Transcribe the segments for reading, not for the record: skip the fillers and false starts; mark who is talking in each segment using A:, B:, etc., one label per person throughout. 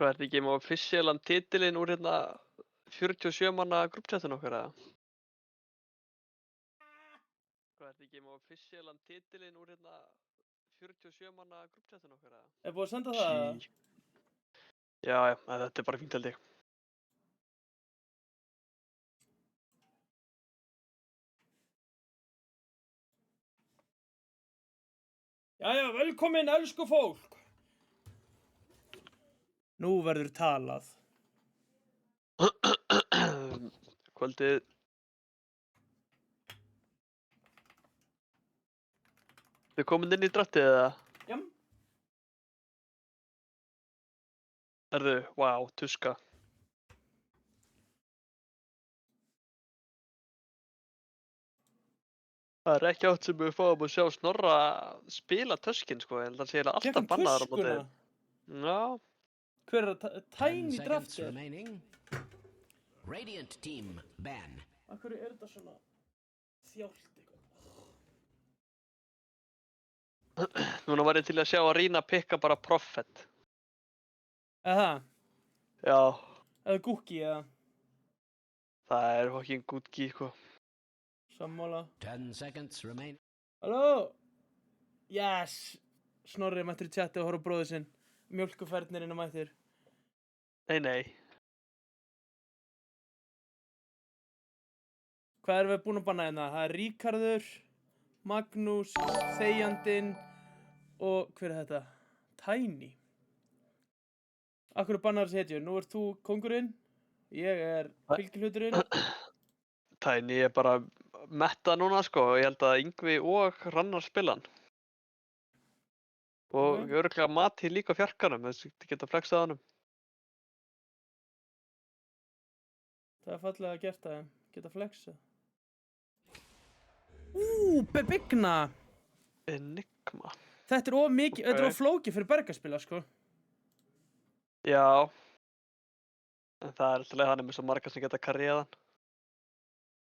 A: Hvað ertu ekki með officialan titilinn úr hérna 47 manna grúppchatinu okkar eða? Hvað ertu ekki með officialan titilinn úr hérna 47 manna grúppchatinu okkar eða?
B: Er búið að senda það?
A: Já, þetta er bara fínt held ég.
B: Jæja, velkomin elsku fólk. Nú verður talað.
A: Kvöldið. Þið komin inn í draftið eða?
B: Já.
A: Erðu, wow, tuska. Það er ekki átt sem við fáum að sjá Snorra spila töskinn sko, en það sé eiginlega alltaf bannaðar á móti. Já.
B: Hver er það? Tiny draftir?
C: Radiant team ban.
B: Akkur er þetta svona þjált eitthvað?
A: Núna var ég til að sjá að Rina pikka bara Prophet.
B: Eða?
A: Já.
B: Eða Gúki eða?
A: Það er fucking Gúki sko.
B: Sammála.
C: 10 seconds remain.
B: Halló? Yes! Snorri mættur í chati og horf á bróður sinn. Mjólkufærnirinn mættur.
A: Nei.
B: Hvað erum við búin að banna hérna? Það er Ríkarður, Magnús, Þegjandinn og hver er þetta? Tiny. Akkur er bannar þessi hetju? Nú ert þú kóngurinn, ég er fylgihluturinn.
A: Tiny er bara metta núna sko, ég held að Yngvi og Rannar spila hann. Og örugglega Mati líka á fjarkanum, þess að geta flexað honum.
B: Það er fallega gert að geta flexað. Bebigna!
A: Enigma.
B: Þetta er of mikið, þetta er of flókið fyrir bergaspila, sko.
A: Já. En það er alltaf hann með svo marga sem geta karriðað hann.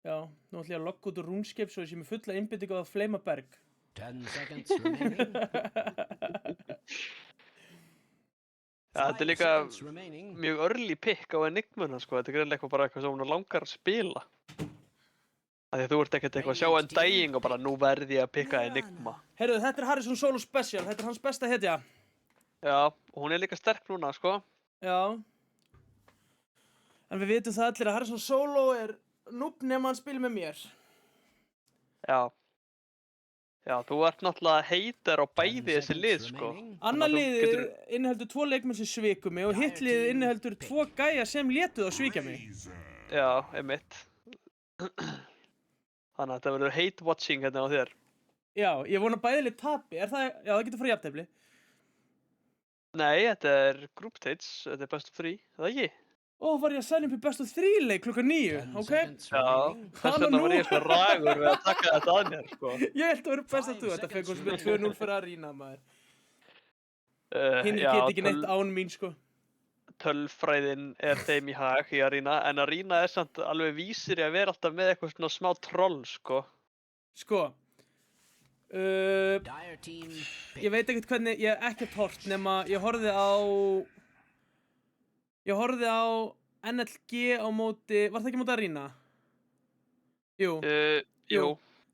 B: Já, nú ætlum ég að logga út úr RuneScape svo ég sé með fulla innbyttingu á að fleima berg.
C: 10 seconds remaining.
A: Ja, þetta er líka mjög early pick á Enigmuna sko, þetta er greinlega bara eitthvað sem hún langar að spila. Því að þú ert ekkert eitthvað að sjá Undying og bara nú verð ég að pikka Enigma.
B: Heyrðu, þetta er Harrison Solo Special, þetta er hans besta hetja.
A: Já, og hún er líka sterk núna sko.
B: Já. En við vitum það allir að Harrison Solo er núbb nema hann spila með mér.
A: Já. Já, þú ert náttúrulega heitar á bæði þessi lið sko.
B: Annar liðið inniheldur 2 leikmenn sem sviku mig og hitt liðið inniheldur 2 gæja sem létuð að svíkja mig.
A: Já, einmitt. Þannig að þetta verður hate watching hérna á þér.
B: Já, ég vona bæðilið tapi. Er það, já, það getur farið jafntefli.
A: Nei, þetta er group stage, þetta er best of 3, er það ekki?
B: Ó, var ég að sæna upp í best of 3 leik klukkan 9, ok?
A: Já, þess vegna var ég eitthvað ragur við að taka þetta að mér, sko.
B: Ég held að vera best of 2, þetta fekk hún spil 2-0 fyrir að Rina, maður. Hinn
A: Já,
B: get ekki neitt án mín, sko.
A: Tölfræðin er þeim í hag í Arena, en Arena er samt alveg vísir í að vera alltaf með eitthvað svona smá troll, sko.
B: Sko. Ég veit ekkert hvernig, ég hef ekkert hort nema ég horfði á NLG á móti, var það ekki móti Arena? Jú.
A: Jú.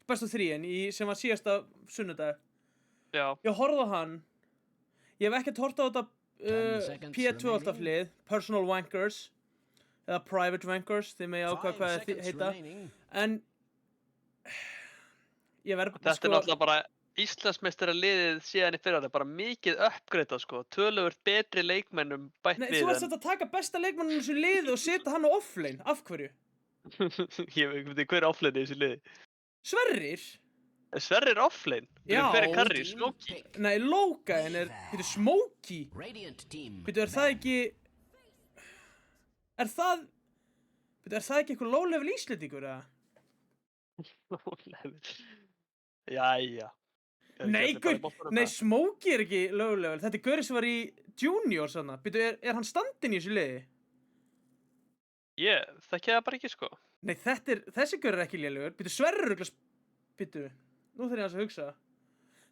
B: Best of 3 sem var síðasta sunnudag.
A: Já.
B: Ég horfði á hann. Ég hef ekkert hort á þetta P2 alltaf hlið, Personal Wankers eða Private Wankers, þið megi ákvæða hvað það heita. En ég verð sko.
A: Þetta er náttúrulega bara Íslandsmeistara liðið síðan í fyrra, það er bara mikið uppgreitað sko, töluvert betri leikmennum bætt við.
B: Nei, þú varst að taka besta leikmennum í þessu liði og setja hann á offlane, af hverju?
A: Ég veit ekki hver er offlane í þessu liði.
B: Sverrir?
A: Sverrir er offlane?
B: Já.
A: Hver er Karri? Smokey?
B: Nei, Logain er, býtu Smokey? Býtu, er það ekki, er það ekki eitthvað low-level Íslendingur eða?
A: Low-level? Jæja.
B: Nei, Smokey er ekki low-level, þetta er gaurið sem var í junior svona. Býtu, er hann standinn í þessu liði?
A: Ég þekki það bara ekki sko.
B: Nei, þessi gaur er ekki lélegur. Býtu, Sverrir býtu, nú þarf ég að hugsa.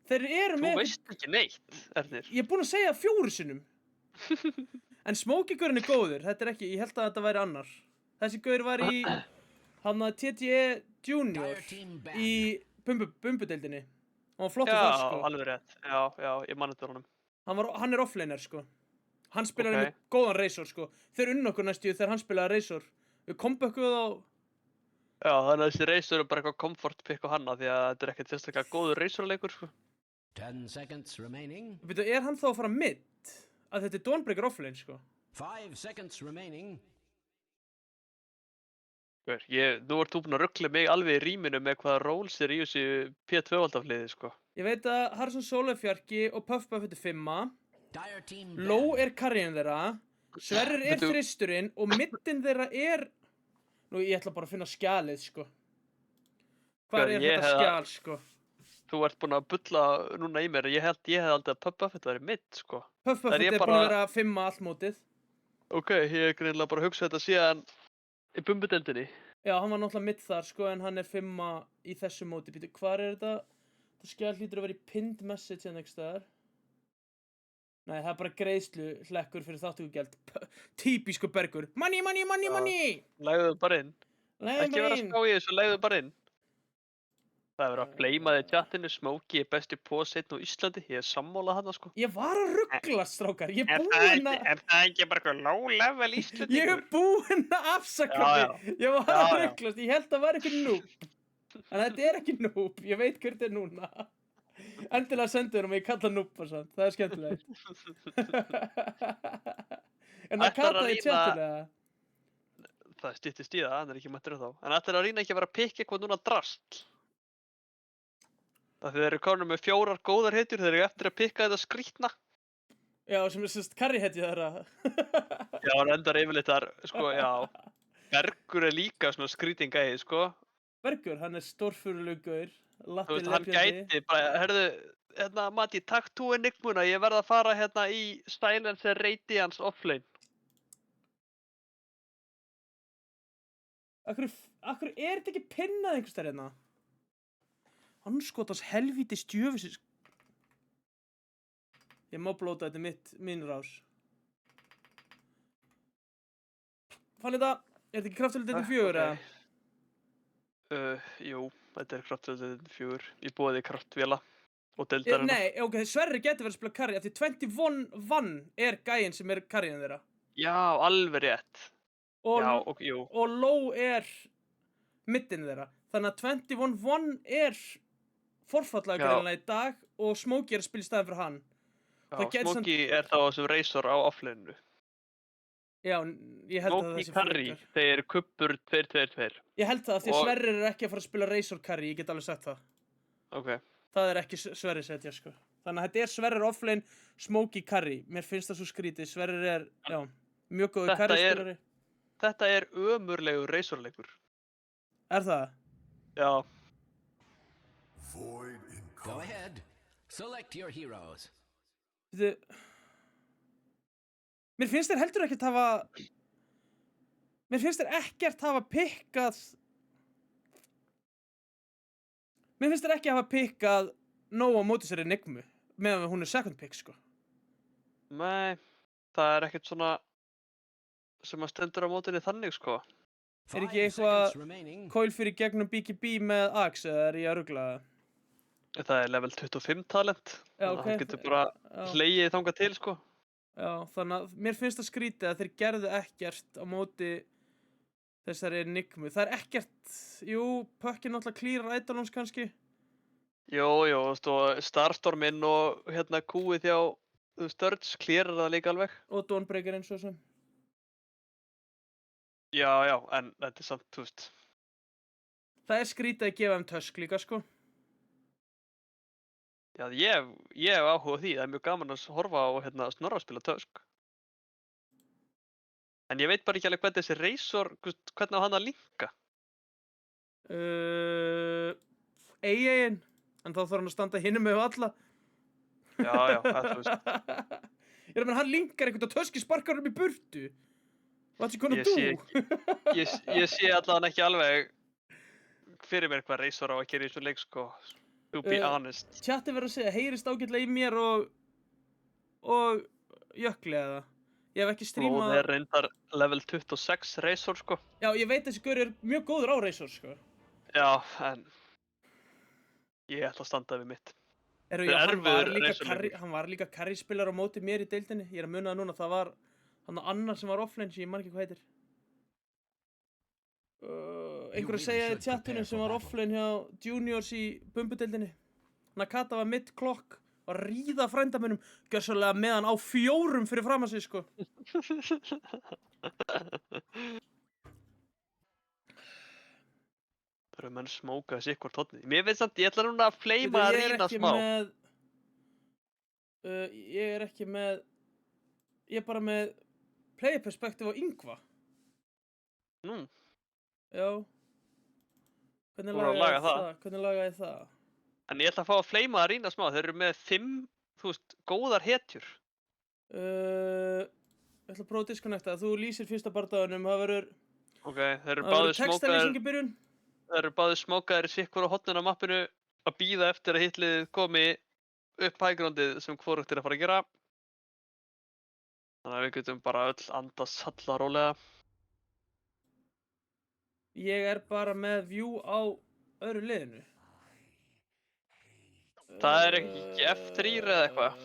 B: Þeir eru með...
A: Þú veist ekki neitt, Ernir.
B: Ég er búinn að segja 4 sinnum. En Smokey-gaurinn góður, þetta ekki, ég held að þetta væri annar. Þessi gaur var í, hann að TTE Junior í Bumbudeildinni. Hann var flottur þar, sko.
A: Já, alveg rétt. Já, ég man eftir honum.
B: Hann offlaner, sko. Hann spilar
A: Ok.
B: með góðan Razor, sko. Þeir unnu okkur næstu þegar hann spilaði Razor. Við comeback'uð á...
A: Já, þannig að þessi Razor bara eitthvað comfort pick á hanna því að þetta ekkert sérstaklega góður Razor-leikur, sko.
C: 10 seconds remaining.
B: Veitu, hann þá að fara mid? Að þetta Dawnbreaker offlane, sko.
C: 5 seconds remaining.
A: Nú ert þú búinn að ruggla mig alveg í rýminu með hvaða rolls í þessu P2-valdafliði, sko.
B: Ég veit að Harrison Solo fjarki og Puff Puff 5.
C: Dire team
B: Low carryinn þeirra. Sverrir
A: Veitu-
B: þristurinn og middin þeirra Nú, ég ætla bara að finna skjalið, sko. Hvar
A: Ég
B: þetta
A: hefði-
B: skjal, sko?
A: Þú ert búinn að bulla núna í mér. Ég hefði aldrei að Puff Buffett væri mitt, sko.
B: Puff Puff
A: Það er ég
B: er búin
A: bara-
B: að vera 5 allt mótið.
A: Ok, ég er greinilega bara að hugsa þetta síðan í bumbudeldinni.
B: Já, hann var náttúrulega mitt þar, sko, en hann er 5 í þessu móti. Býtu, hvar er þetta? Það skjal hlýtur að vera í pinned message en ekki staðar. Nei, það er bara greiðslu hlekkur fyrir þáttugugjöld. Típísku Bergur. Money, money, money,
A: Já.
B: money!
A: Legðu bara inn.
B: Legðu
A: Ekki
B: bara
A: vera að
B: inn.
A: spá í þessu, legðu bara inn. Það er verið að gleyma þig í chatinu. Smokey er besti poseinn á Íslandi. Ég er sammála þarna, sko.
B: Ég var að rugglast, strákar. Ég er búinn að...
A: Er það ekki bara eitthvað low level Íslandingur?
B: Ég er búinn að afsaka
A: Já,
B: mig. Ég var
A: Já,
B: að
A: já.
B: rugglast. Ég held að það var eitthvað noob. En þetta er ekki noob. Ég veit hvert er núna. Endilega sendu hann og ég kalla noob og svona. Það er skemmtilegt. En það
A: Ætlarðu
B: kalla
A: að
B: í
A: rýna-
B: chatilega.
A: Það styttist í það, hann er ekki mættur þá. En ætlar að rýna ekki að vera að pikka eitthvað núna drast. Það þeir eru konum með 4 góðar hetjur, þeir eru eftir að pikka þetta skrýtna.
B: Já, sem er sérst karrihetju þeirra.
A: Já, hann endar yfirleitt þar, sko, já. Bergur er líka svona skrýtin gæði, sko.
B: Bergur, hann er stórfurulugur.
A: Þú
B: Latti
A: veist, hann
B: lepjandi.
A: gæti bara, herðu, hérna, Matti, takk þú enigmuna, ég verð að fara hérna í Silence Radiance offlane.
B: Akkur er þetta ekki pinnað einhvers þar hérna? Hann skotast helvítis djöfisins. Ég má blóta þetta mín rás. Fann þetta, er þetta ekki kraftöldin 4 eða?
A: Jú, þetta er kraftöldin 4, í boði kraftvéla og deildarinn.
B: Nei, ok, Sverrir getur verið að spila carry af því 21 vann er gæinn sem er carryinn þeirra.
A: Já, alveg rétt.
B: Og,
A: Já, og jú.
B: og low er middin þeirra. Þannig að 21 vann er forfallagur
A: Já.
B: greinlega í dag og Smokey er að spila í staðinn fyrir hann.
A: Já,
B: Það gæti samt-
A: Smokey er þá sem Razor á offlaneinu.
B: Já, ég held að það
A: Smokey
B: sé
A: Curry,
B: frekar.
A: þeir kuppur 2-2-2.
B: Ég held það af því að
A: Og-
B: Sverrir er ekki að fara að spila Razor carry, ég get alveg sagt það.
A: Ok.
B: Það er ekki Sverrir setja, sko. Þannig að þetta er Sverrir offlane, Smokey carry. Mér finnst það svo skrítið. Sverrir er, já, mjög góður
A: Þetta
B: carry
A: er-
B: spilari.
A: Þetta er ömurlegur Razor-leikur.
B: Er það?
A: Já.
D: Void in
C: Go ahead. Select your heroes.
B: Þetta... Mér finnst þér heldur ekkert hafa... Mér finnst þér ekkert hafa pikkað... Mér finnst þér ekki hafa pikkað nóg á móti sér Enigmu. Meðan hún er second pick, sko.
A: Nei, það er ekkert svona sem að stendur á mótinni þannig, sko.
B: Er
C: 5
B: ekki eitthvað-
C: seconds remaining.
B: Coil fyrir gegnum BKB með Axe, eða er ég að rugla það?
A: Það er level 25 talent.
B: Já,
A: Þannig að
B: ok.
A: hann getur bara
B: Já.
A: hlegið þangað til, sko.
B: Já, þannig að mér finnst það skrítið að þeir gerðu ekkert á móti þessari Enigmu. Það er ekkert, jú, Puckin náttúrulega klýrar Eidolons kannski.
A: Jú, þú veist, og Starstorminn og hérna kúið hjá Sturge klýrar það líka alveg.
B: Og Dawnbreaker eins og sem.
A: Já, en þetta er samt, þú veist.
B: Það er skrítið að gefa þeim Tusk líka, sko.
A: Já, ég hef áhuga á því. Það er mjög gaman að horfa á hérna Snorra spila Tusk. En ég veit bara ekki alveg hvernig þessi Razor, hvernig á hann að linka.
B: AA-in, en þá þarf hann að standa hinum með alla.
A: Já, þú veist.
B: Ég er að menn, hann linkar einhvern og Tuski sparkar um í burtu. What's he gonna
A: Ég
B: do?
A: Ég sé allavega ekki alveg fyrir mér hvað Razor á að gera í þessu leik, sko. To be honest.
B: Chatti verður að segja, heyrist ágætlega í mér og jökli eða? Ég hef ekki
A: Flóð
B: streamað...
A: reyndar level 26 Razor, sko.
B: Já, ég veit þessi gaur mjög góður á Razor, sko.
A: Já, en ég ætla að standa við mitt.
B: Já,
A: Þetta er
B: hann
A: erfiður
B: hann var líka carry-spilar á móti mér í deildinni. Ég að muna það núna, það var hann annar sem var offlane sem ég man ekki hvað heitir. Einhver að segja í chatinu sem var offlane hjá Juniors í bumbudeildinni. Nakata var mid-clock og að ríða frændamönnum gjörsamlega með hann á 4 fyrir fram að sig, sko.
A: Það eru menn smókaði sig hvort hotnið. Mér finnst samt, ég ætla núna að fleima að rýna smá.
B: Ég er ekki með... Ég er bara með player perspective á Yngva.
A: Nú.
B: Já. Hvernig
A: Þú voru að laga það?
B: Hvernig lagaði ég það?
A: En ég ætla að fá að fleima að rýna smá. Þeir eru með 5, þú veist, góðar hetjur.
B: Ég ætla að prófa að disconnecta. Þú lýsir fyrsta bardaganum, það verður...
A: Ok, þeir eru
B: Það
A: báðir
B: verður
A: smókaðir.
B: textalýsing í byrjun.
A: Þeir eru báðir smókaðir í sikkur á hotninu á mappinu að bíða eftir að hitliðið komi upp highgroundið sem hvorugt er að fara að gera. Þannig að við getum bara öll andast sallarólega.
B: Ég er bara með view á öðru liðinu.
A: Það er ekki F3 eða eitthvað.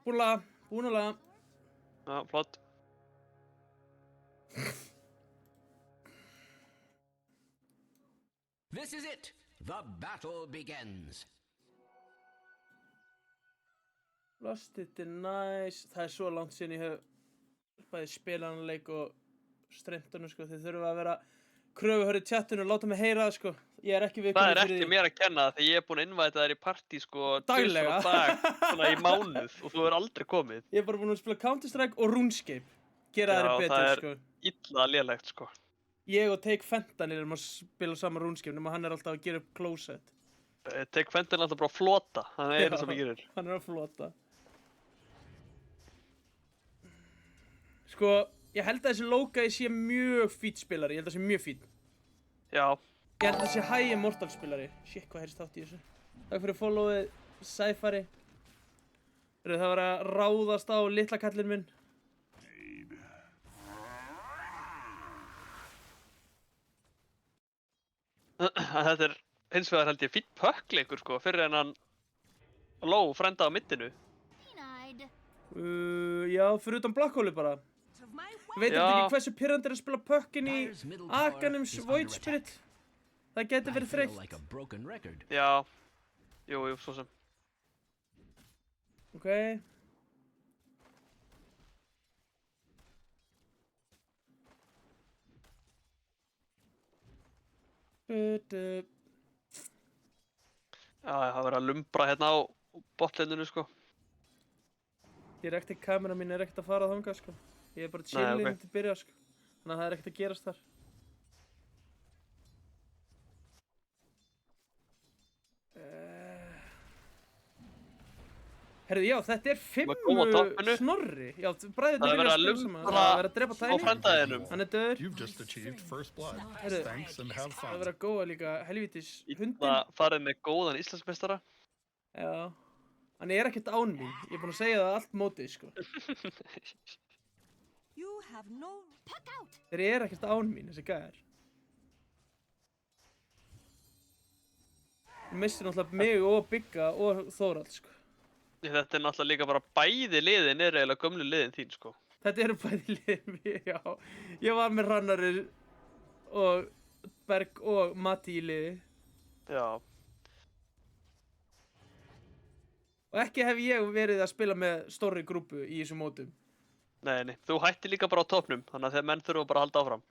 B: Búin að laga.
A: Já, flott.
C: This is it. The battle begins.
B: Lost it er nice. Það er svo langt síðan ég hef bæði spilað hann leik og streymt hann, sko. Þið þurfa að vera kröfuhörð í chatinu og láta mig heyra það, sko. Ég er ekki
A: Það
B: viðkominn
A: er
B: fyrir
A: ekki mér að kenna því ég er búinn að invita þær í partí sko
B: Daglega.
A: 2 dag, svona í mánuð og þú er aldrei komið.
B: Ég er bara búinn að spila Counter-Strike og RuneScape. Gera
A: Já,
B: þær betur,
A: það er-
B: sko.
A: Illa lélegt sko.
B: Ég og Take Fentanyl erum að spila saman RuneScape nema hann er alltaf að gera upp closet.
A: Take Fenton alltaf bara að flota, það er
B: Já.
A: það sem ég gerir.
B: Hann er að flota. Sko, ég held að þessi Lokai sé mjög fýtt spilari. Ég held að það sé mjög fýtt.
A: Já,
B: Ég held að það sé high immortal spilari. Shit, hvað heyrst þátt í þessu. Takk fyrir followið, Sæfari. Það var að ráðast á litla kallinn minn.
A: þetta er hins vegar held ég fýtt pökkleikur sko fyrir en hann ló frenda á middinu.
B: Já, fyrir utan Black Hole bara. Ég veit
A: Já.
B: ekki hversu pirrandi er að spila pökkin í
C: Dyer's middle tower
B: Aganum's
C: is
B: Void
C: under
B: Spirit.
C: attack.
B: Það geti
C: I
B: verið
C: feel
B: þreytt.
C: like a broken record.
A: Já, jú, svo sem.
B: Ok.
A: Já, það verður að lumbra hérna á botlininu sko.
B: Ég rekti kamera mín er ekkert að fara þangað, sko. Ég er bara
A: Nei,
B: chillin
A: ok.
B: til byrja, sko. Þannig að það er ekkert að gerast þar. Herðu, já, þetta er 5
A: Maður kom á toppinu.
B: Snorri. Já, bræðirnir
A: Það er verið að
B: spila saman.
A: lumbra
B: Það er verið að drepa
A: á
B: Tiny.
A: frendaðinum.
B: Hann er döður.
D: You've just achieved first blood.
B: Herðu,
D: Thanks and have
B: það er
D: fun.
B: verið að góða líka helvítis hundin.
A: Það farið með góðan Íslandsmeistara.
B: Já. Hann er ekkert án mín. Ég er búinn að segja það allt mótið, sko.
E: You have no puck out.
B: Þeir eru ekkert án mín, þessi gæðar. Ég misti náttúrulega mig og Bigga og Þórald, sko.
A: Þetta er náttúrulega líka bara bæði liðin er eiginlega gömlu liðin þín sko.
B: Þetta eru bæði liðin mér, já. Ég var með Rannari og Berg og Matti í liði.
A: Já.
B: Og ekki hef ég verið að spila með stórri grúpu í þessum mótum.
A: Nei, þú hætti líka bara á topnum, þannig að þeir menn þurfa bara að halda áfram.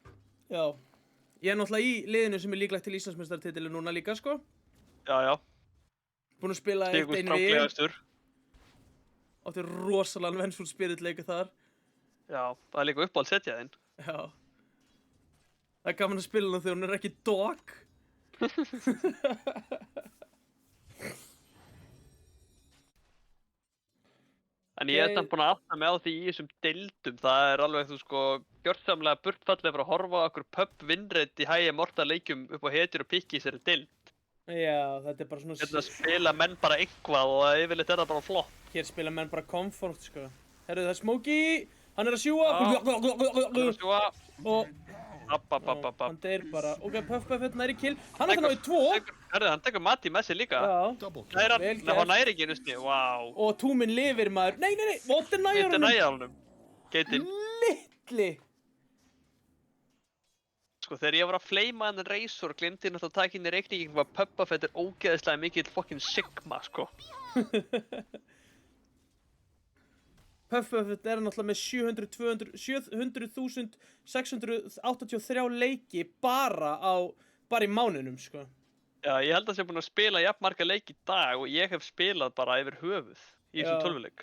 B: Já. Ég er náttúrulega í liðinu sem er líklegt til Íslandsmeistaratitilinn núna líka, sko.
A: Já, já.
B: Búinn að spila
A: Sigur
B: 1-1 við.
A: stráklegastur.
B: Átti rosalega Vengeful Spirit leika þar.
A: Já, það er líka uppáhald setja þinn.
B: Já. Það er gaman að spila hana þegar hún er ekki dog.
A: En ég er samt búinn að átta mig á því í þessum deildum, það er alveg þú sko gjörsamlega burtfallið fyrir að horfa á okkur pub vinnreit í hægja morta leikjum upp á hetjur og pikki í þessari deild.
B: Já, þetta er bara svona...
A: Hérna spila menn bara eitthvað og yfirleitt er það bara flott.
B: Hér spila menn bara comfort, sko. Herru, það er Smokey, hann er að sjúga. Og... hann deyr bara. Ok, Puff næri kill. Hann er það náði 2.
A: Herru, hann tekur Matti með sér líka.
B: Já.
A: Næri hann, nei, hann næri ekki einu sinni, vá.
B: Og túminn lifir maður. Nei, Votter næjar
A: Þetta næja honum. Geitin.
B: Litli.
A: Sko, þegar ég var að fleima hann Razor, glemdi náttúrulega að taka inn í reikningin hvað Puff er ógeðslega mikill fucking sigma, sko.
B: Puff er náttúrulega með 700.683 leiki bara í mánuðinum, sko.
A: Já, ég held að það sé búin að spila jafn marga leiki í dag og ég hef spilað bara yfir höfuð í þessum tölvuleik.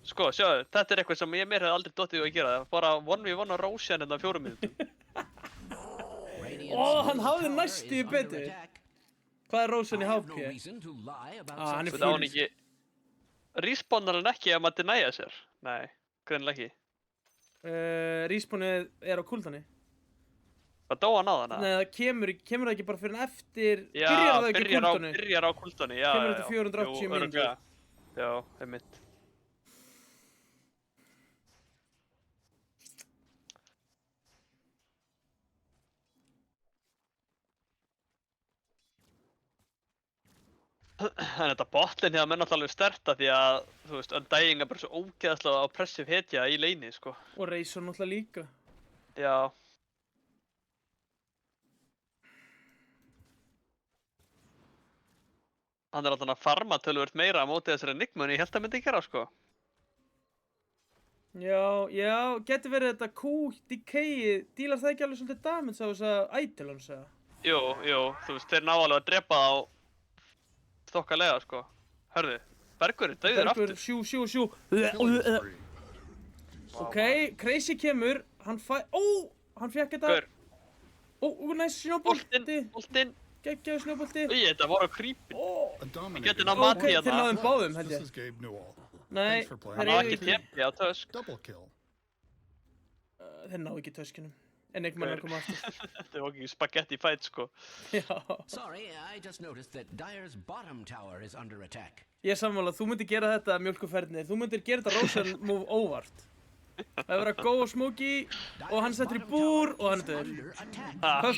A: Sko, sjáðu, þetta er eitthvað sem mér hef aldrei dottið að gera. Bara 1v1 á Roshan hérna 4 mínútum.
B: Hann hafði næstu í betur. Hvað er Roshan í HFK? Hann er full.
A: Respawnar hann ekki ef maður deniða sér? Nei, greinilega ekki.
B: Respawnið er á kuldanni.
A: Hvað dó hann á þann?
B: Nei, það kemur það ekki bara fyrir en eftir...
A: Já, byrjar á kuldanni, já.
B: Kemur þetta 480 mínútur.
A: Já, einmitt. En þetta botlinn hefða menn alltaf alveg sterta því að, þú veist, Undying er bara svo ógeðslega oppressive hetja í leini, sko.
B: Og Razor náttúrulega líka.
A: Já. Hann er alltaf að farma tölvöld meira á móti þessari Enigmu en ég held að myndi gera, sko.
B: Já, getur verið þetta Q-decayið, dílar það ekki alveg svolítið damage á þessa Eidolons, eða?
A: Jú, þú veist, þeir ná alveg að drepa þá þokkalega, sko. Hörðu, Bergur er dauður aftur.
B: Bergur, sjú. Ok, Crazy kemur, hann fekk þetta. Næst snjóbolti.
A: Boltinn.
B: Geggjaður snjóbolti.
A: Þetta voru creepin. Ég geti ná Matti
B: hérna. Ok, þeir náðum báðum, held ég. Nei,
A: hann á ekki tepi á Tusk.
B: Þeir ná ekki Tuskinum. Enigman er að koma aftur.
A: Þetta var ekki spagetti fight, sko.
B: Já.
C: Sorry, I just noticed that Dire's bottom tower is under attack.
B: Ég er sammála, þú myndir gera þetta mjólkuferðinni. Þú myndir gera þetta Roshan move óvart. Það er verið að go og Smokey og hann settur í búr og hann er döður.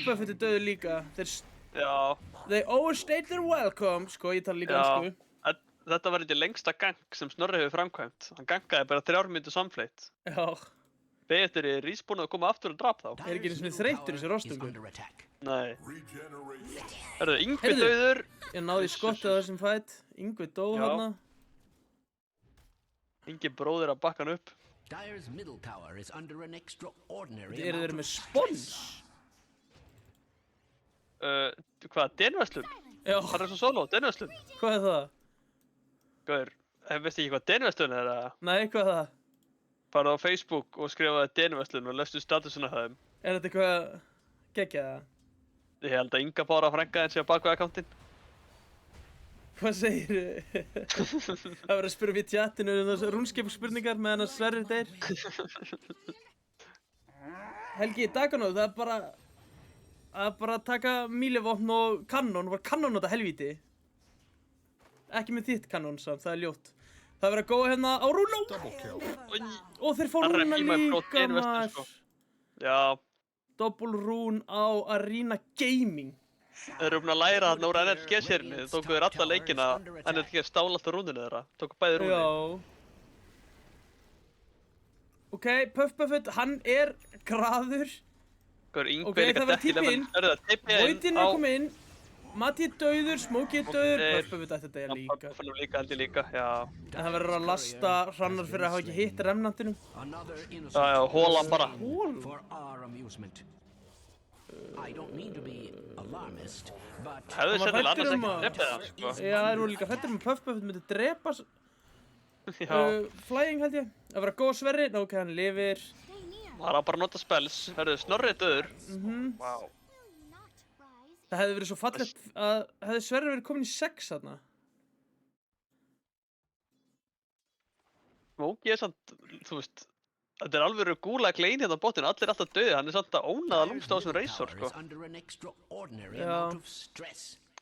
B: Puff er döður líka.
A: Já.
B: They overstayed their welcome. Sko, ég tala líka ansku.
A: Þetta var eitthvað lengsta gang sem Snorri hefur framkvæmt. Hann gangaði bara 3 mínútur samfleytt.
B: Já.
A: Betur er respawnað að koma aftur og drap þá.
B: Er ekki eins og þreyttur þessi rostungur?
A: Nei. Hörðu, Yngvi dauður.
B: Ég náði skottið á þessum fight. Yngvi dó hana.
A: Yngvi bróðir að bakka hann upp.
B: Eru þeir með spons?
A: Hvað, denverslun?
B: Já.
A: Það er svo solo, denverslun.
B: Hvað er það?
A: Gauður, veistu ekki hvað denverslun er það?
B: Nei, hvað er það?
A: Farðu á Facebook og skrifaði denverslun og lestu statusuna það þeim.
B: Er þetta eitthvað geggjaða?
A: Ég held að Inga Bára frænka þeim sé á bakvið akkantinn.
B: Hvað segirðu? Það verður að spyrja við í tjattinu um þessar rúnskipspurningar meðan að Sverrir deyr. Helgi, Daganóð, það er bara að taka mílivopn og kanón. Var kanón þetta helvíti? Ekki með þitt kanón samt, það er ljótt. Það verður að góða hérna á Rúna. Og þeir fá Rúna líka, maður.
A: Já.
B: Double Rún á Arena Gaming.
A: Þeir eru búin að læra þarna úr NLG-sérinu. Þeir tóku þeir alla leikina. NLG stála alltaf rúninu þeirra. Tóku bæði rúni.
B: Já. Ok, Puff, hann er graður.
A: Ok, það verður tippinn.
B: Voidinn er komið inn. Matti er dauður, Smokey er dauður. Puff ætti þetta er líka.
A: Puff held ég líka, já.
B: En það verður að lasta Hrannar fyrir að hafa ekki hitt remnantinum.
A: Já, hóla hann bara. Hefðu sennilega annars ekki drepið hann, sko.
B: Já, það eru líka hrættir með Puff myndi drepa Flying held ég. Það verður að góða Sverri. Ok, hann lifir.
A: Það er bara að nota spells. Hörðu, Snorri er dauður. Vá.
B: Það hefði verið svo fallegt að hefði Sverrir verið komin í 6 þarna.
A: Smokey er samt, þú veist, þetta er alveg gúla klein hérna á botinu, allir alltaf dauði, hann er samt að ónaða lúmst á þessum Razor, sko.
B: Já.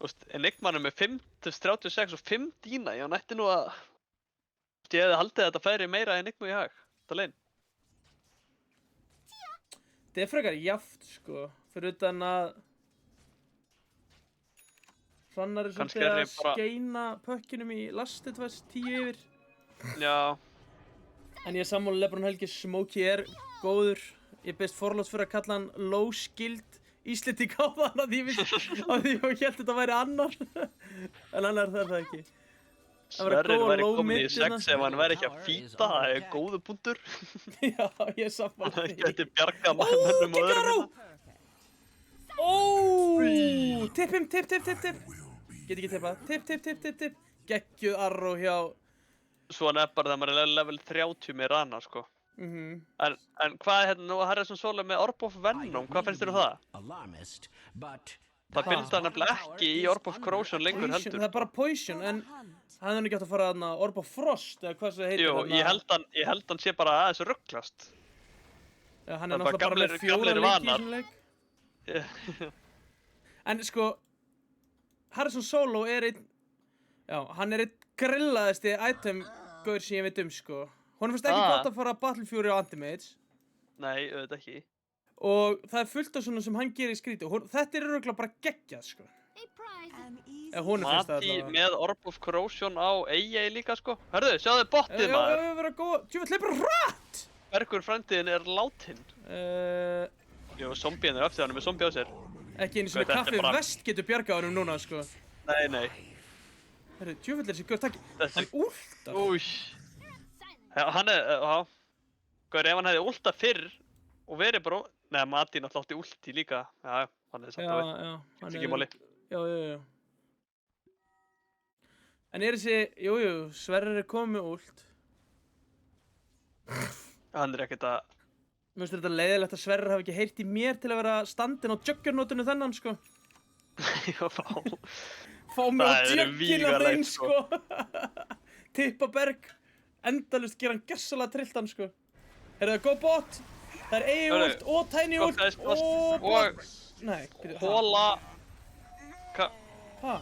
A: Þú veist, Enigman er með 5-36 og 5 dýna, ég nætti nú að ég hefði haldið að þetta færi meira Enigma í hag, þetta lein.
B: Þetta er frekar jaft, sko, fyrir utan að Hrannar er
A: Kannski
B: svolítið
A: er
B: að
A: ég bara-
B: skeina pökkinum í Lasted West 10 yfir.
A: Já,
B: En ég er sammála LeBron Helgi, Smokey er góður. Ég beðst forláts fyrir að kalla hann low skilled Íslending á þann að því ég held þetta væri annar. En hann er það ekki. Það verður
A: Sverrir
B: góð
A: væri
B: low
A: komin í
B: mid
A: 6
B: hérna.
A: ef hann væri ekki að fýta, það er góðu punktur.
B: Já, ég er sammála
A: Það
B: því.
A: geti bjargað mönnum og öðrum hérna.
B: Óóóó, tippum, tipp. Get ekki tippa, tipp. Geggjuð arrow hjá,
A: Svona er bara þegar maður er level 30 með rana, sko.
B: mhm.
A: En hvað er hérna nú að Harrison Solo með Orb of Venom, hvað finnst þér um það?
C: Alarmist, but
A: Það finnst það nefnilega ekki í Orb of Corrosion lengur
B: Poison,
A: heldur.
B: það er bara Poison, en hann er ekki átt að fara þarna Orb of Frost, eða hvað það heitir
A: Jú,
B: þarna.
A: ég held hann sé bara aðeins rugglast.
B: Já, hann
A: það
B: er
A: er bara
B: náttúrulega bara með
A: gamlir
B: 4 leiki í
A: vanar.
B: þessum leik. En sko, Harrison Solo er einn, já, hann er einn grillaðasti item-gaur sem ég veit sko. Honum finnst ekki gott að fara Battle Fury á Anti-Mage.
A: Nei, auðvitað ekki.
B: Og það er fullt af svona sem hann gerir í skríti. Þetta er örugglega bara geggjað, sko.
E: A prize.
B: Ef honum finnst það
A: Mati
B: allavega.
A: með Orb of Corrosion á EA líka, sko. Hörðu, sjáðu botið,
B: Já,
A: maður.
B: við verðum góð. Tjófell, hleypur hratt!
A: Bergur frændin er látin. Jú, zombien er eftir hann með zombi á sér.
B: Ekki einu sinni
A: Þetta er
B: kaffi
A: bara-
B: vest getur bjargað honum núna, sko.
A: Nei.
B: Herru, tjófell er þessi gaur, takk.
A: Þessi-
B: Hann últar.
A: Új. Hann er, já. Gaur, ef hann hefði últað fyrr og verið bara... Nei, Mati náttúrulega átti últi líka. Já, hann er samt að við.
B: Já.
A: Skiptir ekki máli.
B: Já. En er þessi, jú, Sverrir er komið með últ.
A: Hann er ekkert að...
B: Mér finnst þetta leiðilegt að Sverrir hafi ekki heyrt í mér til að vera standinn á juggernotinu þennan, sko. Fá mig á
A: Það er
B: juggin af
A: vígalegt,
B: þeim,
A: sko.
B: sko. Tippa berg. Endalust gera hann gjössalega trilltan, sko. Er það góð bot? Það er EI
A: Hörru,
B: ult og tiny ult
A: gott aðeins
B: og
A: og
B: bot. Nei, byrju,
A: hóla...
B: ha?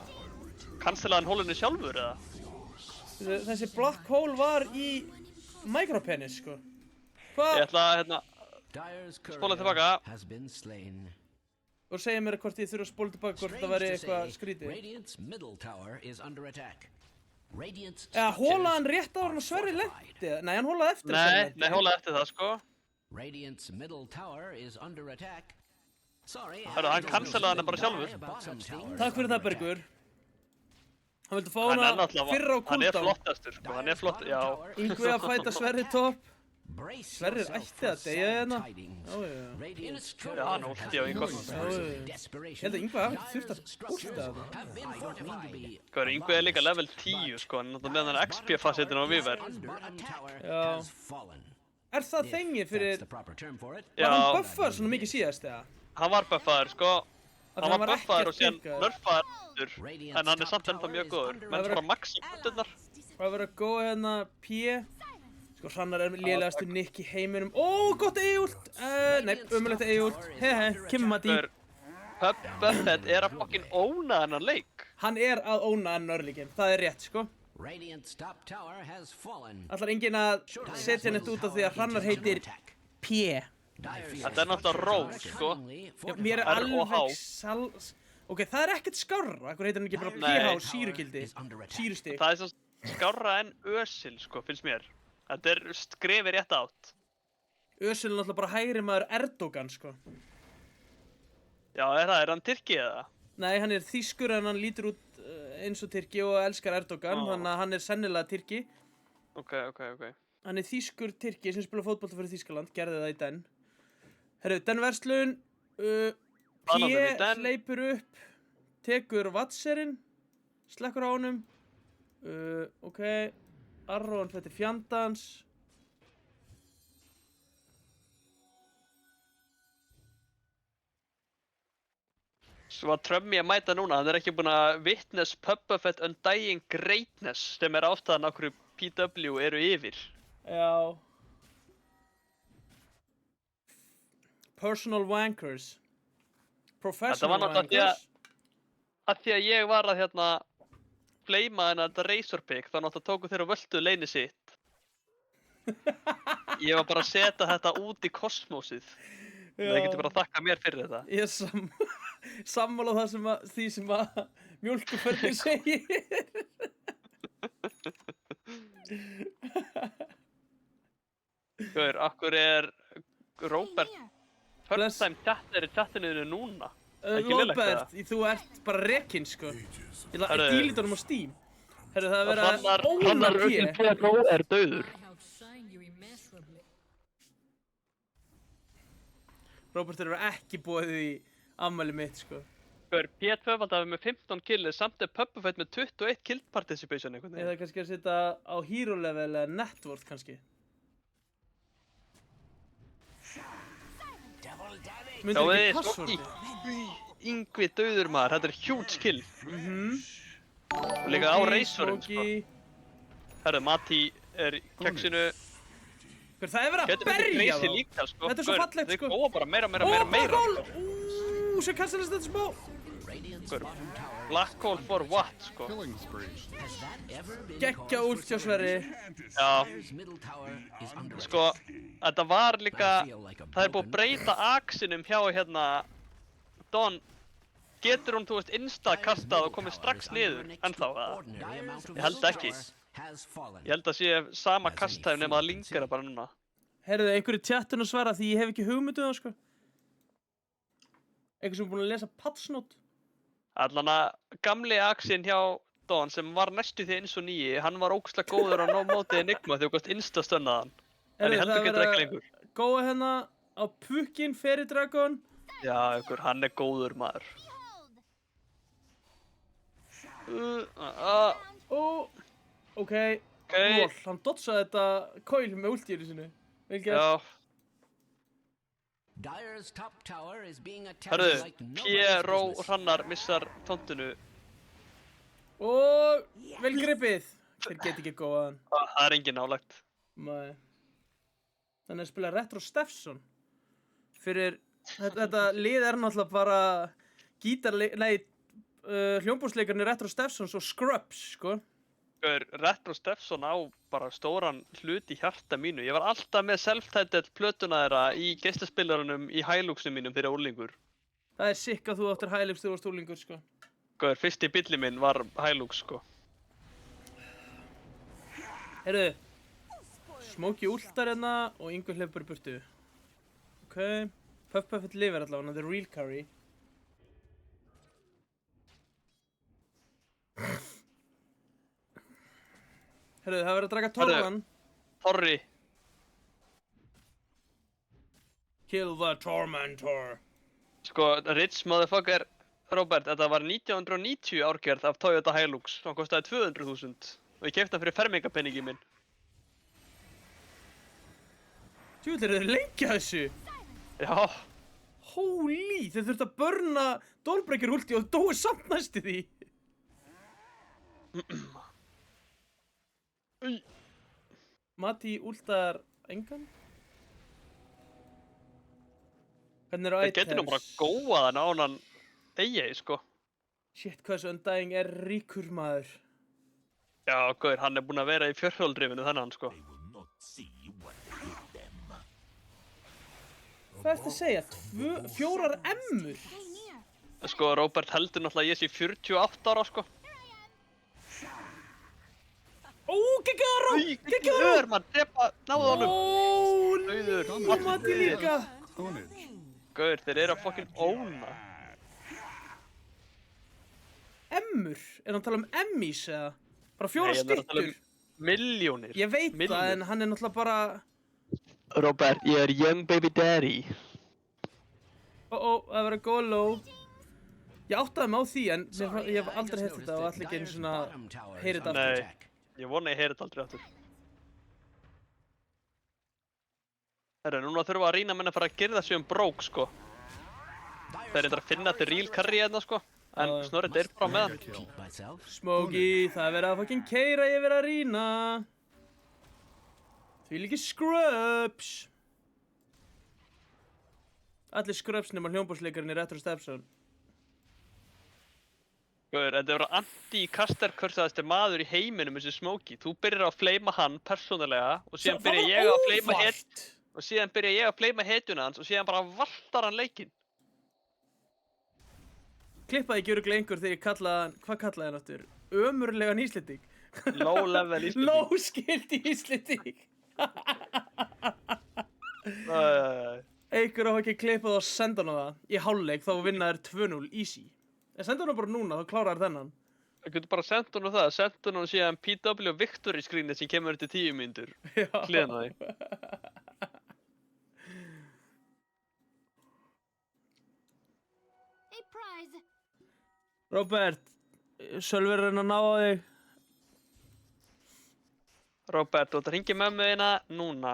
A: Cancelaði hann hólunni sjálfur, eða?
B: Þessi black hole var í micropenis, sko.
A: Ég
B: Hvað?
A: ætla að, hérna...
C: Dyer's
A: Spóla
C: courier
A: tilbaka.
C: has been slain.
B: Og segja mér hvort ég þurfa að spóla tilbaka hvort það
C: Strange
B: væri
C: to
B: eitthvað
C: say,
B: skrítið.
C: Radiant's middle tower is under attack. Radiant's
B: Eða hólaði hann
C: structures
B: rétt á hann og Sverri lendi? Nei, hann hólaði eftir að
A: Nei,
B: Sverri lendi.
A: nei, hólaði eftir það, sko.
C: Radiant's middle tower is under attack. Sorry,
A: Hörru, hann cancelaði hana bara sjálfur.
C: bottom tower
B: Takk fyrir það, Bergur. Hann vildi fá
A: Hann er
B: hana
A: náttúrulega...
B: fyrr á
A: Hann er
B: cooldown.
A: flottastur, sko. Hann er flott, já.
B: Yngvi að fæta Sverri topp.
C: Brace
B: Sverrir
C: yourself
B: ætti að
C: for
B: deyja
C: sad
B: hérna.
C: tidings.
B: Já.
C: Radiant's
A: Já, hann últi á Yngva.
B: Ég
C: desperation.
B: held að Yngvi hafi ekki þurft að últa það.
C: Have been fortified.
A: Hvað er, Yngvi er líka level 10, sko. Hann er náttúrulega með hann XP-fasetin á Viver.
C: Bottom tower
B: Já.
C: has fallen.
B: Er það þengið
C: That's
B: fyrir...
C: the proper term for it.
B: Var hann
A: Já,
B: buffaður svona mikið síðast, eða?
A: hann var buffaður, sko.
B: Af því
A: Hann var
B: ekkert
A: buffaður og síðan
B: pinkaður.
A: nerfaður aftur. En hann er samt ennþá mjög góður. Menn
B: Það
A: bara maxi búttirnar.
B: Hvað verður að góða hérna P? Sko, Hrannar er lélegastu Nick í heiminum. Ó, gott EI-ult! Nei, ömulegt EI-ult. Kemur Matti.
A: Buffett er að fucking óna hennan leik.
B: Hann er að óna enn örlíkinn. Það er rétt, sko.
C: Radiant's top tower has fallen.
B: Ætlar enginn að setja henni út af því að Hrannar heitir P.
A: Þetta er náttúrulega rós, sko.
B: Já, mér er
A: R og H.
B: alveg Ok, það er ekkert skárra. Akkur heitir hann ekki bara
A: Nei.
B: PH, sýrugildi. Sýrustig.
A: Það er svo skárra en Ösil, sko, finnst mér. Þetta er skrefið rétt átt.
B: Özil er náttúrulega bara hægri maður Erdogan, sko.
A: Já, er hann Tyrki eða?
B: Nei, hann er þýskur en hann lítur út eins og Tyrki og elskar Erdogan, þannig að hann er sennilega Tyrki.
A: Ok.
B: Hann er þýskur Tyrki sem spila fótbolta fyrir Þýskaland, gerði það í Den. Herru, Den verslun,
A: Bananum í
B: P
A: Den.
B: hleypur upp, tekur vatserinn, slekkur á honum, ok, Arron fættir fjandans.
A: Svo að Trummi að mæta núna, hann er ekki búinn að witness Puppafett Undying Greatness sem er ástæðan af hverju PW eru yfir.
B: Já. Personal wankers.
A: Þetta var
B: Professional
A: náttúrulega því að
B: wankers.
A: að því að ég var að fleima þetta Razor Pick, þá náttúrulega tóku þeir og völdu leyni sitt. Ég var bara að setja þetta út í kosmósið. Það getur bara að þakka mér fyrir þetta.
B: Ég sammála því sem að mjólkurförður segir.
A: Gaur, akkur Róbert first time chattar í chatinu núna? Ekki lélegt
B: Róbert, þú ert bara rekinn sko. Ég ætla að dílita honum á Steam. Herru, það er verið að
A: Hrannar
B: P.
A: er dauður.
B: Róbert er ekki boðið í afmæli mitt sko.
A: Gaur, P2 með 15 kills samt Puppafett með 21 kill participation einhvern veginn.
B: Eða kannski að setja á hero level eða net worth kannski. Myndir ekki passwordi?
A: Yngvi dauður maður, þetta er huge kill. Og líka á Razorinn sko. Herru, Mati er í keksinu.
B: Það er verið að berja þá.
A: Líka, sko.
B: Þetta er svo fallegt sko.
A: Þau góða bara meira.
B: Svo kastalist þetta smá.
A: Black hole for what sko.
B: Geggja ult hjá Sverri.
A: Já. Sko, þetta var líka, það er búið að breyta axinum hjá Dawn. Getur hún, þú veist, insta-kastað og komið strax niður ennþá, eða? Ég held ekki. Ég held að sé sama kasthæf nema það linkar það bara núna.
B: Heyrðu, einhverju tjattun að svara því ég hef ekki hugmyndu það, sko. Einhver sem er búinn að lesa patchnote.
A: Allan að gamli axin hjá Dawn sem var næstu því eins og nýji, hann var ógeðslega góður á móti Enigma þegar þú gast insta-stönnað hann. En ég held ekki að ekki lengur.
B: Góða hérna á Pukin, Fairy Dragon.
A: Já, hann er góður maður.
B: Ok. Lol, hann dodsaði þetta coil með ultíinu sinu. Vel gert.
A: Já. Hörðu, P.R.O. Hrannar missar tóntinu.
B: Og vel gripið. Þeir geti ekki góðan.
A: Það er engin nálægt.
B: Nei. Þannig að spila Retro Steffson. Fyrir, þetta lið er náttúrulega bara hljómbúrsleikarnir Retro Steffsons og Scrubs, sko.
A: Retro Steffson á bara stóran hlut í hjarta mínu. Ég var alltaf með self-titled plötuna þeirra í geislaspilarunum í Hiluxum mínum þegar úlingur.
B: Það er sikk að þú áttir Hilux þegar þú varst úlingur, sko.
A: Fyrsti bílli minn var Hilux, sko.
B: Heyrðu, Smokey ultar hérna og Yngvi hleypur í burtu. Ok, Puffpuffet lifir allavega, the real curry. Heyrðu, það verður að draga Torvan.
A: Torri.
B: Kill the Tormentor.
A: Sko, rich motherfucker, Robert, þetta var 1990 árgerð af Toyota Hilux. Hann kostaði 200.000 og ég keypti hann fyrir fermingapenningi minn.
B: Tjúvill, eru þeir lengi að þessu?
A: Já.
B: Holy, þeir þurftu að burna Dawnbreaker ulti og dói samt næstu því. Mati ultar engan? Hvernig eru items?
A: Það getur nú bara góða þann á hann eigi, sko.
B: Shit, hvað þessu Undying er ríkur maður.
A: Já, góður, hann er búinn að vera í fjörhjóldrifinu þennan, sko.
B: Hvað ertu að segja? 4 M-ur?
A: Sko, Robert heldur náttúrulega að ég sé 48 ára, sko.
B: Ó, geggjaða ró! Geggjaða ró!
A: Mann, drepa, náðu honum!
B: Ó, Mati líka!
A: Gauður, þeir eru að fucking óna.
B: M-ur? Er hann að tala um M-ís eða? Bara 4 stykkur?
A: Milljónir.
B: Ég veit það, en hann er náttúrulega bara...
A: Robert, ég er young baby daddy.
B: Það verður góð low. Ég áttaði mig á því, en ég hef aldrei heyrt þetta og allir ekki einu svona heyrið þetta aftur.
A: Nei, ég vona ég heyrið þetta aldrei aftur. Herru, núna þurfum við að rýna menn að fara að girða sig brók, sko. Það er eitthvað að finna þetta real curry hérna, sko. En Snorri er bara með hann.
B: Smokey, það er verið að fucking keira yfir að rýna. Því líki Scrubs. Allir Scrubs nema hljómbúrsleikarinn í Retro Steffson.
A: Guður, þetta er anti-kasterkvörsaðasti maður í heiminum þessi Smokey. Þú byrjar að fleyma hann persónulega og síðan byrja ég að fleyma hetjuna hans og síðan bara valtar hann leikinn.
B: Klippaði ekki örugglega einhver þegar ég kallaði hann, hvað kallaði hann aftur? Ömurlegan Íslending.
A: Low level Íslending.
B: Low skildi Íslending. Einhver á ekki klippað og senda hann á það. Í hálfleik þá vinna þér 2-0 easy. En senda hann bara núna, þá klárar þér þennan.
A: Það getur bara sendt hún það, sendt hún síðan PW Victory screenið sem kemur eftir 10 mínútur. Hliðan á því.
E: A prize.
B: Robert, Sölvi er að reyna að ná á þig.
A: Robert, þú ert að hringja mömmu þína núna.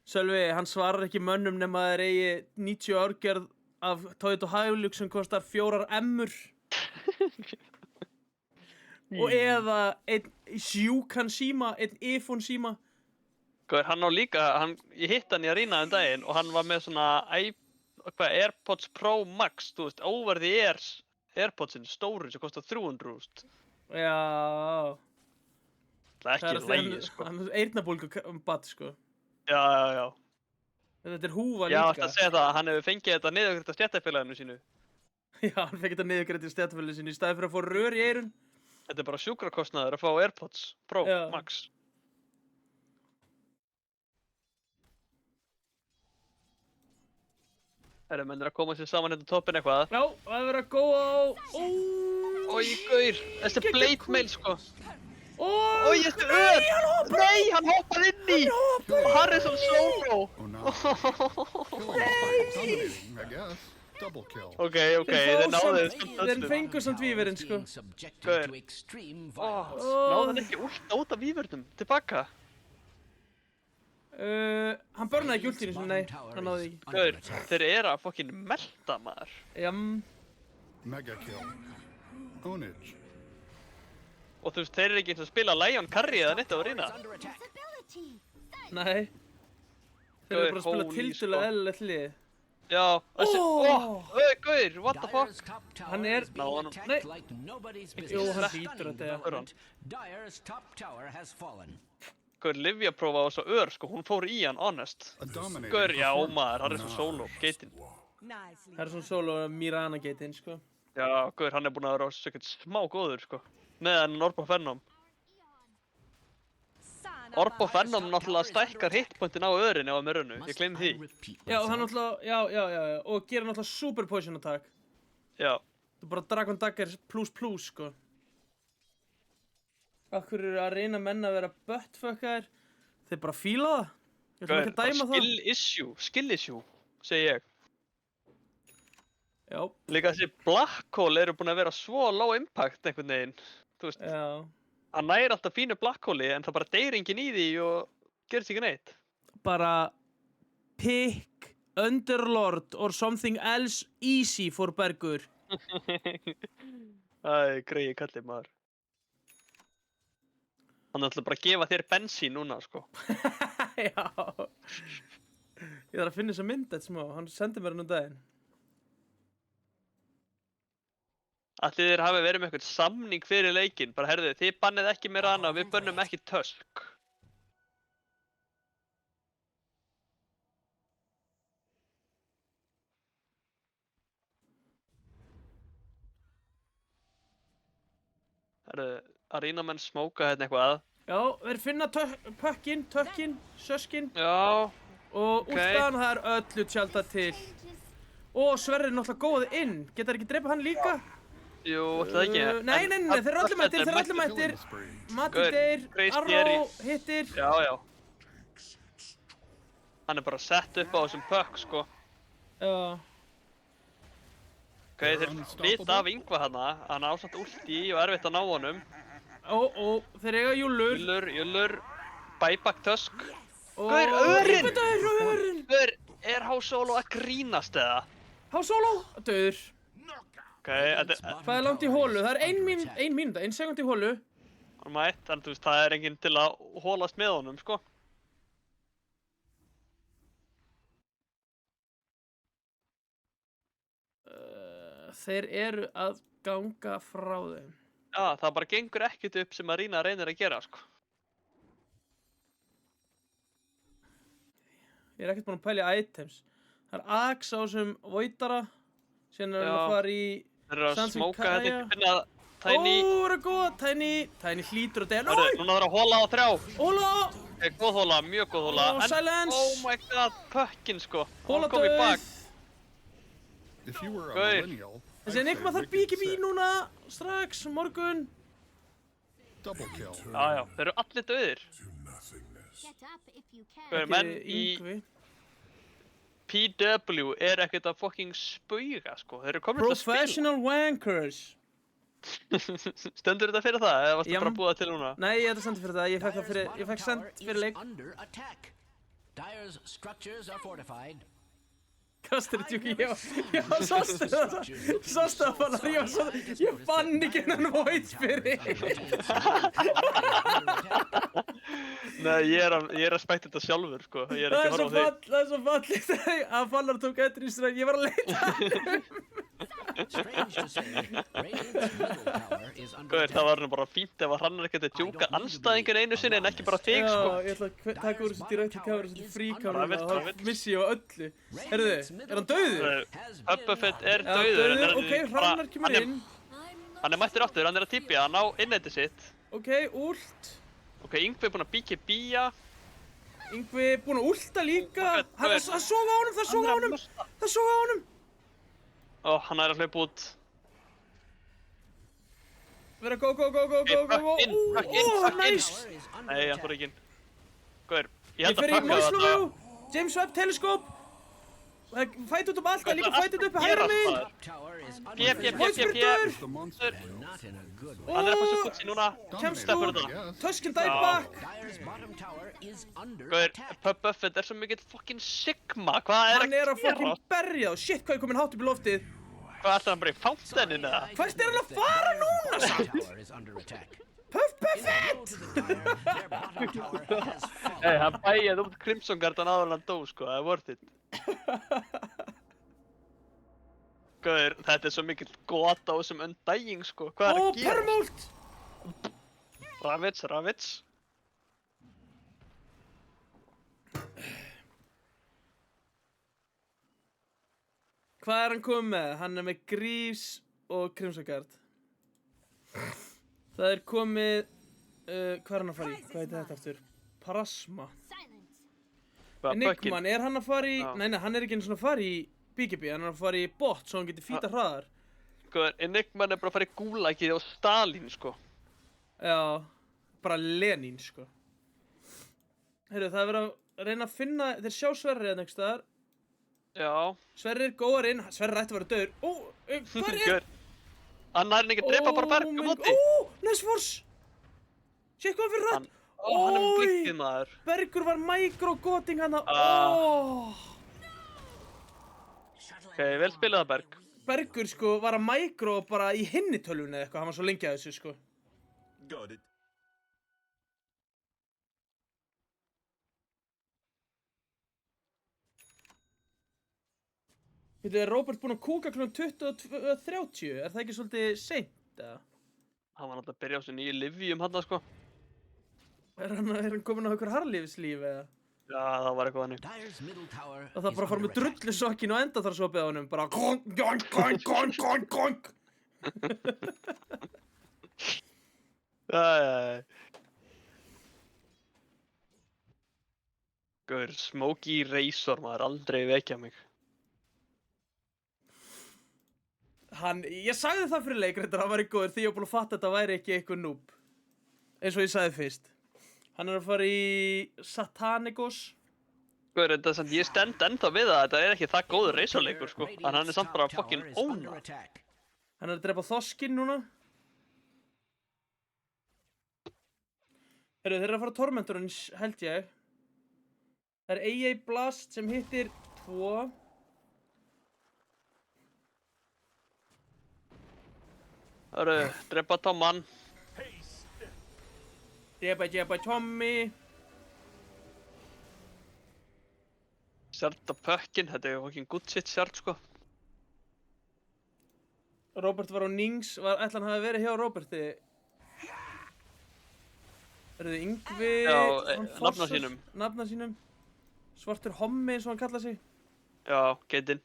B: Sölvi, hann svarar ekki mönnum nema þeir eigi 90 árgerð af Toyota Hilux sem kostar 4 M-ur. Og eða einn sjúkan síma, einn iPhone síma.
A: Guður, hann á líka, ég hitt hann í Arena daginn og hann var með svona AirPods Pro Max, þú veist, over the ears AirPodsin, stóru sem kostar 300.000.
B: Já.
A: Það er ekki lægi, sko.
B: Hann er eyrnabólgu badd, sko.
A: Já.
B: Þetta er húfa
A: Já,
B: líka.
A: það segja það, hann hefur fengið þetta niðurgreitt af stéttarfélaginu sínu.
B: Já, hann fekk þetta niðurgreitt í stéttarfélaginu sínu í staði fyrir að fá rör í eyrun.
A: Þetta er bara sjúkrakostnaður að fá AirPods Pro Max. Herru, menn að koma sér saman hérna toppinn eitthvað.
B: Já, það er verið að góða á...
A: Ói, gaur, þessi blade mail, sko.
B: Ói,
A: þessi ör! Nei, hann hoppaði inn í! Harrison Solo!
D: Oh no. Kill almost like dominating, I guess. Double kill.
A: Ok, þeir náðu
B: Þeir fengu samt víverinn, sko.
A: Gaur. Náðu hann ekki út af víverðum, tilbaka.
B: Hann börnaði ekki ultinu sinni, nei, hann náði ekki.
A: Gaur, þeir eru að fucking melta, maður.
D: Mega kill. Ownage.
A: Og þú veist, þeir eru ekki eins að spila Lion Carry eða neitt á Arena.
E: Visibility.
B: Nei. Þeir eru bara að spila tildulega eðlilegt lið.
A: Já, þessi, gaur, what the fuck?
B: Hann er, nei. Jú, hann hlýtur að deyja.
A: Gaur, Livia-prófa á þessu ör, sko, hún fór í hann, honest. Gaur, já, maður, hann er svo solo, geitin.
E: Nicely.
B: Það er svona solo Mirana geitin, sko.
A: Já, gaur, hann er búinn að vera ekkert smá góður, sko. Meðan Orbo Venom. Orbo Venom náttúrulega stækkar hitpointin á örin ef að með raunu, ég gleym því.
B: Já, það er náttúrulega, já, og gera náttúrulega super poison attack.
A: Já.
B: Það er bara Dragon Dagger plus, sko. Akkur eru að reyna menn að vera buttfuckaðir. Þeir bara fíla það. Ég ætlum ekki að dæma það.
A: Skill issue, segi ég.
B: Já.
A: Líka þessi Black Hole eru búin að vera svo low impact einhvern veginn. Þú veist, hann næri alltaf fínu Black Hole-i en það bara deyr enginn í því og gerist ekki neitt.
B: Bara pick Underlord or something else easy for Bergur.
A: Æ, greiði kallið maður. Hann ætla bara að gefa þér bensín núna, sko.
B: Já. Ég þarf að finna þessa mynd eitt smá, hann sendi mér hann daginn.
A: Ætli þér hafi verið með eitthvað samning fyrir leikinn, bara herðu, þið bannið ekki mér hana og við bönnum ekki Tusk. Herðu, Arena-menn smóka hérna eitthvað.
B: Já, þeir finna tökkinn, söskinn.
A: Já,
B: og útstaðan það er öllu tjálta til. Og Sverrir er náttúrulega góð inn, geta þeir ekki dreipað hann líka?
A: Jú, það ekki.
B: Nei, þeir eru allir mættir, Matti deyr, Arró hittir.
A: Já. Hann er bara sett upp á þessum puck, sko.
B: Já.
A: Ok, þeir vita af Yngva hana, hann á samt ulti og erfitt að ná honum.
B: Þeir eiga Jullur.
A: Jullur, buyback Tusk.
B: Gaur,
A: örinn! Gaur, er H-Solo að grínast eða?
B: H-Solo, döður.
A: Ok, þetta...
B: Hvað er langt í hólu? Það er 1 sekund í hólu.
A: Hann mætt, en þú veist, það er enginn til að hólast með honum, sko.
B: Þeir eru að ganga frá þeim.
A: Já, það bara gengur ekkert upp sem Arena reynir að gera, sko.
B: Ég er ekkert búinn að pæla í items. Það er Axe á þessum Voidara. Síðan er hann að fara í...
A: Þeir eru að
B: Sands við
A: smóka
B: Kaja.
A: þetta, finna Tiny.
B: Það er góð, Tiny hlýtur að deyja.
A: Núna þarf að hóla á 3.
B: Hóla!
A: Góð hóla, mjög góð hóla.
B: Silence!
A: Oh my god, pökkin, sko.
B: Hóla
A: Hann kom í bak.
B: döð!
D: If you were a
A: Gaur.
D: millennial,
B: Þessi Enigma þarf BKB núna, strax, morgun.
D: double kill.
A: Já, þeir eru allir döðir.
E: Get up if you can.
A: Gaur, menn í
B: Yngvi.
A: PW er ekkert að fucking spauga, sko. Þeir eru komin til að spila.
B: Professional wankers.
A: Stendur þetta fyrir það, eða varstu
B: Já.
A: bara að búa til núna?
B: Nei, ég ætla að senda fyrir það. Ég fekk það fyrir, ég fekk send fyrir leik.
C: Under attack. Dyer's structures are fortified.
B: Kastur í tjúki, ég var sástu það. Sástu það fannar, ég fann ekki hennan void fyrir.
A: Nei, ég er að spæta þetta sjálfur, sko. Ég er ekki að horfa á þig.
B: Það er svo fallegt að fannar tók eftir í stræk. Ég var að leita.
C: Strange to say, Radiant's middle tower is under
A: Gauður, það
C: attack.
A: var nú bara fínt ef að Hrannar ekkert að djúka anstæðingin einu sinni en ekki bara þig, sko.
B: Já, ég ætla að taka úr þessu direkti káður, þessu fríkáður
A: Ravage,
B: og þá
A: Ravage.
B: missi ég á öllu. Herðu, er hann dauður?
A: Puppafett er
B: Já,
A: dauður,
B: dauður, ok, Hrannar kemur inn.
A: Hann er mættur aftur, hann er að tipja, hann á innætti sitt.
B: Ok, ult.
A: Ok, Yngvi er búinn að BKB-a.
B: Yngvi búinn að ulta líka. Það soga á honum, það soga á honum. Það soga á honum.
A: Ó, hann er að hlaupa út.
B: Verða go.
A: Inn,
B: Nice.
A: Nei, hann fór ekki inn. Gauður, ég
B: Ég
A: held að
B: fer í
A: pökka
B: Moisloview. James Webb teleskóp. Fæt út allt, það er líka fæt út hægra megin.
C: Tower is
B: Voidspiritur.
D: The monster.
C: not in a good way.
A: Hann er að passa kutsi núna.
B: Kemst
A: Sleppur
B: út.
A: þetta.
B: Tusken dive back.
C: Dyer's bottom tower is under
A: Gauður,
C: attack.
A: Puppafett er svo mikill fucking sigma. Hvað er
B: Hann er að
A: að gera?
B: fucking berja þá. Shit, hvað er komin hátt upp í loftið.
A: Hvað ætlar hann bara í fountainin eða?
B: Hvert er hann að fara núna?
C: Bottom tower is under attack.
B: Puff Buffett.
C: To the Dyer, their bottom tower has fallen.
A: Hey, hann bæjaði út Crimson Guardan áður en hann dó, sko. Það er worth it. Gauður, þetta er svo mikill gota á þessum Undying, sko. Hvað er
B: Ó,
A: að gera?
B: permult.
A: Ravage.
B: Hvað er hann komið með? Hann er með Greaves og Crimson Guard. Það er komið... hvað er hann að fara í? Hvað heitir þetta aftur? Parasma.
E: Silence.
A: Hvað, pökkin?
B: Enigman, er hann að fara í...
A: Já.
B: Nei, hann er ekki einu svona að fara í BKB. Hann er að fara í bot, svo hann getur fýta hraðar.
A: Gauður, Enigman er bara að fara í gúlagið á Stalin, sko.
B: Já, bara Lenin, sko. Heyrðu, það er verið að reyna að finna... Þeir sjá Sverri eða einhvers staðar.
A: Já.
B: Sverrir góðar inn. Sverrir ætti að vera döður. Ó, hvað er?
A: Gauður. Hann er ekki að drepa bara berg um móti.
B: Ó, nice force. Sér hvað fyrir rætt.
A: Hann er með blikkið, maður.
B: Bergur var micro-goting hana.
A: Ok, vel spilað, Berg.
B: Bergur sko var að micro bara í hinni tölvunni eða eitthvað. Hann var svo lengi að þessu sko.
F: Got it.
B: Þetta er Robert búinn að kúka kl. 22:30. Er það ekki svolítið seint eða?
A: Hann var náttúrulega að byrja á þessu nýju livjum hann, sko.
B: Er hann komin á einhver harlífslíf eða?
A: Já, það var eitthvað þannig.
C: Dyer's middle tower
B: Það þarf bara að fara með
C: is under attack.
B: drullusokkin og enda þar svo beða honum. Bara konk.
A: Æ. Gauður, Smokey Razor, maður, aldrei vekja mig.
B: Ég sagði það fyrir leikrættar, hann væri góður því ég var búinn að fatta að þetta væri ekki eitthvað noob. Eins og ég sagði fyrst. Hann er að fara í Satanicos.
A: Gauður, þetta er samt, ég stend ennþá við það, þetta er ekki það góður Razor-leikur, sko. En hann er samt bara
C: Radiant's
A: fucking
C: top tower is under
A: óna.
C: attack.
B: Hann er að drepa Þoskinn núna. Heyrðu, þeir eru að fara Tormentorinn, held ég. Það er AA Blast sem hittir 2.
A: Hörru, drepa Tomman.
B: Jebba Tommy.
A: Sjart á pökkin, þetta er fucking good shit sjart, sko.
B: Robert var á Nings, ætla hann hafi verið hjá Roberti. Eru þið Yngvi,
A: Já,
B: hann
A: nafna
B: Fossar,
A: sínum.
B: Nafna sínum. Svartur hommi eins og hann kallar sig.
A: Já, geitin.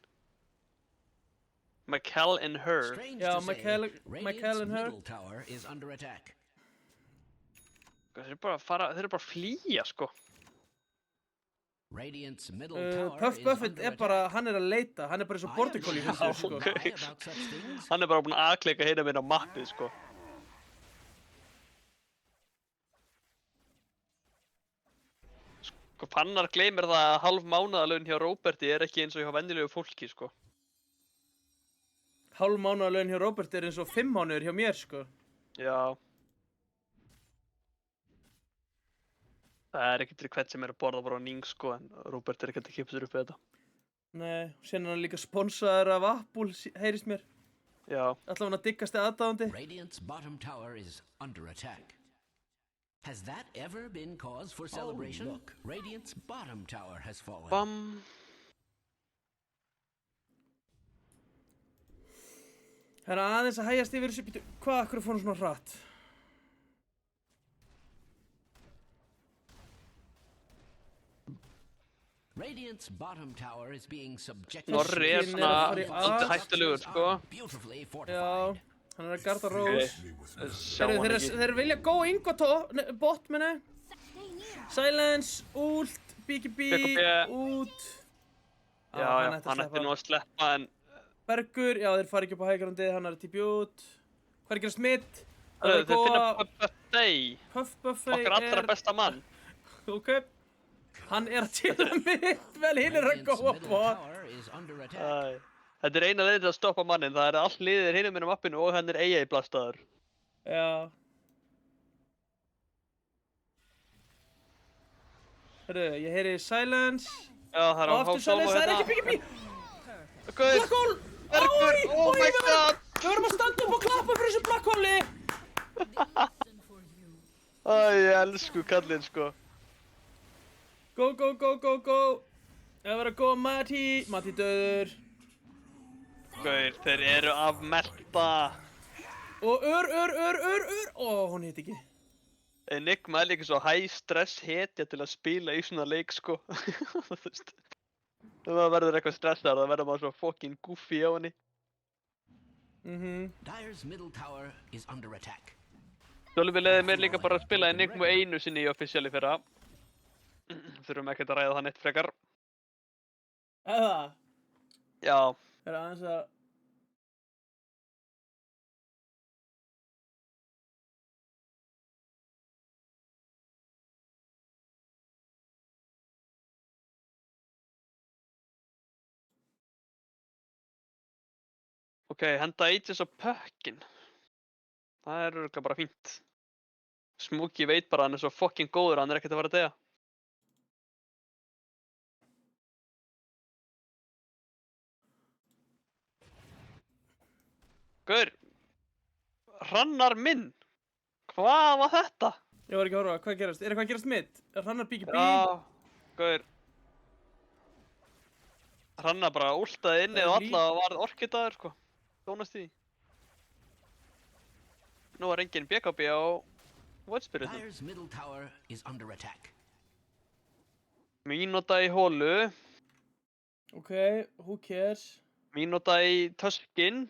A: Michael and her.
C: Strange
B: Yeah,
C: to say,
B: Michael
C: Radiant's
B: and her.
C: middle tower is under attack.
A: Þeir eru bara að fara, þeir eru bara að flýja, sko.
C: Radiant's middle tower
B: Puff
C: is
B: Buffett
C: under
B: bara,
C: attack.
B: hann að leita, hann bara eins og border collie
C: I
B: finnst þér,
C: have
B: sko.
C: no lie about such things.
A: Hann bara búinn að aðklika hérna minn á mappið, sko. Sko, Fannar gleymir það að halv mánaðalaun hjá Róberti er ekki eins og hjá venjulegu fólki, sko.
B: Hálf mánaðalaun hjá Robert eins og 5 mánuður hjá mér, sko.
A: Já. Það ekkert fyrir hvern sem að borða bara á Ning, sko, en Róbert ekkert að kippa sér upp við þetta.
B: Nei, síðan er hann líka sponsaður af Apple, heyrist mér.
A: Já.
B: Ætla hann að diggasti aðdáðandi.
C: Radiant's bottom tower is under attack. Has that ever been cause for celebration? Look, Radiant's bottom tower has fallen.
A: Bam.
B: Það er aðeins að hægjast yfir þessu býtu. Hvað, akkur fór hann svona hratt?
C: Radiant's bottom tower is being subjected
A: Snorri er
B: Fiskinn er að fara í
A: svona svolítið
B: að-
A: hættulegur, sko.
C: beautifully
B: Já,
C: fortified.
B: hann er að garda Rós.
A: Sjá hann ekki.
B: Þeir vilja go ingo bot, minni.
E: Stay near.
B: Silence, ult, BKB,
A: BKB.
B: út.
A: Já, já, hann ætti nú að sleppa, en
B: Bergur, já þeir fara ekki upp á hægrandi, hann er að típi út. Hvað er að gera smitt? Það er
A: þeir finna
B: að góða
A: Buffet,
B: Puff Buffet
A: okkar allra besta mann.
B: Ok. Hann er að tila mitt, vel hinn er að
C: Radiant's
B: góða
C: middle
B: bot.
C: tower is under attack.
A: Æ. Þetta er eina leiðin til að stoppa mannin, það er allt liðir hinum minn á mappinu og hann er EA blastaður.
B: Já. Hörru, ég heyri silence.
A: Já, það er
B: Og
A: á
B: aftur
A: hálf
B: silence, það er ekki BKB.
A: Gauð,
B: Black hole!
A: Bergur,
B: Oj,
A: oh
B: oj,
A: my
B: við
A: god!
B: Við verðum að standa upp og klappa fyrir þessu black hole-i.
A: Æ, ég elsku kallinn, sko.
B: Go, go, go, go, go. Það verður að góða Matti döður.
A: Gauð, þeir eru að melta.
B: Og Ó, hún hitt ekki.
A: Enigma er líka svo high stress hetja til að spila í svona leik, sko. Þú veist. Ef maður verður eitthvað stressaður, það verður maður svo fucking goofy á henni.
C: Dire's middle tower is under attack.
A: Sölvi leiði mér líka bara að spila Enigma einu sinni í officiali fyrra. Þurfum ekkert að ræða það neitt frekar.
B: Eða?
A: Já.
B: Það er aðeins að...
A: Ok, henda Aegis á pökkin. Það er örugglega bara fínt. Smooky veit bara að hann er svo fucking góður, hann er ekkert að fara að deyja. Gaur, Hrannar minn, hvað var þetta?
B: Ég var ekki að horfa, hvað gerast? Er eitthvað að gerast mitt? Er Hrannar BKB?
A: Já, gaur. Hrannar bara últaði inni og alla og varð orkitaður, sko. Dónast í því. Nú er engin BKB á Void Spiritum.
C: Dire's middle tower is under attack.
A: Mínúta í hólu,
B: Ok, who cares?
A: mínúta í töskin.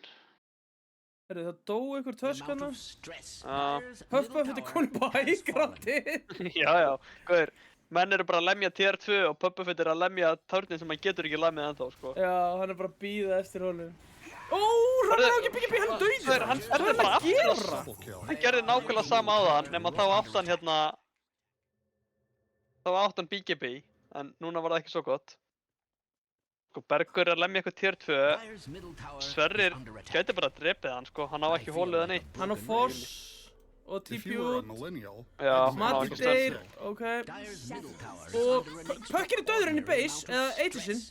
B: Herru, það dó ykkur
C: The amount
B: töskana?
C: of stress.
A: Ah.
C: Dire's
B: Puff
C: middle
B: Buffett er
C: tower
B: konum bara
C: has fallen.
B: hægrandi.
A: Já, já, gaur. Menn eru bara að lemja tier 2 og Puppet er að lemja törnin sem hann getur ekki lemjað ennþá, sko.
B: Já, hann er bara að býða eftir honum. Ó, Hrannar á ekki BKB, hann er dauður!
A: Gaur, hann
B: Hvað
A: gerði
B: er
A: bara
B: hann að gera?
D: Double kill.
A: Hann gerði nákvæmlega sama á það, nema þá átt hann hérna... Þá átt hann BKB, en núna var það ekki svo gott. Sko, Bergur er að lemja eitthvað tier 2.
C: Dire's middle tower
A: Sverrir
C: is under attack.
A: gæti bara drepið hann, sko. Hann á ekki hólið hann neitt.
B: Hann á Foss og
D: If
B: TP
D: you were a
B: út.
D: millennial,
A: Já,
D: I'd
A: hann á
B: Matti
A: ekki stress.
B: deyr, ok.
C: Dire's middle tower is
B: Og
C: under an
B: Puckinn er dauður inn í base, eða Aegisinn.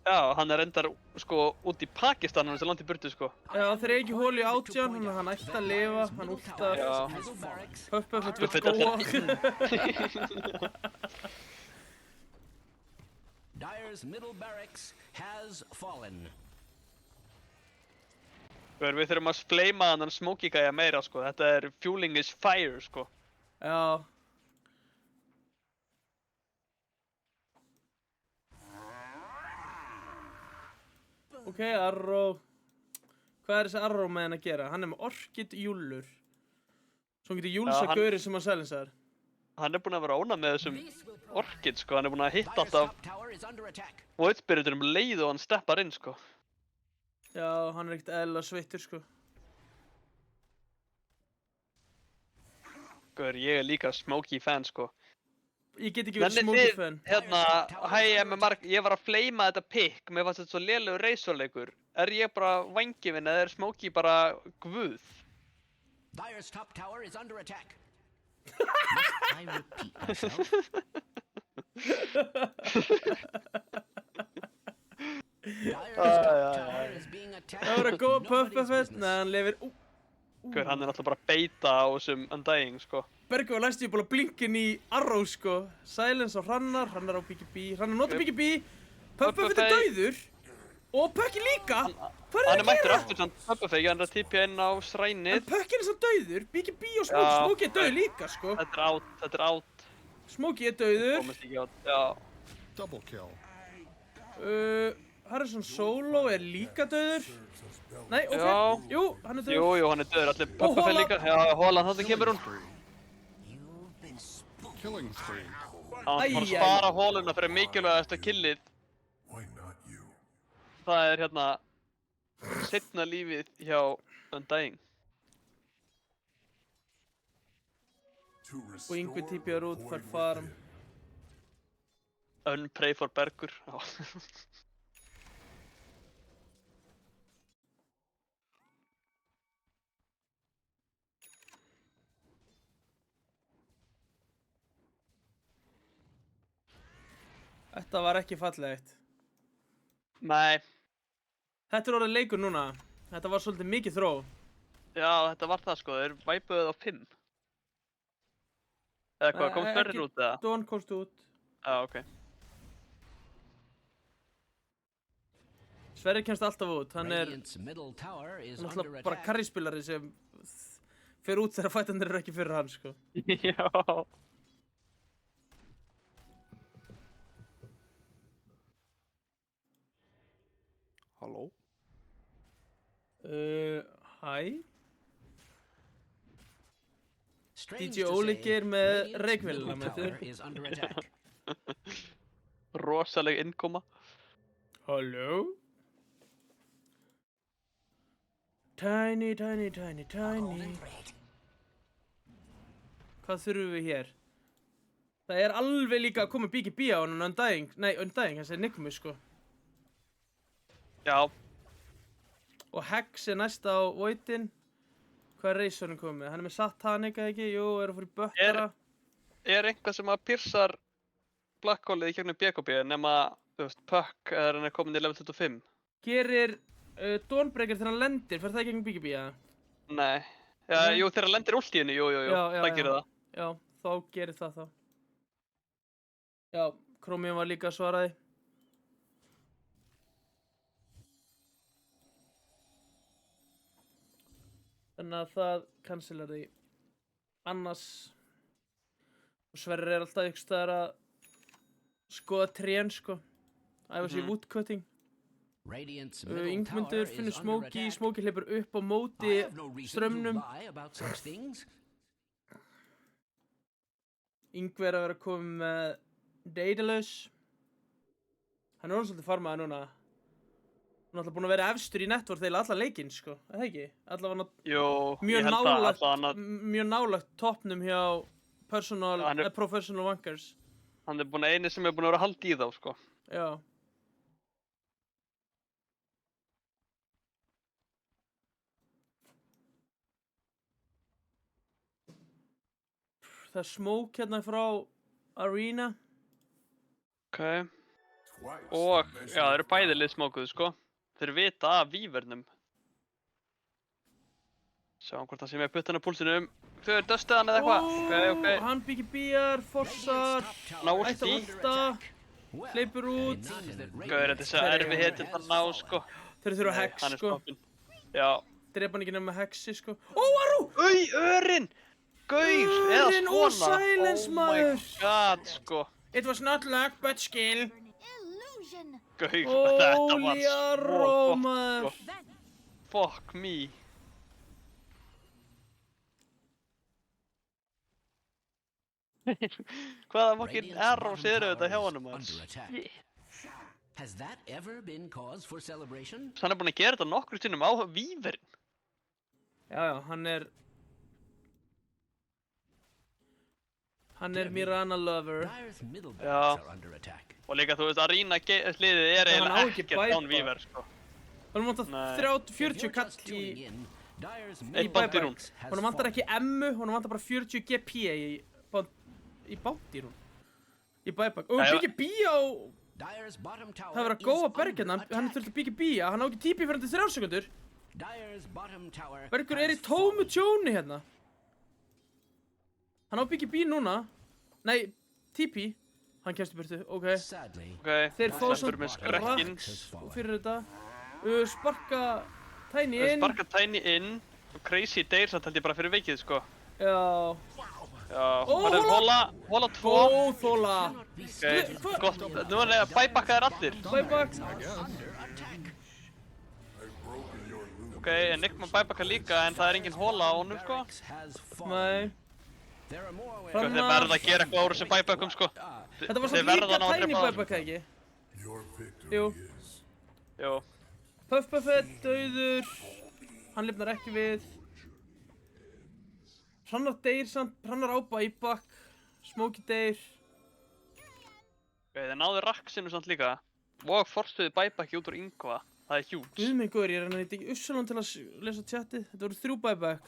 A: Já, hann er endar, sko, út í Pakistan, hann er svo langt í burtu, sko.
B: Já, þeir eru ekki hóli í 18, hann ætti að lifa, hann últar.
A: Já.
C: has fallen.
B: Puff Buffett vill
A: Buffett er
B: góa.
C: Dire's middle barracks has fallen.
A: Við þurfum að fleima hann Smokey gæja meira, sko. Þetta er fueling is fire, sko.
B: Já. Ok, Arrow. Hvað er þessi Arrow með hann að gera? Hann er með Orchid Júllur. Svo hann getur júlsa gaurið sem hann silencear.
A: Hann er búinn að vera ónað með þessum Orchid, sko. Hann er búinn að hitta alltaf Void Spiritur leið og hann steppar inn, sko.
B: Já, hann er ekkert eðlilega sveittur, sko.
A: Gaur, ég er líka Smokey fan, sko.
B: Ég get ekki verið Smokey fan.
A: Hérna, ég var að fleima þetta pick, mér fannst þetta svo lélegur reysorleikur. Er ég bara vængifinn eða er Smokey bara guð?
C: Dire's top tower is under attack. Must I repeat myself? Dire's top tower is being attacked.
B: Það var að góða Puffpuffet. Nei, hann lifir.
A: Gaur, hann er náttúrulega bara að beita á þessum Undying, sko.
B: Bergo læsti ég bara blinkin í Arrow, sko. Silence á Hrannar, Hrannar á BKB. Hrannar nota BKB. Puffpuffet er dauður. Og Pucky líka. Hvað er
A: Hann er
B: það að
A: mættur
B: gera?
A: aftur samt Puffpuffet, hann er að tipja inn á
B: En
A: srænið.
B: Pucky er samt dauður. BKB og Smokey.
A: Já.
B: Smokey er dauður líka, sko.
A: Þetta er out.
B: Smokey er dauður.
A: Komist ekki át, já.
D: Double kill.
B: Harrison Solo er líka dauður. Nei, ok.
A: Já.
B: Jú, hann er dauður.
A: Jú, hann er döður, allir Puffpuffet
B: Holland.
A: líka. Já, Holland, þannig kemur hún.
D: Killing spree.
A: Hann var að
B: Æ, æ.
A: spara hóluna fyrir mikilvægasta killið.
E: Why not you?
A: Það er hérna seinna lífið hjá Undying.
E: To
B: Og Yngvi típjar út, fær farm.
A: Unpray for Bergur. Já.
B: Þetta var ekki fallegt.
A: Nei,
B: Þetta er orðið leikur núna. Þetta var svolítið mikið þró.
A: já, þetta var það, sko. Þeir væpuðu á 5. Eða hvað, kom Sverrir út eða?
B: Dawn komst út.
A: Já, ok.
B: Sverrir kemst alltaf út. Hann er
C: Radiant's middle tower is under
B: náttúrulega bara
C: attack.
B: karrispilari sem fer út þegar fætandir eru ekki fyrir hann, sko.
A: Já. Halló?
B: Hæ?
C: Strange
B: DJ
C: to
B: Óli
C: say,
B: Geir með
C: Radiant's
B: reykvélina,
C: middle
B: mættur.
C: tower is under attack.
A: Rosaleg innkoma.
B: Halló? Tiny, tiny, tiny, tiny. Hvað þurfum við hér? Það er alveg líka að koma BKB á hann Undying. Nei, Undying, þessi er Nickmus, sko.
A: Já,
B: Og Hex er næst á Voidin. Hvað er Raysonin komið? Hann er með Satanic, eða ekki? Jú, er að fara í böttara.
A: er einhver sem að piersar Black Hole-ið í gegnum BKB nema, þú veist, Puck eða hann er komin í level 25?
B: Gerir Dawnbreaker þegar hann lendir, fer það í gegnum BKB, eða?
A: Nei. Já,
B: Nei.
A: jú, þegar hann lendir ult í henni, jú, það gerir það.
B: Já, þá gerir það þá. Já, Chromium var líka svaraði. Þannig að það cancelar því. Annars og Sverrir er alltaf ykkur staðar að skoða trén, sko. Æfa sig í woodcutting.
C: Radiant's middle
B: Ingmundur
C: tower
B: finnur
C: is under
B: Smokey,
C: attack.
B: Smokey hleypur upp á móti
C: I have no reason to
B: strömmnum.
C: lie about such things.
B: Yngvi er að vera komið með Daedalus. Hann er orðinn svolítið farmaður núna. Hann er alltaf búinn að vera efstur í network þegar allan leikinn, sko. Er það ekki? Allavega
A: Jú,
B: mjög
A: ég held að
B: nálægt,
A: hann,
B: mjög nálægt toppnum hjá personal,
A: Já, hann er-
B: professional wankers.
A: hann er búinn að eini sem er búinn að vera að halda í þá, sko.
B: Já. Það er smoke hérna frá Arena.
A: Ok. Og, já, það eru bæði liðsmókuð, sko. Þeir vita af Vívernum. Sjáum hvort það sé með puttana púlsinum. Þau eru döstuð hann eða eitthvað. Ok.
B: Hann BKB-ar, fossar,
A: Ná
B: ætti að
A: í.
B: ulta, hleypur út.
A: Gauður, þetta er svo erfið hitt að ná, sko.
B: Þeir þurfa
A: Nei,
B: hex,
A: hann er
B: sko.
A: stoppinn. Já,
B: drepa hann ekki nema hexi, sko. Ó, Arú!
A: Örinn! Gaur, eða
B: Örinn og
A: svona.
B: silence,
A: Oh my
B: maður.
A: god, sko.
B: It was not luck, but skill.
F: Illusion.
A: Gaur, þetta var
B: Holy
A: svo
B: Aró,
A: gott,
B: maður.
A: sko. Fuck me. Hvaða fucking
C: Radiant's
A: arrows
C: bottom
A: eru þetta hjá
C: tower
A: honum,
C: is
A: maður?
C: under attack. Has that ever been cause for celebration?
A: Hann er búinn að gera þetta nokkru sinnum á víverinn.
B: Já, hann er Mirana lover.
C: Dire's middle
A: Ja.
C: barracks are under attack.
A: Og líka, þú veist, Arena hliðið er
B: hann á
A: eiginlega
B: ekki
A: ekkert án
B: bæpa.
A: víver, sko.
B: Hann vantar
A: Nei.
B: 40 kall
C: Just
B: í
C: tuning in, Dire's
B: í
C: middle
A: Bounty
B: bæbæk.
A: rún.
C: barracks has
B: Hann vantar
C: fallen.
B: ekki M-u, hann vantar bara 40 GP í bounty rún. Í bæbæk. Og
A: Já, já.
B: byggja B á...
C: Dire's bottom tower
B: Það er verið að
C: is
B: góða
C: under
B: berg hérna, hann
C: attack.
B: þurfti að byggja B, hann á ekki TP fyrir til 3 sekundur.
C: Dire's bottom tower
B: Bergur er í
C: has
B: tómu
C: fallen.
B: tjóni hérna. Hann á að byggja B núna. Nei, TP. Hann kemst í burtu, ok.
C: Sadly,
A: Ok,
B: Þeir fá
A: sleppur
B: samt
A: með skrekkinn.
B: raks fyrir þetta. Sparka Tiny inn.
A: Sparka Tiny inn. Og Crazy deyr samt held ég bara fyrir veikið, sko.
B: Já.
A: Já,
B: Ó,
A: hann er
B: hola!
A: hola 2.
B: Góðþóla.
A: Ok,
B: Hvað?
A: gott. Nú er það bæbakkaðir allir.
B: Bæbæk.
C: under attack.
A: Ok, en Nickman bæbakka líka, en það er engin hola á honum, sko.
C: Barracks has fallen.
B: Nei.
C: There are more ways.
A: Sko,
B: Fram-
A: þeir verða að gera eitthvað úr þessum bæbökkum, sko.
B: Þetta var
A: Þeir
B: samt
A: verða
B: líka
A: að ná að
B: Tiny
A: drepa þá.
B: bæbæk, ekki?
E: Your victory
B: Jú.
E: is
A: Jú.
B: Puff Puffet, dauður. Hann lifnar ekki við. Hrannar deyr samt, Hrannar á bæbæk. Smokey deyr.
A: Ok, þeir náðu raksinu samt líka. Og forstuði bæbakki út úr Ingva. Það er hjúts.
B: Guð minn góður, ég reyna þetta ekki Ussalon til að lesa chatið. Þetta voru 3 bæbæk.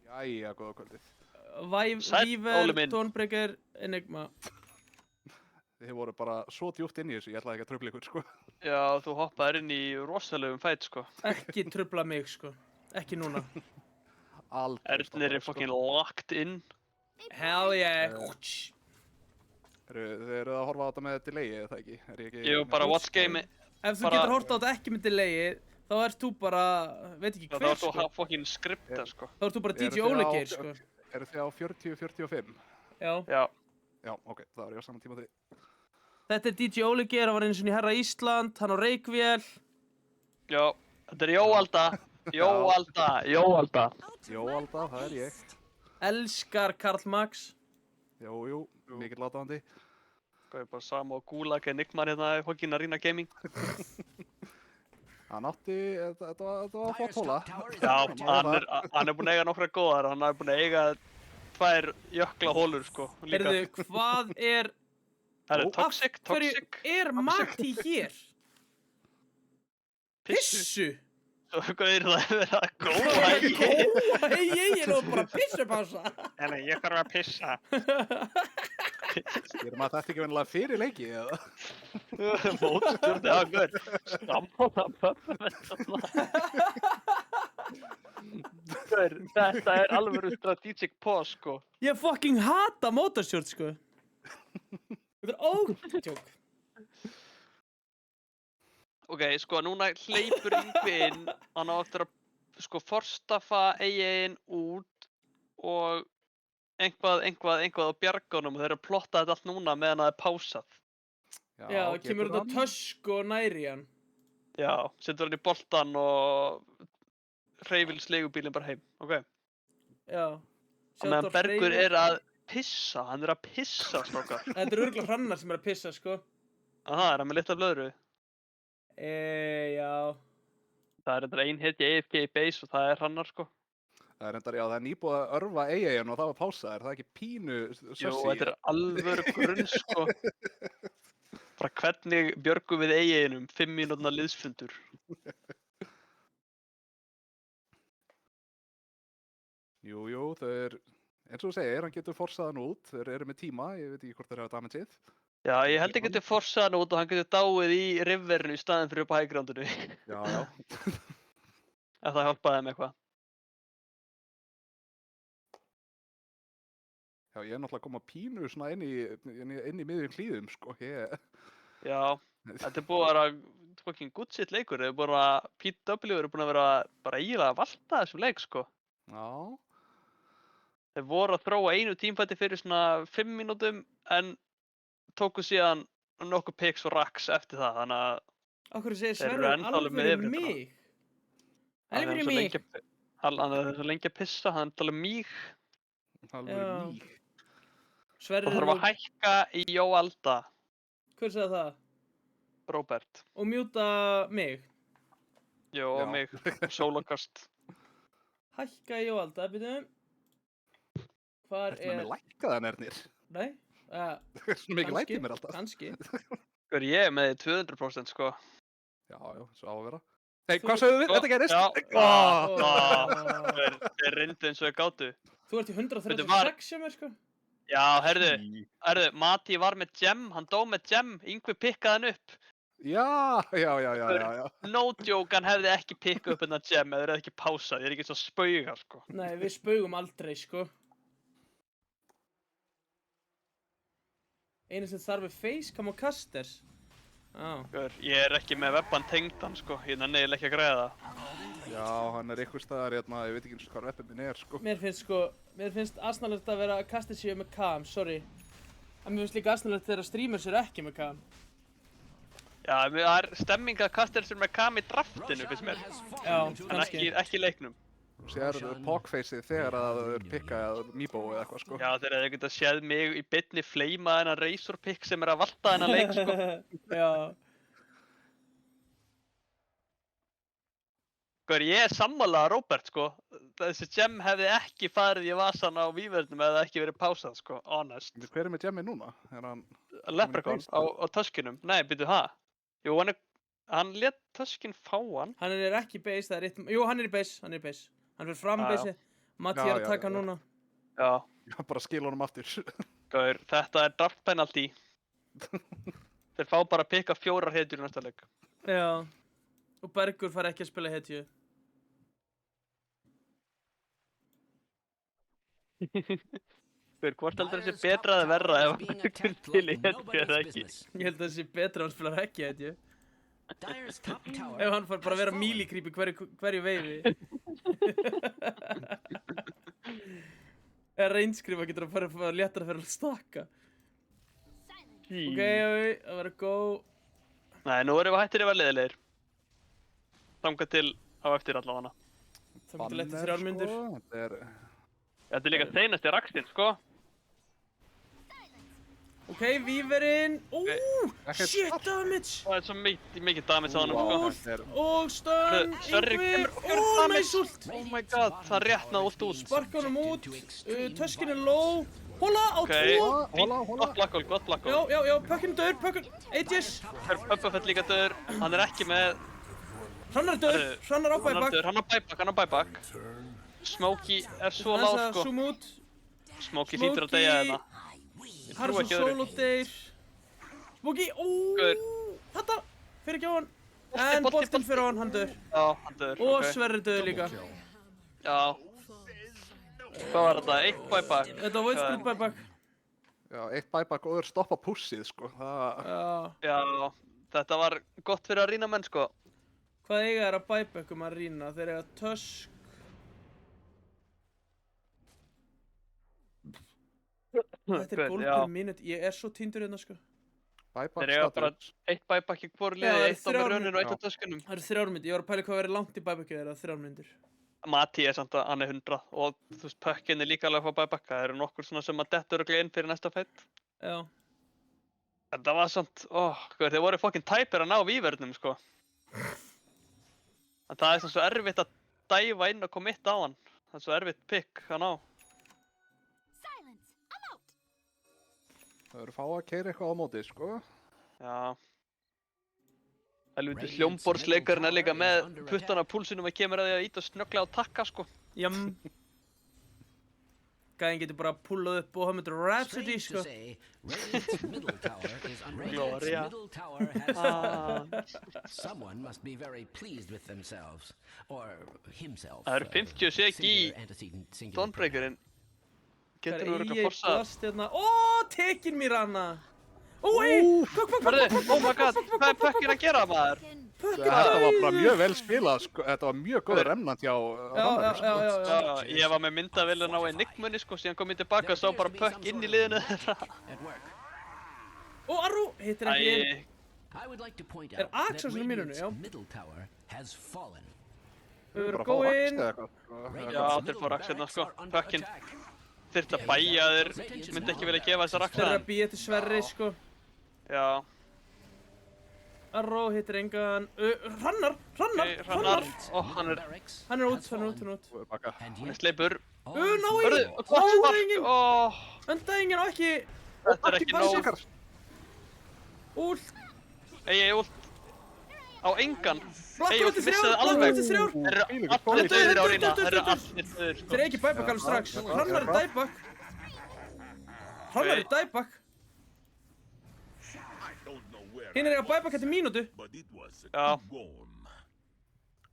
D: Jæja, góða kvöldið.
A: Sæll, Óli
B: Víver,
A: minn.
B: Dawnbreaker, Enigma.
D: Þið voru bara svo djúpt inn í þessu, ég ætlaði ekki að trufla ykkur, sko.
A: Já, þú hoppaðir inn í rosalegum fæt, sko.
B: Ekki trubla mig, sko. Ekki núna.
D: Aldrei.
A: Ernir er fucking locked in.
B: Hell yeah.
D: Þið eruð að horfa á þetta með delay, eða það ekki? Er ég ekki...
A: Ég var bara watch game.
B: Ef þú
A: Bara-
B: getur hort á þetta ekki með delay, þá ert þú bara, veit ekki
A: Það
B: hver,
A: var svo
B: sko.
A: fucking skripta, sko.
B: Þá ert þú bara
D: Eruð
B: DJ
D: þið á-
B: Olegeir, sko.
D: Eru þið á 40-45?
B: Já.
A: Já.
D: Já, ok, það er ég á saman tíma því.
B: Þetta er DJ Olegeir, hann var einu sinni í Herra Ísland, hann á Reykvél.
A: Já. Þetta er Jóalda. Jóalda. Jóalda.
D: Jóalda, það er ég.
B: Elskar Karl Max.
D: Jú, mikill látaðandi.
A: Það er bara sama og Gulag en Nickman hérna í fucking Arena Gaming.
D: Hann átti, þetta var
C: Dire's
D: flott hóla.
C: top tower is
A: Já,
C: under attack.
A: hann er búinn að eiga nokkra góðar. Hann er búinn að eiga 2 jökla hólur, sko. Líka.
B: Heyrðu, hvað er,
A: Það er
D: Ó,
A: toxic,
B: hverju
A: toxic.
B: er Mati hér? Pissu?
A: Hvað er það að vera að góða
B: Góa,
A: í?
B: ég er bara pissupása.
A: En ég þarf að pissa.
D: Erum maður þetta ekki venilega fyrir leiki, eða?
A: Mótstjórn, já, guður. Stammáta Guður, þetta er alveg strategic pause, sko.
B: Ég fucking hata motorstjórn, sko. Þetta er ótjók.
A: Ok, sko, núna hleypur Yngvi inn. Hann á eftir að, sko, forstafa eigin út og einhvað á bjargunum og þeir eru að plotta þetta allt núna meðan það er pásað.
B: Já, kemur þetta tösk og næri hann.
A: Já, setur hann í boltan og hreyfils leigubílinn bara heim, ok?
B: Já.
A: Og meðan Bergur er að pissa, hann er að pissa, strókar.
B: Þetta er örgulega Hrannar sem er að pissa, sko.
A: Aha, er hann með litla blöðru?
B: Já.
A: Það er þetta ein hetja AFK í base og það er Hrannar, sko.
D: Það er endar, já, það er nýbúið að örfa eigin og það var pása, er það ekki pínu sössi?
A: Jú, þetta er alvöru grunn, sko. Bara hvernig björgum við eiginum 5 mínútna liðsfundur.
D: Jú, þau er, eins og þú segir, hann getur forsað hann út, þau eru með tíma, ég veit ekki hvort þeir hafa damageið.
A: Já, ég held ég getur forsað hann út og hann getur dáið í riverinu í staðinn fyrir upp á hægrándinu.
D: Já.
A: Ef það hjálpaði þeim eitthvað.
D: Já, ég er náttúrulega að koma pínu svona inn í miðjum hlýðum, sko,
A: Já, þetta er búið að vera fucking good shit leikur. PW eru búin að vera bara eiginlega að valta þessum leik, sko.
D: Já.
A: Þeir voru að þróa einu tímfætti fyrir svona 5 mínútum en tóku síðan nokkuð picks og racks eftir það, þannig að
B: Akkur segir
A: þeir eru
B: Sverrir
A: ennþá alveg með
B: alvöru
A: yfirhöndina.
B: mig. Alvöru mig.
A: Hann er svo lengi að pissa, hann er talað mig.
D: Alveg
B: Já.
D: lík.
B: Sverrir
A: Það þarf að hækka í Jóalda,
B: Hver sagði það?
A: Róbert.
B: Og mjúta mig.
A: Jó,
D: Já.
A: og mig, sólokast.
B: Hækka í Jóalda, byrjum. Hvar
D: Ertu með
B: er...
D: mér lækkaðan, Ernir?
B: Nei?
D: Svona mikið lækið mér alltaf.
B: Kannski.
A: Ég er með því 200% sko.
D: Já, svo á að vera. Nei, hvað sagðu við? Þetta gerist?
A: Já, þeir reyndu eins og þeir gátu.
B: Þú ert í
A: Veitu,
B: 136 sem er sko.
A: Já, herðu, Mati var með gem, hann dó með gem, Yngvi pikkaði hann upp.
D: Já.
A: No joke, hann hefði ekki pikkað upp hennar gem eða þeir hefði ekki pásað, ég er ekki svo spauga sko.
B: Nei, við spaugum aldrei sko. Einu sem þarf er facecam og casters.
A: Ég er ekki með webban tengdan sko, ég nenni eiginlega ekki að græða það.
D: Já, hann er ykkur staðar hérna, ég veit ekki eins og hvað webbin minn er sko.
B: Mér finnst aðsnalegt að vera að casters séu með cam, sorry. En mér finnst líka aðsnalegt þegar streamers eru ekki með cam.
A: Já, það er stemming að Kasters er með kam í draftinu, finnst mér.
B: Já,
A: En
B: kannski.
A: ekki í leiknum.
D: Sér pogfaceið þegar að það er pikkað Meebo eða eitthvað sko.
A: Já, þeir hefði getað séð mig í beinni fleima þennan Razor pick sem er að valta þennan leik, sko.
B: Já.
A: Ég er sammála Róbert, sko. Þessi gem hefði ekki farið í vasan á víverðnum eða ekki verið pásað, sko. Honest.
D: Hver er með Jemmi núna? Er hann...
A: Leprechaun á töskinum. Nei, byrju, Jú, hann lét töskin fá hann.
B: Hann er ekki í base, það er eitt... Jú, hann er í base. Hann fyrir fram base. Matti er að taka hann núna.
A: Já.
D: Já, bara skila honum aftur.
A: Þetta er draft penalty. Þeir fá bara að pikka 4 hetjur í næsta leik.
B: Já. Og Bergur fær ekki að spila hetju.
A: Hvort heldur þessi betra eða verra ef hann tekur til í hetju eða ekki?
B: Ég held að þessi betra að hann spilar ekki hetju. Ef hann fær bara að vera mílíkrýp í hverju veifi. Eða reynskrifa getur að fara léttar að fyrir að stakka. Ok, það verður góð.
A: Nei, nú erum við hættir yfir leiðilegir. Þangað til á eftir allavega.
B: Þangað til eftir 3 mínútur.
A: Þetta er líka seinast í raksinn, sko.
B: Ok, víverinn. Shit damage.
A: Það er svo mikið damage á hann, sko.
B: Og stun, Yngvi. Meisult.
A: Oh my god, það réttnaði ult út.
B: Sparka honum út. Töskin er low. Hola á 2.
A: Gott blackhole.
B: Já, pökkinn dör, pökkinn. Aegis.
A: Pöppafett líka dör. Hann er ekki með...
B: Hrannar dör. Hrannar á buyback.
A: Hann á buyback. Smokey er svo lág, sko.
B: Zoom út.
A: Smokey hlýtur að deyja þetta.
B: Harrison solo deyr. Smokey, þetta. Fyrir ekki á hann. En boltinn fyrir á hann dör.
A: Já, hann dör.
B: Og Sverrir dör líka.
A: Já. Hvað var þetta? 1 buyback?
B: Þetta var void split buyback.
D: Já, 1 buyback og öður stoppa pushið, sko.
A: Já, þetta var gott fyrir að rýna menn, sko.
B: Hvað eiga er að buybackum að rýna? Þeir eiga Tusk. Þetta er golden minute. Ég er svo týndur hérna, sko.
D: Buyback
A: Þeir eiga bara
D: status.
A: 1 buyback í hvoru liði, 1 á með raunin og 1 á töskunum.
B: Það eru 3 mínútur. Ég var að pæla hvað verið langt í buybacku þeirra, 3 mínútur.
A: Mati er samt að hann er 100 og þú veist, pökkinn er líka alveg að fá buyback. Það eru nokkur svona sem að detta örugglega inn fyrir næsta feitt.
B: Já.
A: En það var samt, þeir voru fucking tæpir að ná víverðnum, sko. En það er svona svo erfitt að dæfa inn og committa á hann. Það er svo erfitt pick að ná.
D: Það eru fá að keyra eitthvað á móti, sko.
A: Já. Helviti hljómborðsleikarinn er líka með puttan af púlsinum að kemur að því að íta snögglega á takka, sko.
B: Jam. Gæðin getur bara pullað upp og Bohemian Rhapsody, sko.
A: Gloria.
C: Someone must be very pleased with themselves or himself.
A: Það eru 50 sek í Dawnbreakerinn. Getur þú örugglega forsað?
B: Tekin mér hana.
A: Hörðu, oh my god, hvað er pökkinn að gera, maður?
D: Þetta var bara mjög vel spilað, sko. Þetta var mjög góð remnant hjá Rannari, sko.
B: Já.
A: Ég var með myndavélina á Enigmunni sko, síðan kom ég tilbaka og sá bara Puck inn í liðinu þeirra.
B: Ó, Arró, hittir ekki inn.
C: I would like to point
B: Er
C: out that
B: Axel svona í mínunni,
C: Radiant's
B: já.
C: middle tower has fallen.
B: Við
D: Bara
B: verðum
D: fá
B: að
D: Axe
B: go in.
D: eða eitthvað, sko.
A: Já, þeir fóru Axelna sko, Puckin þyrfti að bæja þeir, myndi ekki vilja gefa þessar
B: Þeir eru
A: Axel.
B: að býja til Sverri, sko.
A: Já,
B: Arró hittir engan. Hrannar.
A: Hrannar, hann er
B: Hann er út.
D: Baka.
C: And
A: hann er
C: yet,
A: sleipur.
B: Ná
A: Hörðu,
B: engin.
A: gott spark,
B: engin. Öndaðingin á ekki.
A: Þetta er ekki nóg.
B: passív. Últ.
A: Ég ult. Á engan.
B: Blakkur til þrjár.
A: Þeir eru allir döðir á reyna, þeir eru allir döðir sko.
B: Þeir eru ekki bæbak alveg strax. Hrannar er dæbak. Hinn er að bæbaka til mínútu.
A: Já.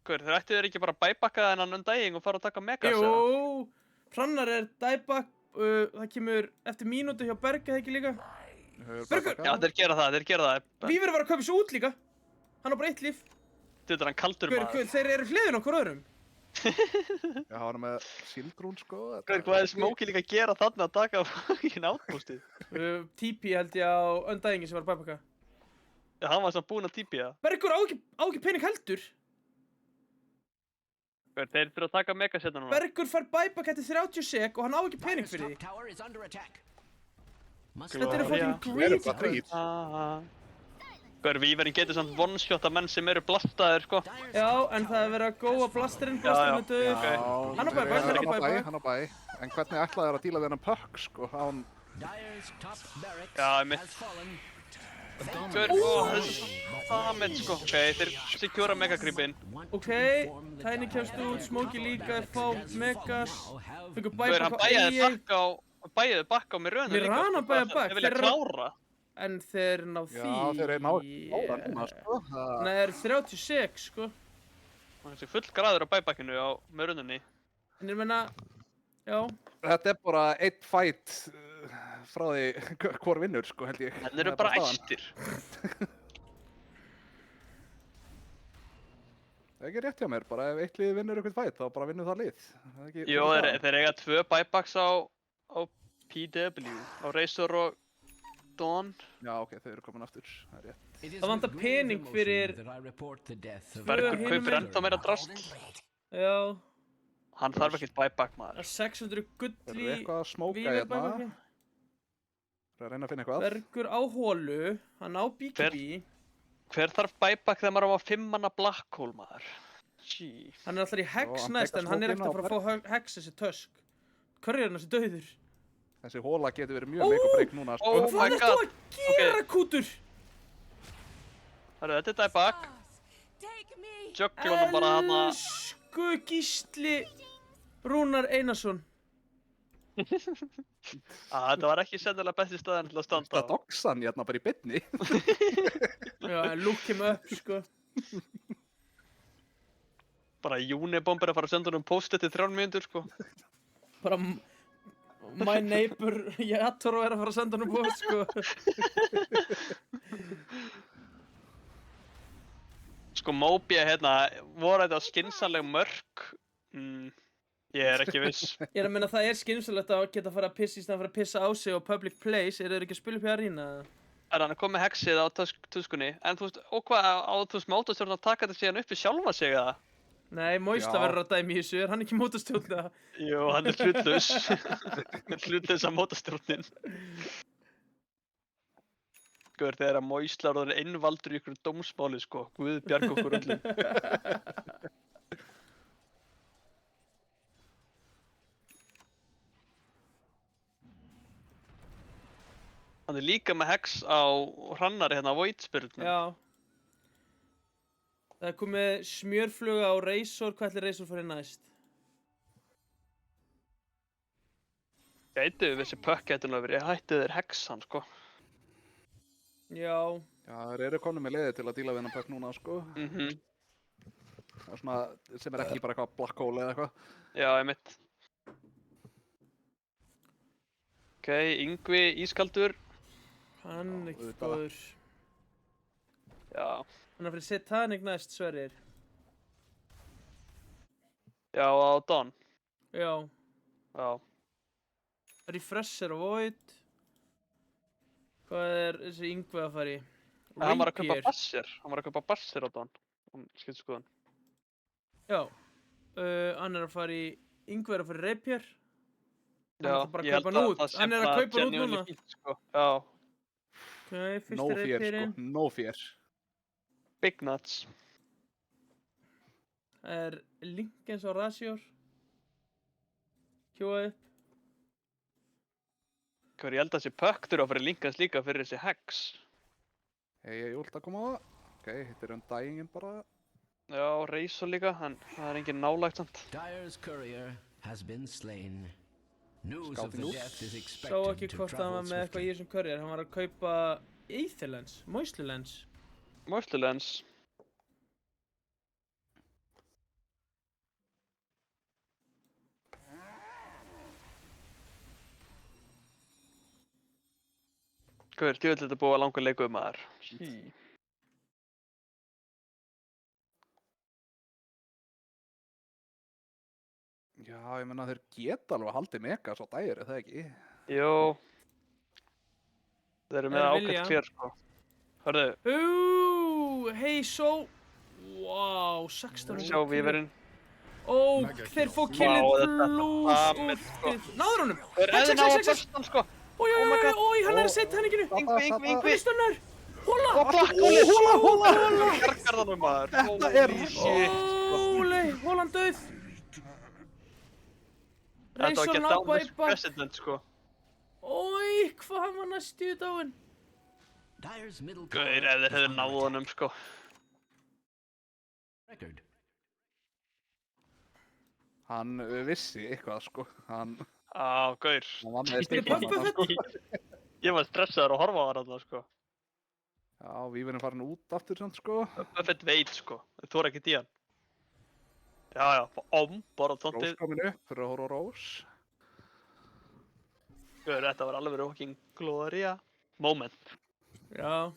A: Hver, þeir ættu þeir ekki bara bæbakka þennan Undying og fara að taka Megas eða?
B: Jú, Hrannar er dæbak. Það kemur eftir mínútu hjá Berga, ekki líka. Bergur!
A: Já, þeir gera það.
B: Vífur var að kaupa svo út líka. Hann á bara 1 líf.
A: Þetta er hann kaldur maður.
B: Þeir eru hliðin okkur öðrum.
D: Já, hann er með Sildrún, sko.
A: Hver, hvað er Smokey líka að gera þarna að taka fucking outpostið?
B: TP held ég á Undyingi sem var að bæbaka.
A: Já, hann var samt búinn að típja.
B: Bergur á ekki pening heldur.
A: Hver, þeir fyrir að taka Megas hérna núna.
B: Bergur fær bæbaka eftir 30 sek og hann á ekki pening
C: Dire's
B: fyrir
C: top
B: því.
C: tower is under attack. Must
B: Þetta eru
A: Gloria.
B: fucking
D: Við erum
B: greedy.
D: bara þrír.
A: Hver, Víverinn getur samt one-shota menn sem eru blastaðir, sko.
B: Já, en það er verið að góa blasturinn
A: Já.
B: með döður.
A: Ok.
B: Hann á bæbak, hann á bæbak.
D: Hann á bæ. En hvernig ætlaði þér að díla við hennan Puck, sko? Án...
C: Dire's top barracks
A: Já, einmitt.
C: has fallen.
A: Hver, það með, sko. Ok, þeir secura Megagripin.
B: Ok, Tiny kemst út, Smokey líka, fá Megas. Fengur
A: Hver, hann
B: bæbak á
A: bæjaði bakka á Mirana líka.
B: Mirana bæjaði bakk,
A: Þeir vilja
B: þeir eru-
A: klára.
B: En þeir ná því.
D: Já, þeir eru náða núna, sko.
B: Nei, það eru 36, sko.
A: Það er full graður á bæbakkinu á Mirunni.
B: En ég meina, já.
D: Þetta er bara einn fight frá því hvor vinnur, sko, held ég.
A: Þeir eru bara æstir.
D: Það er ekki rétt hjá mér, bara ef eitt lið vinnur eitthvað fight, þá bara vinnur það lið. Það er ekki-
A: Jó, þeir eiga 2 buybacks á PW, á Razor og Dawn.
D: Já, ok, þau eru komin aftur, það er rétt.
C: It is
B: Það vantar
C: with grave
B: pening
C: emotion
B: fyrir-
C: that I report the death of
A: Bergur
B: hinum
A: kaupir
B: megin.
A: ennþá meira drast.
B: Já,
A: Hann þarf ekkert buyback
B: það
A: maður.
B: er 600 gull
D: Þeir eru
B: í
D: eitthvað að smóka
B: Víver
D: hérna.
B: bæbaki.
D: Það er að reyna að finna eitthvað.
B: Bergur á hólu, hann á BKB.
A: Hver þarf buyback þegar maður á að 5 manna black hole maður? Jeez.
B: Hann er alltaf í Hex
D: Já, hann
B: næst,
D: tekur
B: en hann er
D: smókina
B: ekkert að fara að fá Hex þessi tösk. Curry er hann þessi dauður.
D: Þessi hóla getur verið mjög make og break núna, sko.
A: Oh my
B: Hvað ert
A: god.
B: þú að gera, kútur?
A: Þetta er dieback. Jöglunum bara hana.
B: Elsku Gísli Rúnar Einarsson.
A: Þetta var ekki sennilega besti staðan til að standa
D: Það
A: á.
D: doxa hann hérna bara í beinni.
B: Já, en look him up, sko.
A: Bara Unibomber að fara að senda honum post eftir 3 mínútur sko.
B: Bara my neighbor Jatoro er að fara að senda hann búið, sko.
A: Sko Mobia hérna, voru þetta skynsamleg mörk? Ég er ekki viss.
B: Ég er að menna það er skynsalegt að geta að fara að pissa í stæðan fyrir að pissa á sig á public place. Er þeir ekki að spila upp í arína?
A: Hann er komið hexið á tuskunni. En þú veist, og hvað á þú veist mótastjórn að taka þetta síðan upp í sjálfa sig eða?
B: Nei, Moisla
D: Já.
B: verður að dæmi í þessu. Er hann ekki mótastjórna?
A: Jú, hann er hlutlaus. Hlutlaus að mótastjórnin. Guður, þegar að Moisla er innvaldur í ykkur dómsmáli sko. Guð bjarga okkur öllum. Hann er líka með hex á hrannari hérna á Voidspyrnu.
B: Já. Það er komið smjörfluga á Razor. Hvað ætlir Razor fyrir næst?
A: Gætu við þessi pökk gætu nú verið hættu þeir hexan sko.
B: Já.
D: Já, þeir eru komin með liði til að díla við hennan Puck núna, sko. Það er svona, sem er ekki bara eitthvað black hole eða eitthvað.
A: Já, einmitt. Ok, Yngvi ískaldur.
B: Hann er ekki
D: auðvitað.
B: góður.
A: Já.
B: Hann er fyrir Satanic næst, Sverrir.
A: Já, á Dawn.
B: Já.
A: Já.
B: Refresher og Void. Hvað er þessi Yngvi að fara í?
A: Hann var að kaupa
B: Rapier.
A: Basser. Hann var að kaupa Basser á Dawn. Skiltu skoðun.
B: Já. Hann er að fara í... Yngvi er að fara í Rapier.
A: Já,
B: Hann er bara að
A: ég held
B: kaupa hann
A: að
B: út.
A: það sé
B: Hann er að
A: bara
B: kaupa hann út
A: genuinely
B: núna.
A: fínt, sko. Já.
B: Ok, fyrsti
D: No fear,
B: Rapierinn.
D: sko. No fear.
A: Big nuts.
B: Það er Linkens og Razor. Kjóa upp.
A: Hvað ég held að þessi Puck þurfa að fara í Linkans líka fyrir þessi Hex.
D: Ég últ að koma á það. Ok, hitt er Undyingin bara.
A: Já, Razor líka, en það er engin nálægt samt.
C: Dyer's courier has been slain. News of
D: Scouting
C: the
D: út.
C: death is
B: Sá
C: expected
B: ekki
C: to
B: hvort hann
C: travel
B: var með eitthvað í
C: swiftly.
B: þessum courier. Hann var að kaupa Aetherlens, Moistlulens.
A: Moistlulens. Guður, djúvill þetta búið að langa leiku maður.
D: Já, ég menna þeir geta alveg haldið mega svo dægir, er það ekki?
A: Jó. Þeir eru með
B: Þeir
A: ágætt
B: vilja.
A: clear, sko. Hörðu,
B: Hei, svo... Wow, 16.
A: sjá víverinn.
B: Ó, þeir fá killið
A: Vá, þetta
B: plus
A: damn it, sko.
B: últið. Náður honum!
A: Þeir
B: Hex,
A: hefði
B: hex,
A: náða
B: hex, hex.
A: börstan, sko.
B: Ói, ói,
A: Oh my
B: ói,
A: god.
B: ói, hann er að setja henninginu!
A: Yngvi.
B: Kristunnar! Hóla!
A: Og Black
B: Hóla!
A: Kjarkar þannig maður.
D: Þetta er-
A: Holy shit.
B: Óli, Hólan döð!
A: Þetta var
B: Razorinn
A: get
B: á
A: down this
B: bæpa.
A: president, sko.
B: Ói, hvað hann var næstu dáinn?
C: Dyer's middle
A: Guður,
C: tower
A: ef þeir
C: is
A: hefðu
C: under
A: náð
C: attack.
A: honum, sko.
C: Record.
D: Hann vissi eitthvað, sko. Hann
A: Á, guður.
D: vann með
B: Fyrir Pöppu
D: sko.
A: Ég var stressaður að horfa á hann þarna, sko.
D: Já, vífurinn farin út aftur, samt, sko.
A: Buffett veit, sko. Þú er ekkert í hann. Já, já, bara tóntið.
D: Rós komin upp fyrir að horfa á Rós.
A: Guður, þetta var alveg fucking gloria moment.
B: Já.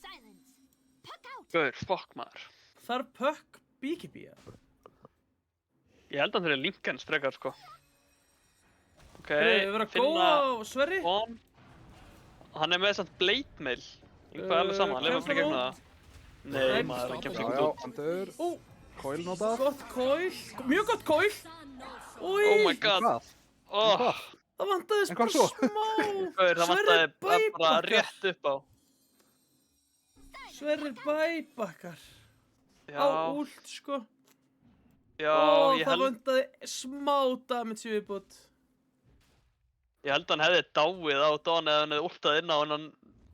F: Silence. Puck out.
A: Guður, fuck maður.
B: Þarf Puck bíkibía?
A: Ég held að hann fyrir Linkens frekar, sko. Ok,
B: Við verðum að góða á Sverri.
A: On. Hann er með samt blade mail. Yngvað alveg saman, lefa fyrir gegna það. Nei, maður, hann kemst
D: Já,
A: ekki
D: já,
A: út.
D: hann dör.
B: Ó,
D: Coil notað.
B: gott coil. Mjög gott coil. Úi,
A: Oh my god.
D: Hvað?
A: Oh,
D: Hvað?
B: það vantaði
D: En hvað
B: bara
D: svo?
B: smá.
A: Guður, það vantaði bara
B: bæbakkar.
A: rétt upp á.
B: Sverrir bæbakkar. Á
A: Já,
B: últ, sko.
A: já,
B: Ó,
A: ég
B: það
A: held
B: vantaði smá damage í viðbútt.
A: hann hefði dáið á Dawn eða hann hefði últað inn á hann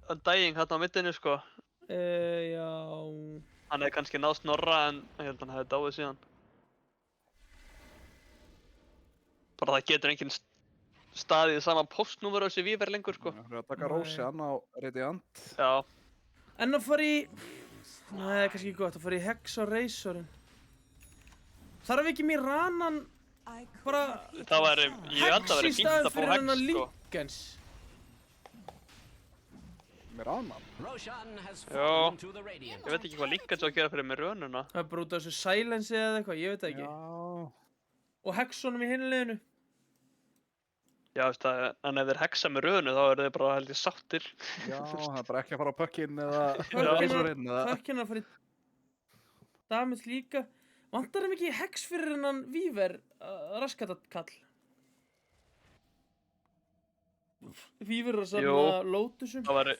A: Undying hérna á middinu, sko.
B: Já.
A: Hann hefði kannski náð Snorra en ég held að hann hefði dáið síðan. Bara það getur enginn staðið í sama postnúmer á þessi víver lengur, sko.
D: Það er að taka Rósi hann á Radiant.
A: Já,
B: En að fara í... Nei, kannski ekki gott. Að fara í Hex og Razorinn. Þarf ekki mér ranan bara
A: það væri, ég held að það
B: Hex í
A: væri fínt
B: staðinn
A: að fá
B: fyrir
A: Hex,
B: hennar
A: sko.
B: Linkens.
D: Mér annan.
C: Roshan has
A: Já.
C: fallen to the Radiant.
A: Ég veit ekki hvað Linkens á að gera fyrir með rönuna.
B: Það er bara út af þessu silence eða eitthvað, ég veit það ekki.
D: Já.
B: Og Hexonum í hinliðinu.
A: Já, veist það, en ef þeir hexa með rönu þá eru þeir bara held ég sáttir.
D: Já, það er bara ekki að fara á Puckinn eða
B: Puckinn
D: Razorinn eða...
B: Puckinn að fara í damage líka. Vantar þeim ekki Hex fyrir hennan Víver raskatakall? Víver að
A: Jú.
B: samla Lotusum.
A: Það væri...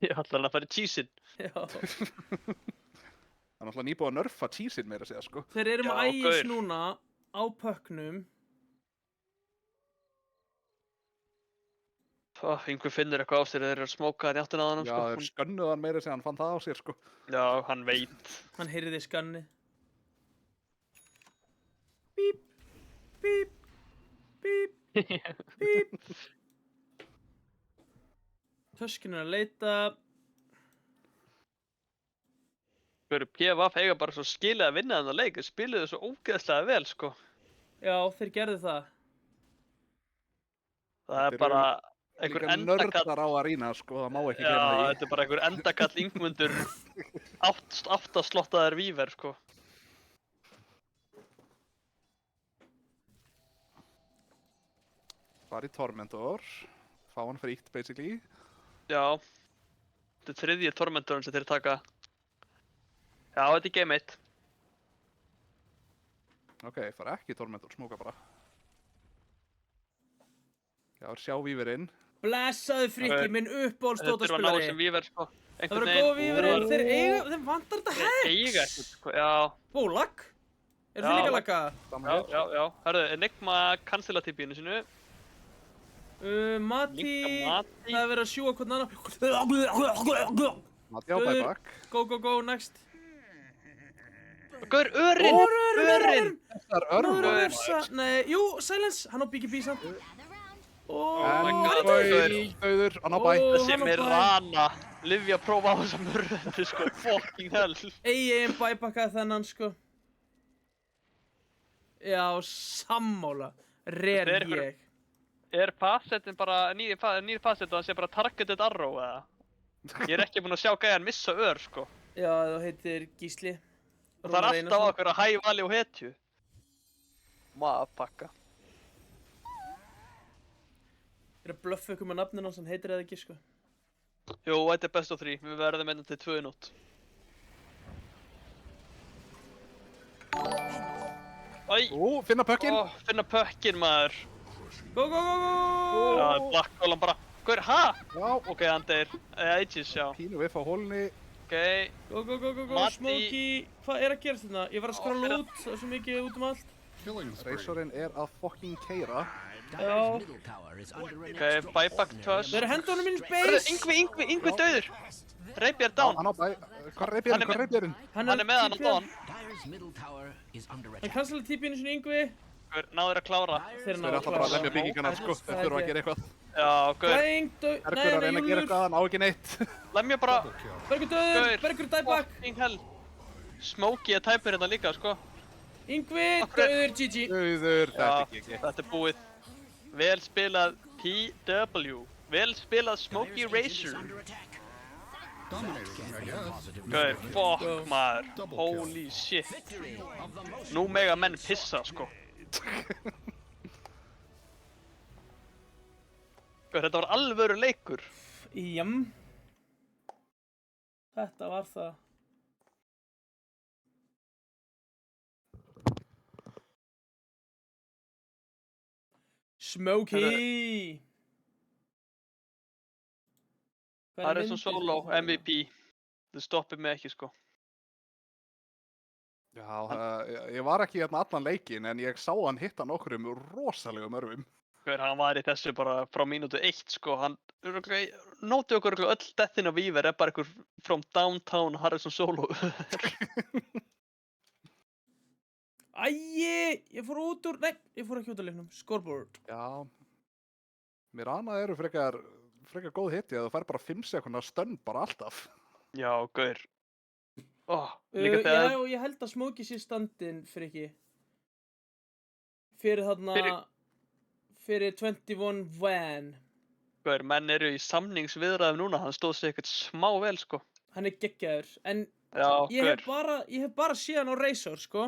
A: Ég ætla hann að fara í cheese-in.
B: Já.
D: Það er náttúrulega nýbúið að nerfa cheese-in meira að segja, sko.
B: Þeir eru með
A: Já,
B: ægis
A: gaur.
B: núna á Pucknum.
A: Einhver finnur eitthvað á sér, þeir eru smókaðir í áttina að hann,
D: Já,
A: sko.
D: þeir skönnuð hann meira að segja, hann fann það á sér, sko.
A: Já, hann veit.
B: Hann heyrði skanni. Bíp, bíp, bíp, bíp. Töskin er að leita.
A: Fyrir PVF eiga bara svo skilið að vinna þennan leik, þeir spiluðu svo ógeðslega vel, sko.
B: Já, þeir gerðu það.
A: Það er
D: Þetta
A: bara
D: eru
A: einhver
D: líka
A: endakall.
D: nördar á Arena, sko, það má ekki
A: Já,
D: gleyma því.
A: þetta er bara einhver endakall Ingmundur áttaslottaðar víver, sko.
D: Fara í Tormentor, fá hann frítt, basically.
A: Já. Þetta er þriðji tormentorinn sem þeir taka. Já, þetta er game 1.
D: Ok, fara ekki í Tormentor, smóka bara. Já, sjá víverinn.
B: Blessaðu Frikki,
A: Ok.
B: minn
A: Þetta er að ná
B: uppbólstótaspilari.
A: þessum víver, sko.
B: Það verður góða víverir, þeim vantar þetta
A: Þeir
B: hex.
A: eiga ekkert, sko. Já,
B: Bólak? Eru
A: Já.
B: þið líka lagga?
D: Saman
A: já,
D: hér.
A: já, já. Herðu, Enigma cancela típínu sinu.
B: Mati,
A: Líka Mati.
B: það er verið að sjúga hvern annan.
D: Mati á
B: Guður.
D: bæbak.
B: Go, next.
A: Gaur, örinn! Örinn!
D: Það er
B: Náður að
D: örn.
B: versa, nei, jú, silence, hann á BKB samt.
F: Gather round.
A: my
B: Og
A: God,
D: Dauður, hann á bæ.
B: Ó.
A: Þessi
B: hann á
A: með
B: bæ.
A: rana. Livja prófa á þessa mörðendu, sko. Fucking hell.
B: eigin bæbakað þennan, sko. Já, sammála. Rer
A: Þetta er einhver-
B: ég.
A: Er passettin bara, nýri passett og hann sé bara targeted arrow, eða? Ég er ekki búinn að sjá gæjan missa ör, sko.
B: Já, þú heitir Gísli.
A: Og það er
B: Rúnar
A: alltaf á
B: Einarsson.
A: okkur að hævali og hetju. Motherfucker.
B: Ég er að bluffa ykkur með nafninu hans, hann heitir eða ekki, sko.
A: Jú, þetta er best of 3. Við verðum einnig til 2 nótt. Æ,
D: Finna pökkinn.
A: finna pökkinn, maður.
B: Go!
A: Já, Black Hole bara. Gaur, ha?
D: Já,
A: Ok, hann deyr. Aegis, já.
D: pínu við fá hólni.
A: Ok.
B: Go,
A: Mati.
B: Smokey. Hvað er að gerast þarna? Ég var að skrolla út, það er svo mikið út um allt.
E: Killing spree.
D: Razorinn er að fucking keira.
B: Já.
C: Dyer's middle tower is under an
A: Ok, buyback tuss.
B: Það eru hendur honum inn í
A: Hörru,
B: space.
A: Yngvi dauður. Reipir down.
D: Hann á bæ. Hvað er
A: Hann er
D: reypjarinn?
A: með-
D: Hvað er reypjarinn?
A: Hann er með hann á dawn.
C: Dyer's middle tower is under
B: Hann
C: attack.
B: kansla típinu sinni Yngvi.
A: Gaur, náður að klára.
B: Þeir
D: Þeir
B: náðu
D: eru alltaf bara að
B: klára.
D: lemja byggingarnar, sko. Þeir þurfa að gera eitthvað.
A: Já, gaur.
B: Flæng,
D: Bergur að reyna að gera eitthvað, hann á ekki neitt.
A: Lemja bara.
B: Bergur döður, Bergur dæbak.
A: Fucking hell. Smokey er tæpur hérna líka, sko.
B: Yngvi,
A: Af hverju-
B: döður, GG.
D: Dauður,
A: Já,
D: þetta er ekki.
A: þetta er búið. Vel spilað TW. Vel spilað Smokey Razor.
C: Under attack.
E: Dominating, I guess.
A: Gaur, fuck maður.
E: Double kill.
A: Holy shit.
C: Victory of the motion.
A: Nú mega menn pissa, sko. Gaur, þetta var alvöru leikur.
B: Jam. Þetta var það. Smokey. Hvað
A: Það er svo
B: myndir
A: solo,
B: þetta?
A: MVP. Það stoppið mig ekki, sko.
D: Já, ég var ekki hérna allan leikin, en ég sá hann hitta nokkrum rosalegum örfum.
A: Gaur, hann var í þessu bara frá mínútu 1, sko. Hann, nótið okkur örugglega öll deathin af Weaver er bara einhver from downtown Harrison Solo.
B: Æi, ég fór út úr, nei, ég fór ekki út úr leiknum. Scoreboard.
D: Já, Mirana eru frekar góð hitti að þú fær bara 5 sekundar stönn bara alltaf.
A: Já, gaur. Líka
B: Já,
A: þegar...
B: og ég held að Smokey sé standinn fyrir ekki. Fyrir þarna, fyrir 21 Van.
A: Gaur, menn eru í samningsviðræðum núna, hann stóð sig ekkert smá vel, sko.
B: Hann er geggjaður, en
A: Já,
B: ég
A: gaur.
B: hef bara séð hann á Razor, sko.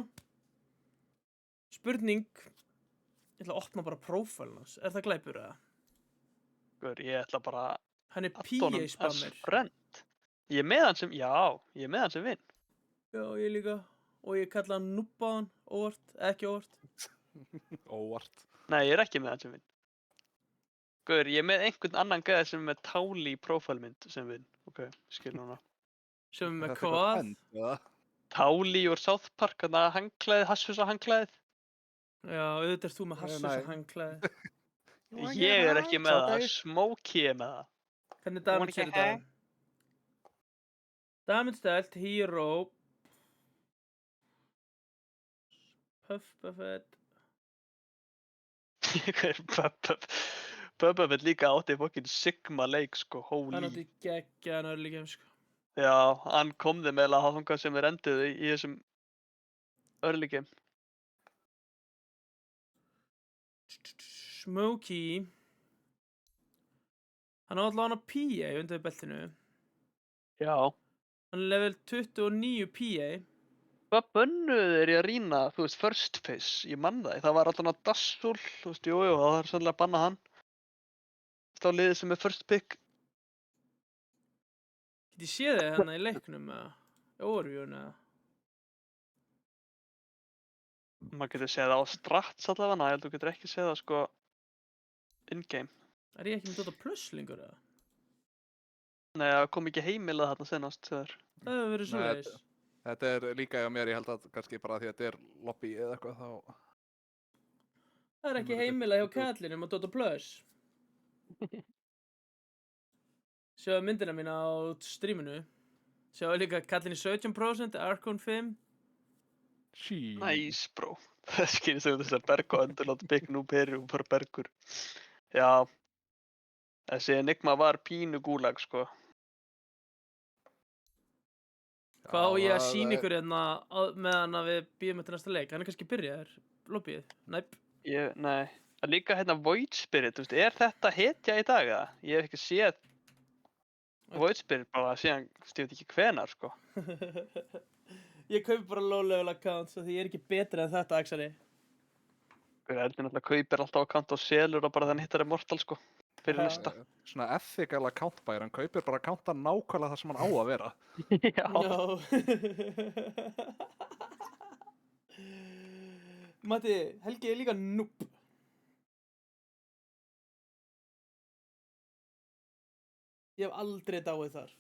B: Spurning, ég ætla að opna bara prófælinn hans. Er það glæpur eða?
A: Gaur, ég ætla bara
B: Hann er
A: að honum
B: PA spammer.
A: friend. Ég er með hann sem, ég er með hann sem vinn.
B: Já, ég líka. Og ég kalla hann núbbaðan, óvart, ekki óvart.
D: Óvart.
A: Nei, ég er ekki með hann sem vinn. Gaur, ég er með einhvern annan gæði sem er með Táli í prófælmynd sem vinn. Ok, skil núna.
B: Sem er með
D: Þetta er
B: hvað?
D: fend, eða?
A: Táli úr South Park, þannig að hangklæðið, hassfusa hangklæðið.
B: Já, auðvitað ert þú með hassus
D: nei.
B: og hangklæði.
A: Ég er ekki með það, Smokey er með það.
B: Hvernig damage er þetta? Damage delt, hero. Puff Buffett.
A: Bubba líka átti fokkin Sigma leik, sko,
B: Hann
A: holy.
B: átti geggjaðan örlíkjum, sko.
A: Já, hann kom þið meðal að þangað sem er enduð í þessum early game.
B: Smokey. Hann á allavega PA undir beltinu.
A: Já.
B: Hann er level 29 PA.
A: Hvað bönnuðu þeir í að rýna, þú veist, first face? Ég man það, það var alltaf Dassul, þú veist, jú, það var sannlega að banna hann. Þá liðið sem er first pick.
B: Get ég séð þig hérna í leiknum eða? Overview-un eða?
A: Maður getur séð það á strats allavega, ég held að þú getur ekki séð það, sko, in-game.
B: Er ég ekki með Dota Plus lengur eða?
A: Nei, það kom ekki heimilað þarna senast, þegar.
B: Það hefur verið svoleiðis.
D: Þetta er líka hjá mér, ég held að kannski bara því að þetta er lobby eða eitthvað þá...
B: Það er ekki heimilað hjá kallinum á Dota Plus. Sjáðu myndina mína á streaminu. Sjáðu líka kallin í 17%, Archon 5.
A: Nice, bro. Það skynir sig þessar berg og endur láta pikk nú peri og bara bergur. Já. Þessi Enigma var pínu gúlag, sko.
B: Hvað á ég að sýna ykkur hérna meðan að við býðum eftir næsta leik? Hann er kannski byrjaður, lobbyið? Næp.
A: Nei. Það líka hérna Void Spirit, þú veist, er þetta hetja í dag, eða? Ég hef ekki séð Void Spirit bara síðan, ég veit ekki hvenar, sko.
B: Ég kaupi bara low level accounts og því ég er ekki betri en þetta, Axari.
A: Eldur náttúrulega kaupir alltaf account og selur og bara þannig hittar Immortal, sko. Fyrir lista.
D: Svona ethical account bæri, hann kaupir bara accounta nákvæmlega það sem hann á að vera.
A: Já.
B: No. Matti, Helgi er líka noob. Ég hef aldrei dáið þar.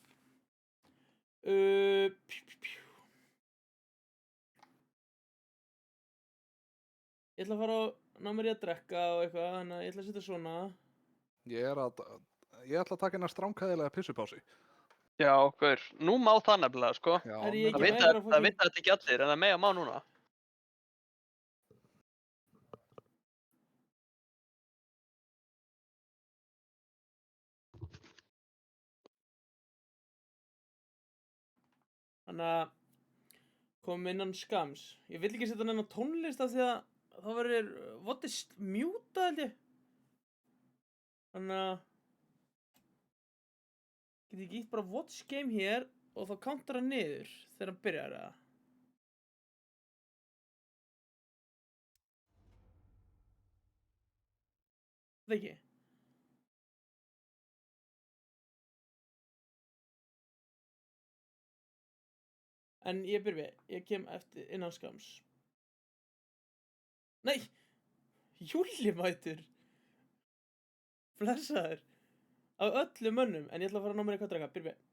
B: Ég ætla að fara að ná mér í að drekka og eitthvað, þannig að ég ætla að setja svona.
D: Ég ætla að taka hérna stránkæðilega pissupási.
A: Já, hver. Nú má það nefnilega, sko.
D: Já,
B: Er ég
A: Það
B: ekki
A: vita
B: með einhverja
A: þetta ekki allir, en það mega má núna.
B: Þannig að komum innan skams. Ég vil ekki setja hann inn á tónlist af því að þá verður vodist mjúta held ég. Þannig að get ég ítt bara watch game hér og þá countar hann niður þegar hann byrjar eða. Það ekki? En ég byrja við, ég kem eftir innan skams. Nei! Júlli mætur! Blessaður! Af öllum mönnum, en ég ætla að fara að ná mér eitthvað að draka, byrja við.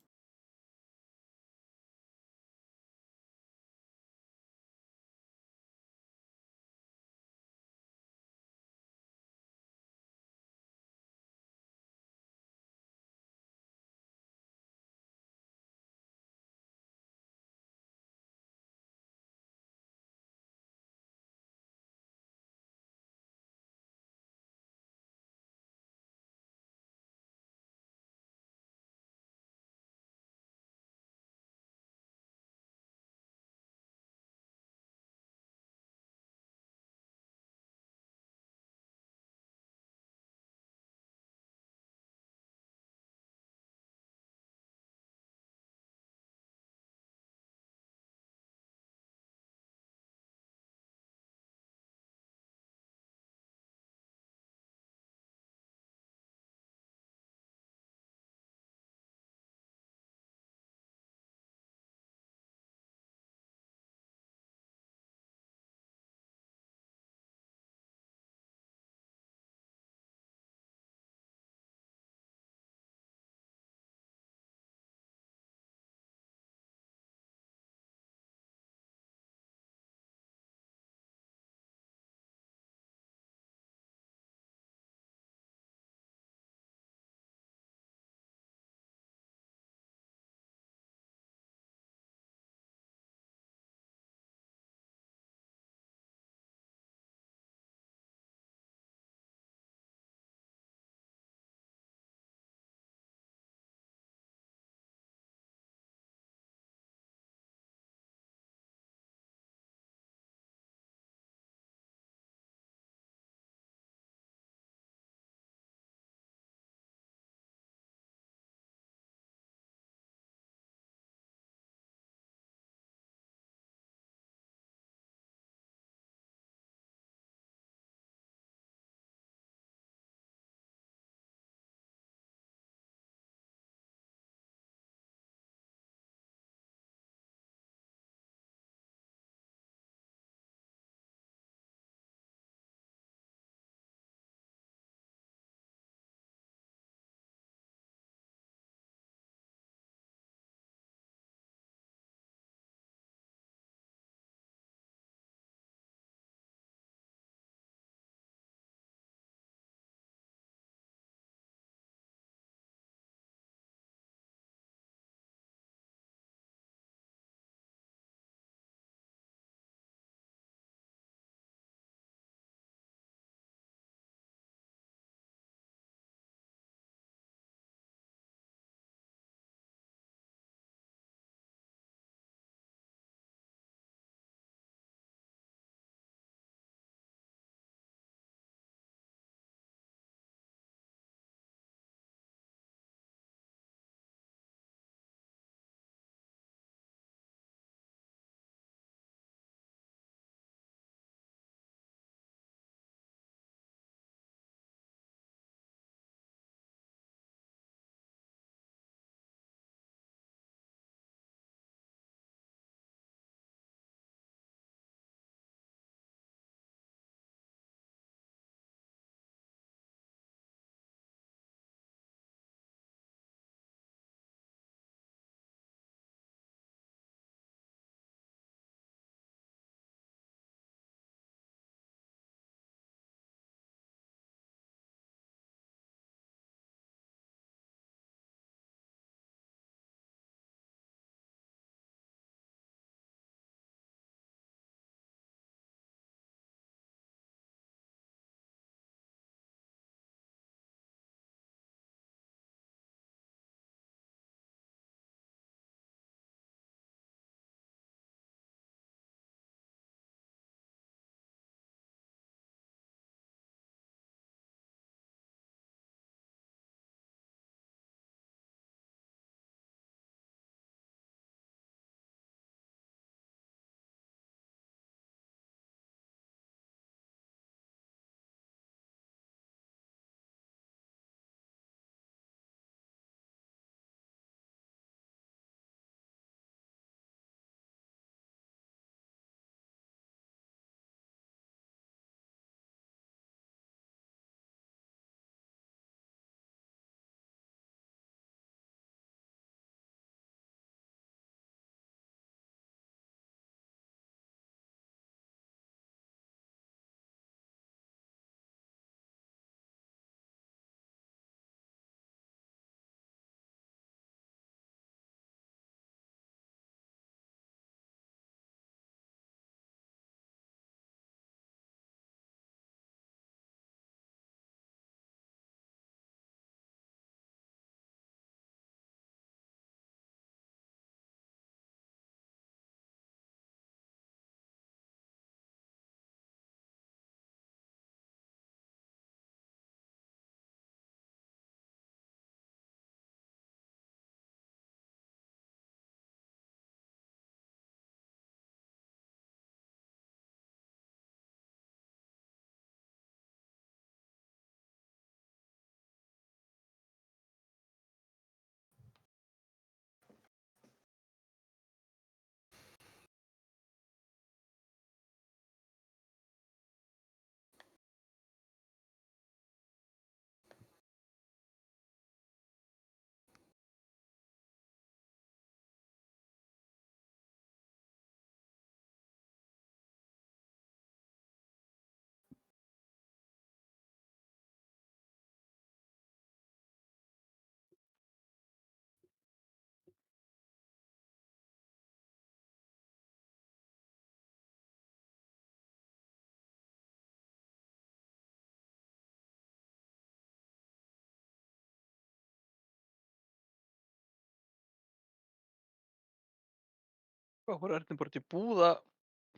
A: Hvað, voru Erni bara út í búð að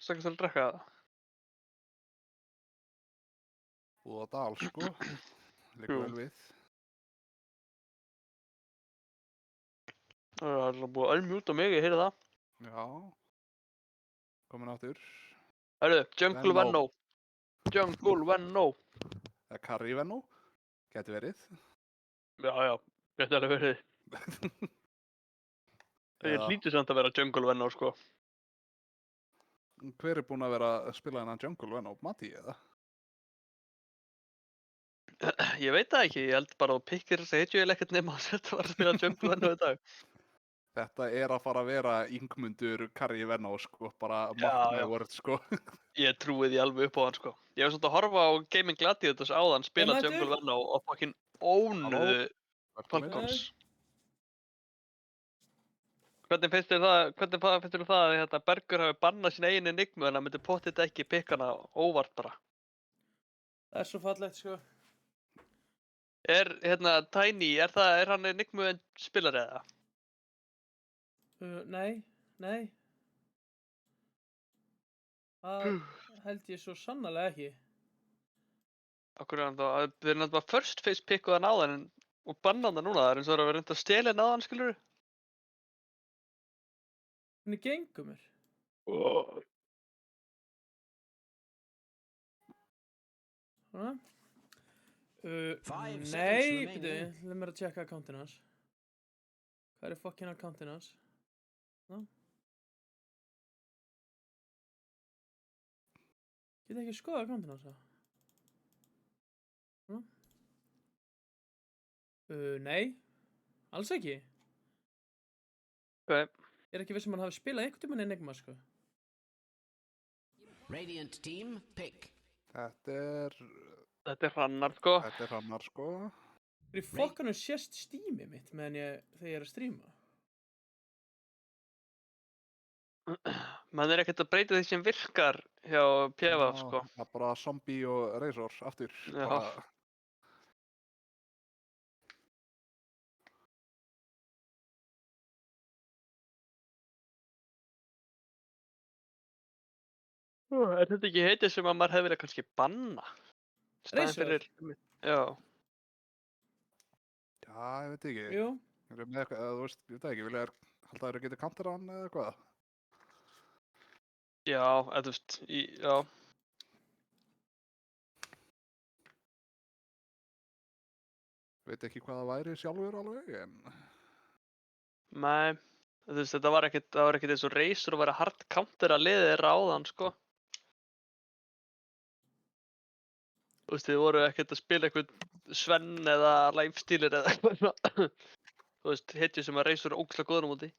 A: sakast að drekka það?
D: Búðardal, sko. Liggur vel við.
A: Það er alltaf búið að unmjúta mig, ég heyri það.
D: Já. Komin aftur.
A: Herru, Jungle
D: Venno.
A: Venno. Jungle Venno.
D: Eða Curry Venno. Gæti verið.
A: Já, geti alveg verið. Ég
D: Eða-
A: hlýtur samt að vera Jungle Venno, sko.
D: Hver er búinn að vera að spila þennan Jungle Venno? Matti, eða?
A: Ég veit það ekki, ég held bara að þú pikkir þess að heitju ég ekkert nema að þetta var að spila Jungle Venno í dag.
D: Þetta er að fara að vera Ingmundur Curry Venno, sko. Bara
A: Já,
D: mark my
A: já.
D: word, sko.
A: Ég trúi því alveg upp á hann, sko. Ég var svolítið að horfa á Gaming Gladiators áðan spila
B: mættur?
A: Jungle Venno og fucking ónuðu
D: Velkomin.
A: Falcons. Hvernig finnst þér það að hérna, Bergur hafi bannað sín eigin enigmu en hann myndi pottit ekki pikka hana óvart bara?
B: Það er svo fallegt, sko.
A: Er hérna Tiny, er hann enigmu en spilar eða?
B: Nei. Það held ég svo sannarlega ekki.
A: Akkur er hann þá, við erum náttúrulega first face pikkuð hann áðan og bannað hann núna, það er eins og það er að vera reynd að stela hann áðan, skilurðu?
B: Hvernig gengur mér? Svona.
C: 5 seconds
B: Nei,
C: remaining.
B: byrju, leið mér að checka akkántin hans. Hvað er fokkin akkántin hans? Get ekki skoða akkántin hans, það? Nei, alls ekki.
A: Ok,
B: Ég er ekki viss hann hafi spilað einhvern tímann Enigma, sko.
C: Radiant team, pick.
D: Þetta
A: þetta er hrannar, sko.
D: er hannar, sko.
B: Í fokkanum sést Steamið mitt meðan þegar ég er að stríma.
A: Man er ekkert að breyta því sem virkar hjá PFF, sko.
D: Það er bara zombie og razor aftur.
A: Já.
D: Bara,
A: Er þetta ekki heitið sem að maður hefði verið kannski banna? Í staðinn
B: Razor?
A: fyrir- Já.
D: já, ég veit ekki.
B: Jú,
D: Er með eitthvað, eða þú veist, ég veit ekki, vilja halda þér að geta kantar hann eða eitthvað?
A: Já, eða þú veist, já.
D: Veit ekki hvað það væri sjálfur alveg, en
A: Nei, þú veist, það var ekkert eins og Razor að vera hard counter að liðið þeirra áðan, sko. Þú veist, þið voru ekkert að spila eitthvað Sven eða Lifestealer eða eitthvað svona. Þú veist, hetju sem að Razor er ógeðslega góður á móti.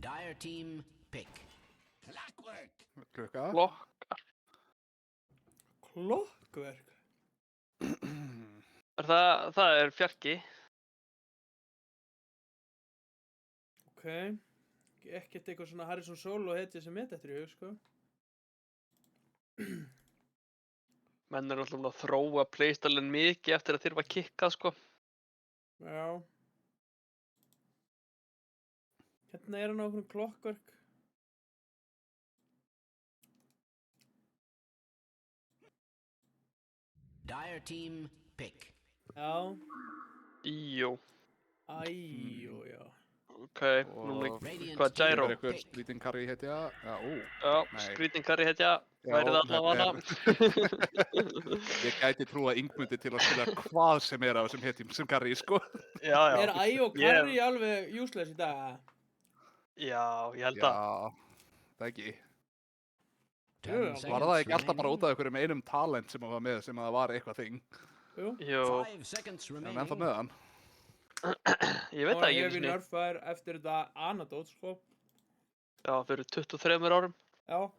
C: Dire team, pick.
D: klukka.
A: Klokkar.
B: klokkverk.
A: Það er fjarki.
B: Ok. Ekkert eitthvað svona Harrison Solo hetja sem mitt eftir í hug, sko.
A: Menn er alltaf að þróa playstylinn mikið eftir að þurfa að kikka, sko.
B: Já. Hérna er hann á okkur klokkverk.
C: Dire team, pick.
B: Já.
A: Jú.
B: Æjú, já.
A: Ok,
D: Og-
A: núna
C: Radiant
A: hvað
C: team,
A: gyro?
D: Er eitthvað
C: pick.
D: skrítinn karri heitja? Já,
A: Já,
D: Nei.
A: skrítingari hetja,
D: Já,
A: væri það
D: þetta
A: allavega.
D: ég gæti trúa Ingmundi til að spila hvað sem er af þessum hetjum sem karri, sko.
A: Já,
B: Er
A: já.
B: Æ og Karri alveg useless í dag?
A: Já, ég held að.
D: Já, það ekki.
C: 10
B: Var
D: Var
C: seconds
D: það ekki alltaf bara
C: remaining.
D: út af einhverjum einum talent sem hann var með sem að það var eitthvað þing?
B: Jú.
A: Jú,
C: 5 seconds
D: En
C: remaining.
D: ennþá með hann.
A: ég veit það ekki einu
B: Hefi
A: sinni.
B: nerfær eftir þetta anadót, sko.
A: Já, fyrir 23 árum.
B: Já.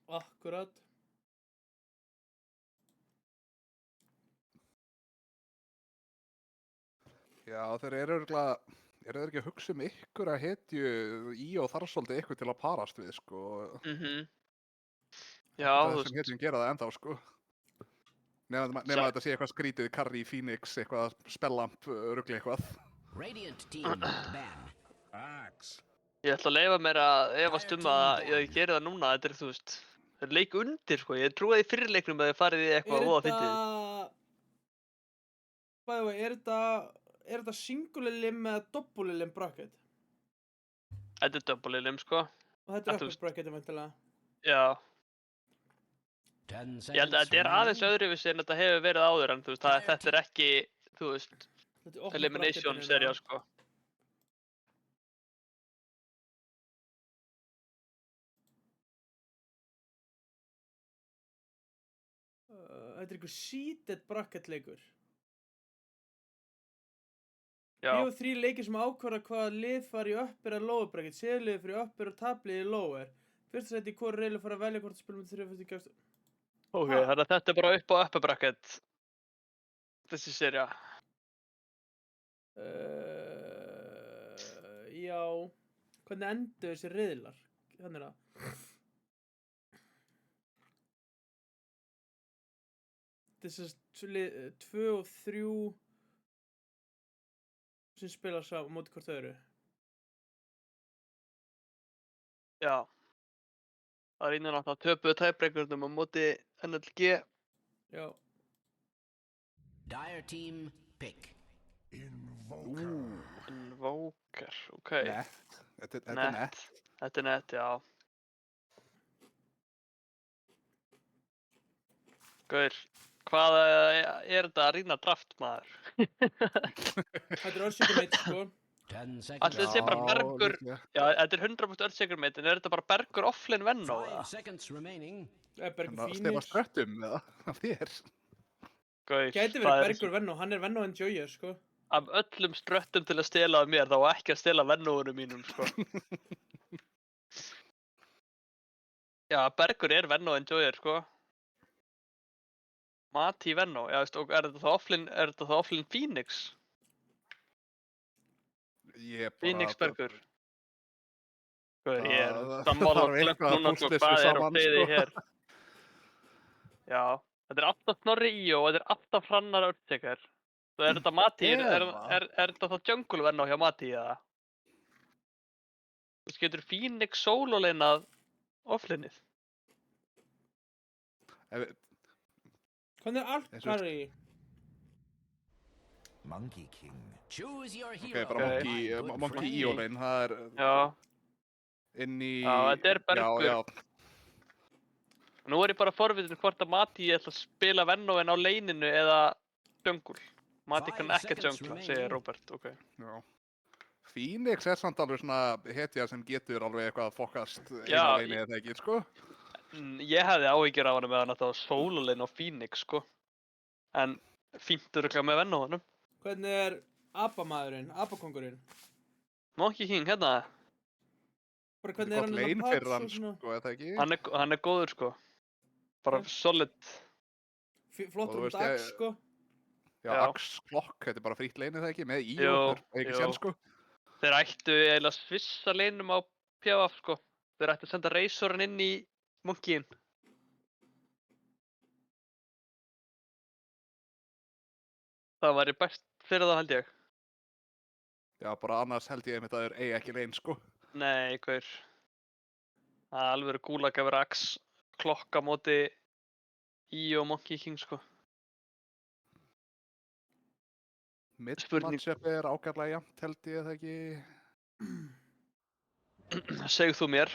B: Akkurat.
D: Já, þeir eru örgulega, Er það ekki að hugsa ykkur að hetju í og þarf svolítið ykkur til að parast við, sko?
A: Já,
D: Það
A: þú
D: sem hetjum gera það ennþá, sko. Nema að þetta sé eitthvað skrítið, Karri, Phoenix, eitthvað, Spellamp, rugli eitthvað.
C: Radiant team ban.
A: Ég ætla að leyfa mér að efast að ég geri það núna, þetta þú veist, það er leik undir, sko, ég trúi því fyrir leiknum að þið farið í eitthvað voða fyndið.
B: By the way, er þetta single limb eða double limb bracket?
A: Þetta er double limb, sko.
B: Og þetta er upper bracket, væntanlega.
A: Já.
C: 10 seconds.
A: Ég held að þetta er aðeins öðruvísi en þetta hefur verið áður, en þú veist, þetta er ekki, þú veist, elimination serja, sko.
B: Þetta er einhver seeded bracket leikur.
A: Já.
B: Ég og 3 leikir sem ákvarða hvaða lið fari í upper eða lower bracket. Séðliðið fyrir upper og tapliðið í lower. Fyrsta seti í hvori reylu fara að velja hvort það spilum með 3 fyrst í gæst.
A: Ok, þannig að þetta er bara upp á upper bracket, þessi serja.
B: Já. Hvernig endur þessi riðlar? Þannig er það. Þessi 2 og 3 sem spila á móti hvort öðru.
A: Já. Það er innan að töpuðu tæbreykurnum á móti NLG.
B: Já.
C: Dire team pick.
A: Invoker, ok.
D: Nett. Þetta er nett.
A: Þetta er nett, já. Gaur, hvað er þetta að rýna draft, maður?
B: Þetta er örsíkur mitt, sko.
C: 10 seconds.
A: Allir sé bara Bergur,
D: líklega.
A: já, þetta er 100% öllsegur mitt, en er þetta bara Bergur offline Venno,
C: 5
A: eða?
C: seconds remaining.
B: Bergur
D: Þannig að Stefán
B: Phoenix.
D: Ströttum, eða? Af þér.
A: Gaur,
B: Gæti
A: það
B: verið
A: er
B: Bergur Venno, hann er Venno enjoyer, sko.
A: af öllum ströttum til að stela af mér, þá ekki að stela Vennounum mínum, sko. Já, Bergur er Venno enjoyer, sko. Mati Venno, já, veist, og er þetta þá offline Phoenix? Phoenix Bergur. Gaur, ég er sammála og glemt núna, sko, hvað er á seyði hér. Já, þetta er alltaf Snorri Íó og þetta er alltaf Hrannar Örtsekar. Svo er þetta Mati, er þetta þá jungle Venno hjá Mati, eða? Þú veist, getur Phoenix solo-leinað offlineið?
B: Hvernig er allt Karri?
E: Monkey King.
C: Choose your
D: Ok,
C: hero.
D: bara
C: my good
D: Monkey
C: friend.
D: Íólin, það er
A: Já,
D: inn í...
A: Já, þetta er Bergur.
D: Já,
A: nú er ég bara forvitin hvort að Mati ætla að spila Vennoin á leininu eða jungle. Mati kann
C: 5
A: ekki
C: seconds
A: jungla,
C: remaining.
A: segir Robert, ok.
D: já. Phoenix er samt alveg svona hetja sem getur alveg eitthvað fokast
A: Já,
D: einu leini eða ekki, sko.
A: Ég hefði áhyggjur af hann með hann að það var solo-lane á Phoenix, sko. En fínt örugglega með Vennoinum.
B: Hvernig er Abamaðurinn, Abakongurinn?
A: Monkey King, hérna.
B: Bara hvernig er
D: Gott
B: hann
D: lein
B: Pats
D: fyrir hann,
B: og svona?
D: sko, eða ekki?
A: Hann er góður, sko. Bara solid.
B: Flottur
D: Og þú
B: út
D: veist,
B: Axe, sko.
D: Já,
A: Já.
D: Axe Clock, þetta er bara frýtt leini eða ekki? Með
A: Jú,
D: Íó, það er ekki
A: jú.
D: sen, sko.
A: Þeir ættu eiginlega svissa leinum á PvF, sko. Þeir ættu að senda Razorinn inn í Monkeyin. Það væri best fyrir það, held ég.
D: Já, bara annars held ég einmitt að þeir eigi ekki lein, sko.
A: Nei, gaur. Það er alveg gúlag að vera Axe klokka móti og Monkey King, sko. Spurning.
D: Mid-matchup er ágætlega jafnt, held ég, eða ekki?
A: Segð þú mér.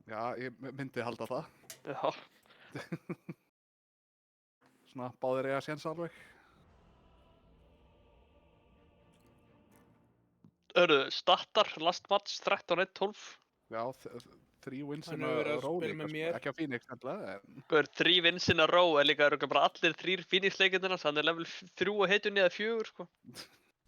D: Já, ég myndi halda það.
A: Já.
D: Svona, báðir eiga séns alveg.
A: Stattar, last match, 13-1-12.
D: Já, 3 wins
B: Hann
D: in
B: hefur verið
D: a
B: að
D: row
B: spila
D: líka,
B: með
D: sko.
B: mér.
D: Ekki á Phoenix, nefnilega, en...
A: Gaur, 3 wins in a row er líka örugglega bara allir 3 Phoenix-leikindina, svo hann er level 3 og heitunni eða 4, sko.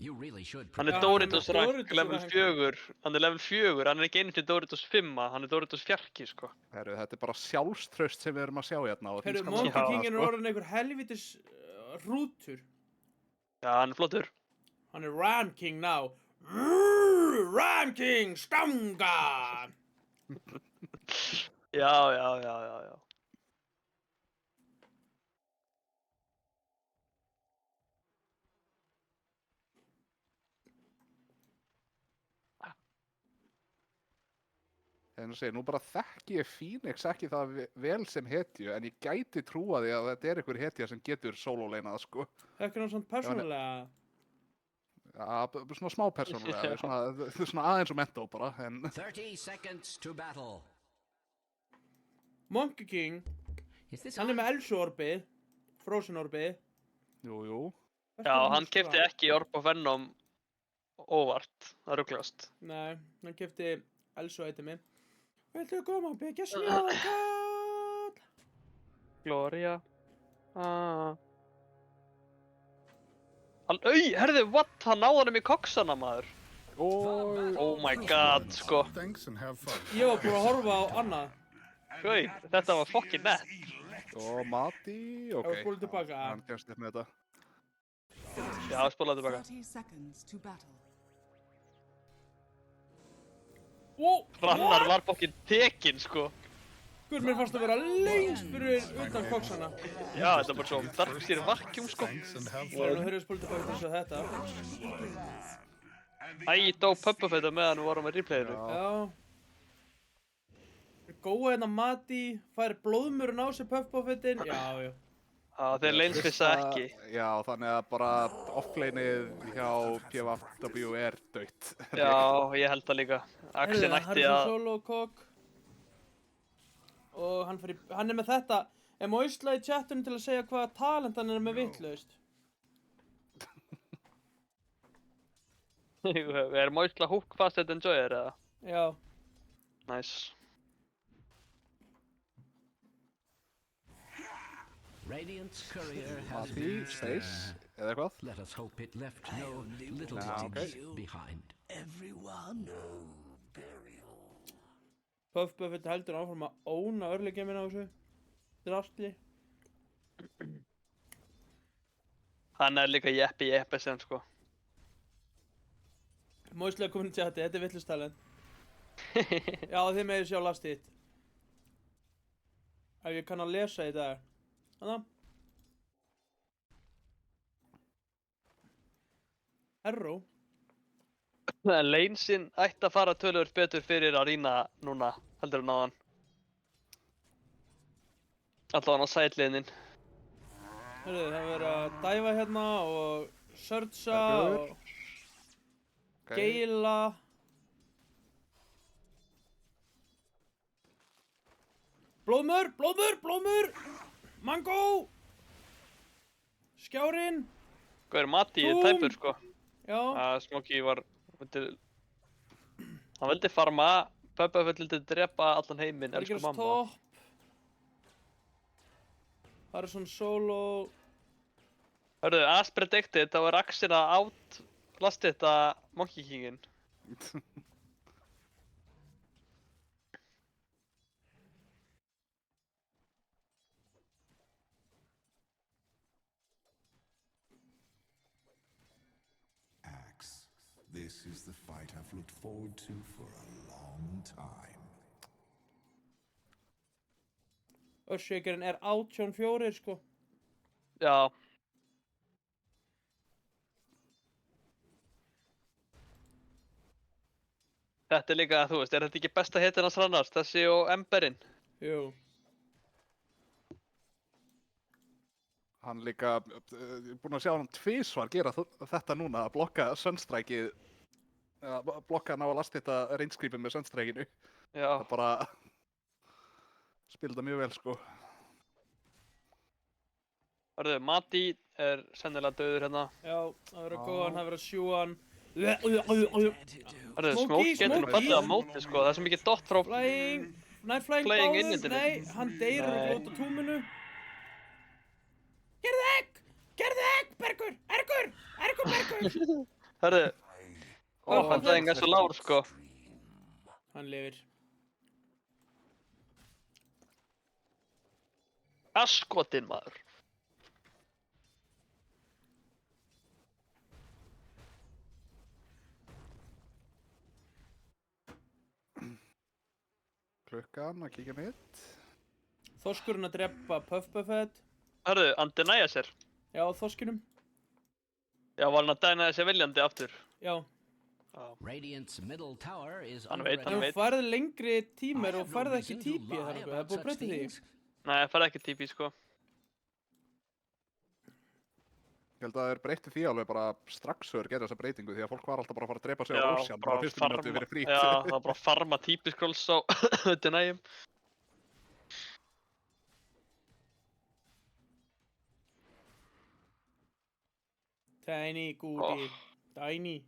C: You really should.
A: Hann er
B: Já,
A: Doritos
B: hann er
A: rank,
B: Doritos
A: level
B: rank.
A: 4, hann er level 4, hann er ekki einu til Doritos 5, hann er Doritos 4, sko.
D: Herru, þetta er bara sjálfstraust sem við erum að sjá hérna og því
B: Heyrðu,
D: skal maður
B: Monkey
A: Já,
D: hafa,
B: King er
D: sko.
B: orðin einhver helvitis hrútur.
A: Já, hann er flottur.
B: Hann er Ran King now. Rhyme King stanga.
A: Já.
D: En segir, nú bara þekki ég Phoenix ekki það vel sem hetju, en ég gæti trúa því að þetta er einhver hetja sem getur sólóleinað, sko.
B: Þekkir hann svona persónulega?
D: Ja, svona smá persónulega, svona aðeins og mentó bara, en...
C: 30 seconds to battle.
B: Monkey King,
C: Is this
B: hann er með Elsu-orbið, Frozen-orbið.
D: Jú.
A: Já, hann keypti ekki Orb of Venom óvart, það rugglast.
B: Nei, hann kefti Elsu-itemi. Viltu koma að byggja snjókall?
A: Gloria. Herðu, what? Hann náði honum í koksana, maður. Oh my god, sko.
E: Thanks and have fun.
B: Ég var búin að horfa á annað.
A: Gauð, þetta var fucking nett.
D: Og Mati, ok.
B: Og spólum tilbaka.
D: Hann kemst upp með þetta.
A: Já, spólaði tilbaka.
G: 30 seconds to battle.
A: Hrannar var fucking tekinn, sko.
B: Guð, mér fannst að vera lengst fyrir utan koksana.
A: Já, þetta er bara svo darkstýri vakkjum, sko.
E: Thanks and have
B: Og
E: fun.
B: nú höfum við spólum tilbaka til þess að þetta.
A: Dó Puppafetta meðan við vorum með replayinu.
B: Já. Góða hérna Mati, fær blóðmurinn á sig Puffbuffettinn. Já.
A: Já, þeir leinsvissa ekki.
D: Já, þannig að bara offlaneið hjá PFW er döitt.
A: Já, ég held það líka. Axel ætti að...
B: Solo Kok. Og hann er með þetta. Má Ísla í chattunum til að segja hvaða talent hann er með vitlaust.
A: Er Moisla hook fast at enjoyer, eða?
B: Já.
A: Nice.
C: Radiant's courier has
D: Mati,
C: been
D: Stace, eða eitthvað.
C: Let us hope it left no little
D: okay.
C: behind.
B: Puffbuffett heldur áfram að óna örleikjuminn á þessu. Drastli.
A: Hann er líka jeppi sem, sko.
B: Má Ísla komin í chatti, þetta er vitlaust talent. Já, þið megið sjá last hit. Ef ég kann að lesa í dag. Þannig. Erró.
A: Leinsinn ætti að fara töluvert betur fyrir Arena núna, heldur en áðan. Allavega á sætliðnin.
B: Hörru, það verður að dæfa hérna og Sursa
D: Takk
B: og Geila. Blóðmur! Mango! Skjárinn!
A: Hvað er Mati í
B: Túm.
A: tæpur, sko?
B: Já.
A: Smokey var... Hann vildi farma, Puppafett vildi drepa allan heiminn,
B: Það er
A: elsku
B: gerast
A: mamma.
B: topp. Harrison solo.
A: Hörðu, as predicted, þá er Axel að outlast þetta Monkey Kingin.
H: Axe, this is the fight I've looked forward to for a long time.
B: Össhakerinn er 84, sko.
A: Já. Þetta er líka, þú veist, er þetta ekki besta hitin hans Hrannars, þessi og Emberinn?
B: Jú.
D: Hann líka, búinn að sjá hann tvisvar gera þetta núna, að blokka Sunstrikeið, blokka hann á að lasta þetta reynskrýpið með Sunstrikeinu.
A: Já.
D: Það bara spilda mjög vel, sko.
A: Hörðu, Mati er sennilega döður hérna.
B: Já, það verður góðan, það verður að sjúa hann.
A: Hörðu, Smokey getur nú fallið á móti, sko, það er svo mikið dott frá...
B: Flying
A: Flying
B: báður,
A: innindinni.
B: nei, hann deyr og glóta túminu. Gerðu egg, Bergur, Bergur.
A: Hörðu, hann dæðing er svo lár, sko.
B: Hann lifir.
A: Askotinn, maður.
D: klukkan að kíkja mitt.
B: Þorskurinn að drepa Puff Buffett.
A: Hörðu, hann deniða sér.
B: Já, þorskinum.
A: Já, var hann að deniða sér viljandi aftur.
B: Já.
C: Radiant's middle tower is
A: Hann
C: under
A: veit, hann
B: En
C: attack.
B: þú færði lengri tímir
C: I
B: og
C: have no
B: færði ekki
C: reason to
B: típi
C: lie
B: þar eitthvað. Það er
C: about
B: búið að
C: such
B: breyta því.
C: things.
A: Nei, það færði ekki típi, sko.
D: Ég held að þeir breytti því alveg bara strax þegar gerði þessa breytingu því að fólk var alltaf bara að fara að drepa sig á
A: Já,
D: Roshan bara á fyrstu mínútu fyrir frýtt.
A: Já, það var bara að farma típiskrolls á deniðum.
B: Tiny, Goody. Tiny.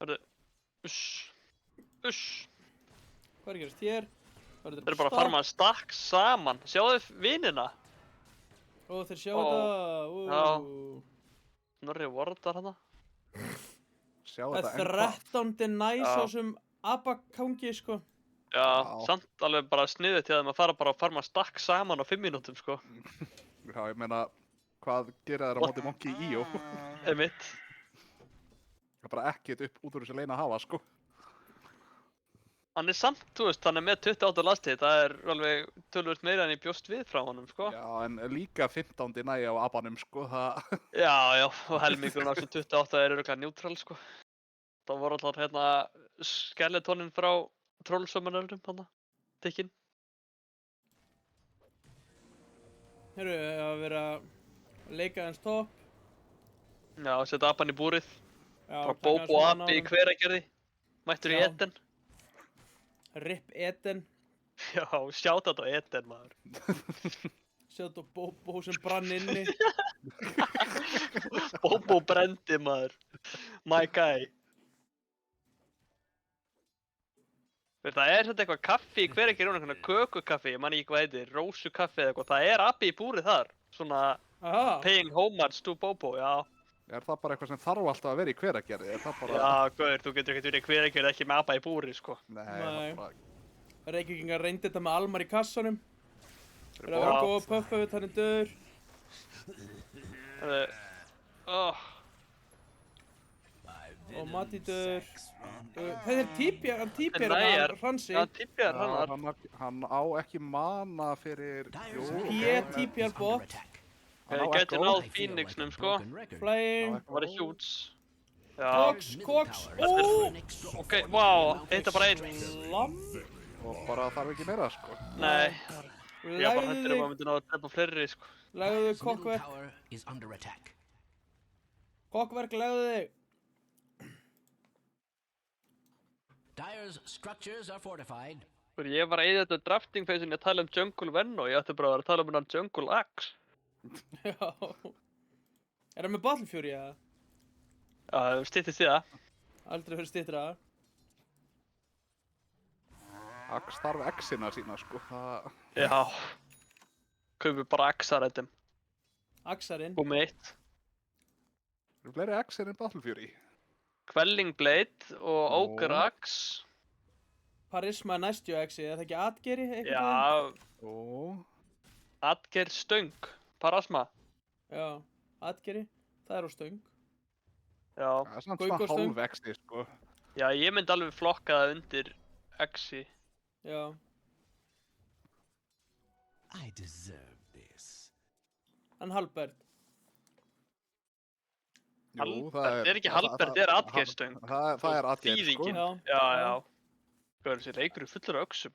A: Hörðu, uss.
B: Hvað er að gerast hér?
A: Þeir eru bara að farma stakk saman. Sjáðu vinina.
B: Ó, þeir sjá
A: Ó,
B: þetta.
A: já. Snorri Wardar hana.
D: Sjá
B: Það
D: þetta
B: er
D: en hvað?
B: 13. næs
A: Já.
B: á þessum abakangi, sko.
A: Já,
D: Já.
A: samt alveg bara sniðið til þeim að fara bara að farma stakk saman á 5 mínútum, sko.
D: Já, ég meina, hvað gera þeir á móti Monkey Io?
A: Einmitt.
D: Það er bara ekkert upp út úr þessu leina að hafa, sko.
A: Hann er samt, þú veist, hann er með 28 lastið. Það er alveg tölvöld meira en ég bjóst við frá honum, sko.
D: Já, en líka 15. næja á abanum, sko, það...
A: Já, og helmingurinn af þessum 28 er örugglega neutral, sko. Það voru alltaf hérna skeletoninn frá Trollsummonöldum, hana, tekinn.
B: Herru, að vera að leika eins topp.
A: Já, setja apan í búrið.
B: Já,
A: Bara
B: taka
A: Bobo
B: hans
A: api í
B: manna.
A: Hveragerði. Mættur í
B: Já.
A: Eden.
B: Rip Eden.
A: Já, sjátt á Eden, maður.
B: Sjátt á Bobo sem brann inni.
A: Bobo brendi, maður. My guy. Það er þetta eitthvað kaffi í Hveragerði, eitthvað kökukaffi, ég man ekki hvað heitir, rósukaffi eða eitthvað. Það er api í búrið þar. Svona
B: Aha.
A: paying homage to Bobo, já.
D: Er það bara eitthvað sem þarf alltaf að vera í Hveragerði? Er það bara...
A: Já, guður, þú getur ekkert verið í Hveragerði ekki með apa í búrið, sko.
D: Nei,
B: Nei.
D: það er bara...
B: Reykjavíkingar reyndi þetta með Almar í kassanum.
D: Þeir
B: Fyrir
D: eru
B: að vera
A: Já.
B: góð að puffa við hann er döður. Og Matti döður. Þetta er típjar, hann típjar
A: Nei,
B: hann
A: er-
B: hransi.
A: Já, tippjar
D: Já,
A: hannar.
D: hann á ekki mana fyrir...
C: Dyer's
D: Jú,
C: middle
B: P.A.
C: tower
B: TPR
C: is
B: bot.
C: under attack.
D: hann á
A: Ég gæti
D: Echo.
A: náð
C: I feel like
A: Phoenixnum,
C: a
A: sko.
C: broken record.
B: Flying.
D: Já,
A: Það var huge. Já,
B: Koks,
C: Middle
B: koks.
C: tower is
B: Ó!
C: under extra
A: ok, wow, þetta bara einn.
B: Lam.
D: Og bara þarf ekki meira, sko.
A: Nei, ég var bara hættur um að
B: Legðu
A: myndi ná að drepa fleiri, sko.
B: Legðu
C: Dyer's middle
B: kokkverk.
C: tower is under attack.
B: Kokkverk, legðu þig.
C: Dyer's structures are fortified.
A: Ég var að eyða þetta drafting phase-inni að tala um Jungle Venn og ég ætti bara að vera að tala um hennan Jungle Axe.
B: Já. Er það með Battle Fury eða?
A: Já, það styttist í það.
B: Aldrei fyrir stýttra.
D: Axe þarf X-ina sína, sko. Það...
A: Já. Kaupið bara Axe-arættum.
B: Axarinn.
A: Búið með eitt.
D: Eru fleiri X-ir en Battle Fury?
A: Quelling Blade og
D: Ó.
A: Ogre Axe.
B: Parisma næstjó exi, er það ekki atgeri?
A: Já,
D: Ó...
A: Adger Stöng. Parasma.
B: Já, atgeri. Það er á stöng.
A: Já.
D: Það er samt
B: Gauk og
D: svona
B: stöng.
D: hálf X-i, sko.
A: Já, ég myndi alveg flokka það undir X-i.
B: Já.
H: I deserve this.
B: En Halbert.
A: Halbert, er ekki Halbert, er Adgerstöng.
D: Það er Adger, sko.
A: Þýðingin.
B: Já.
A: Já, já. Hvað er þessi leikur fullur af öxum?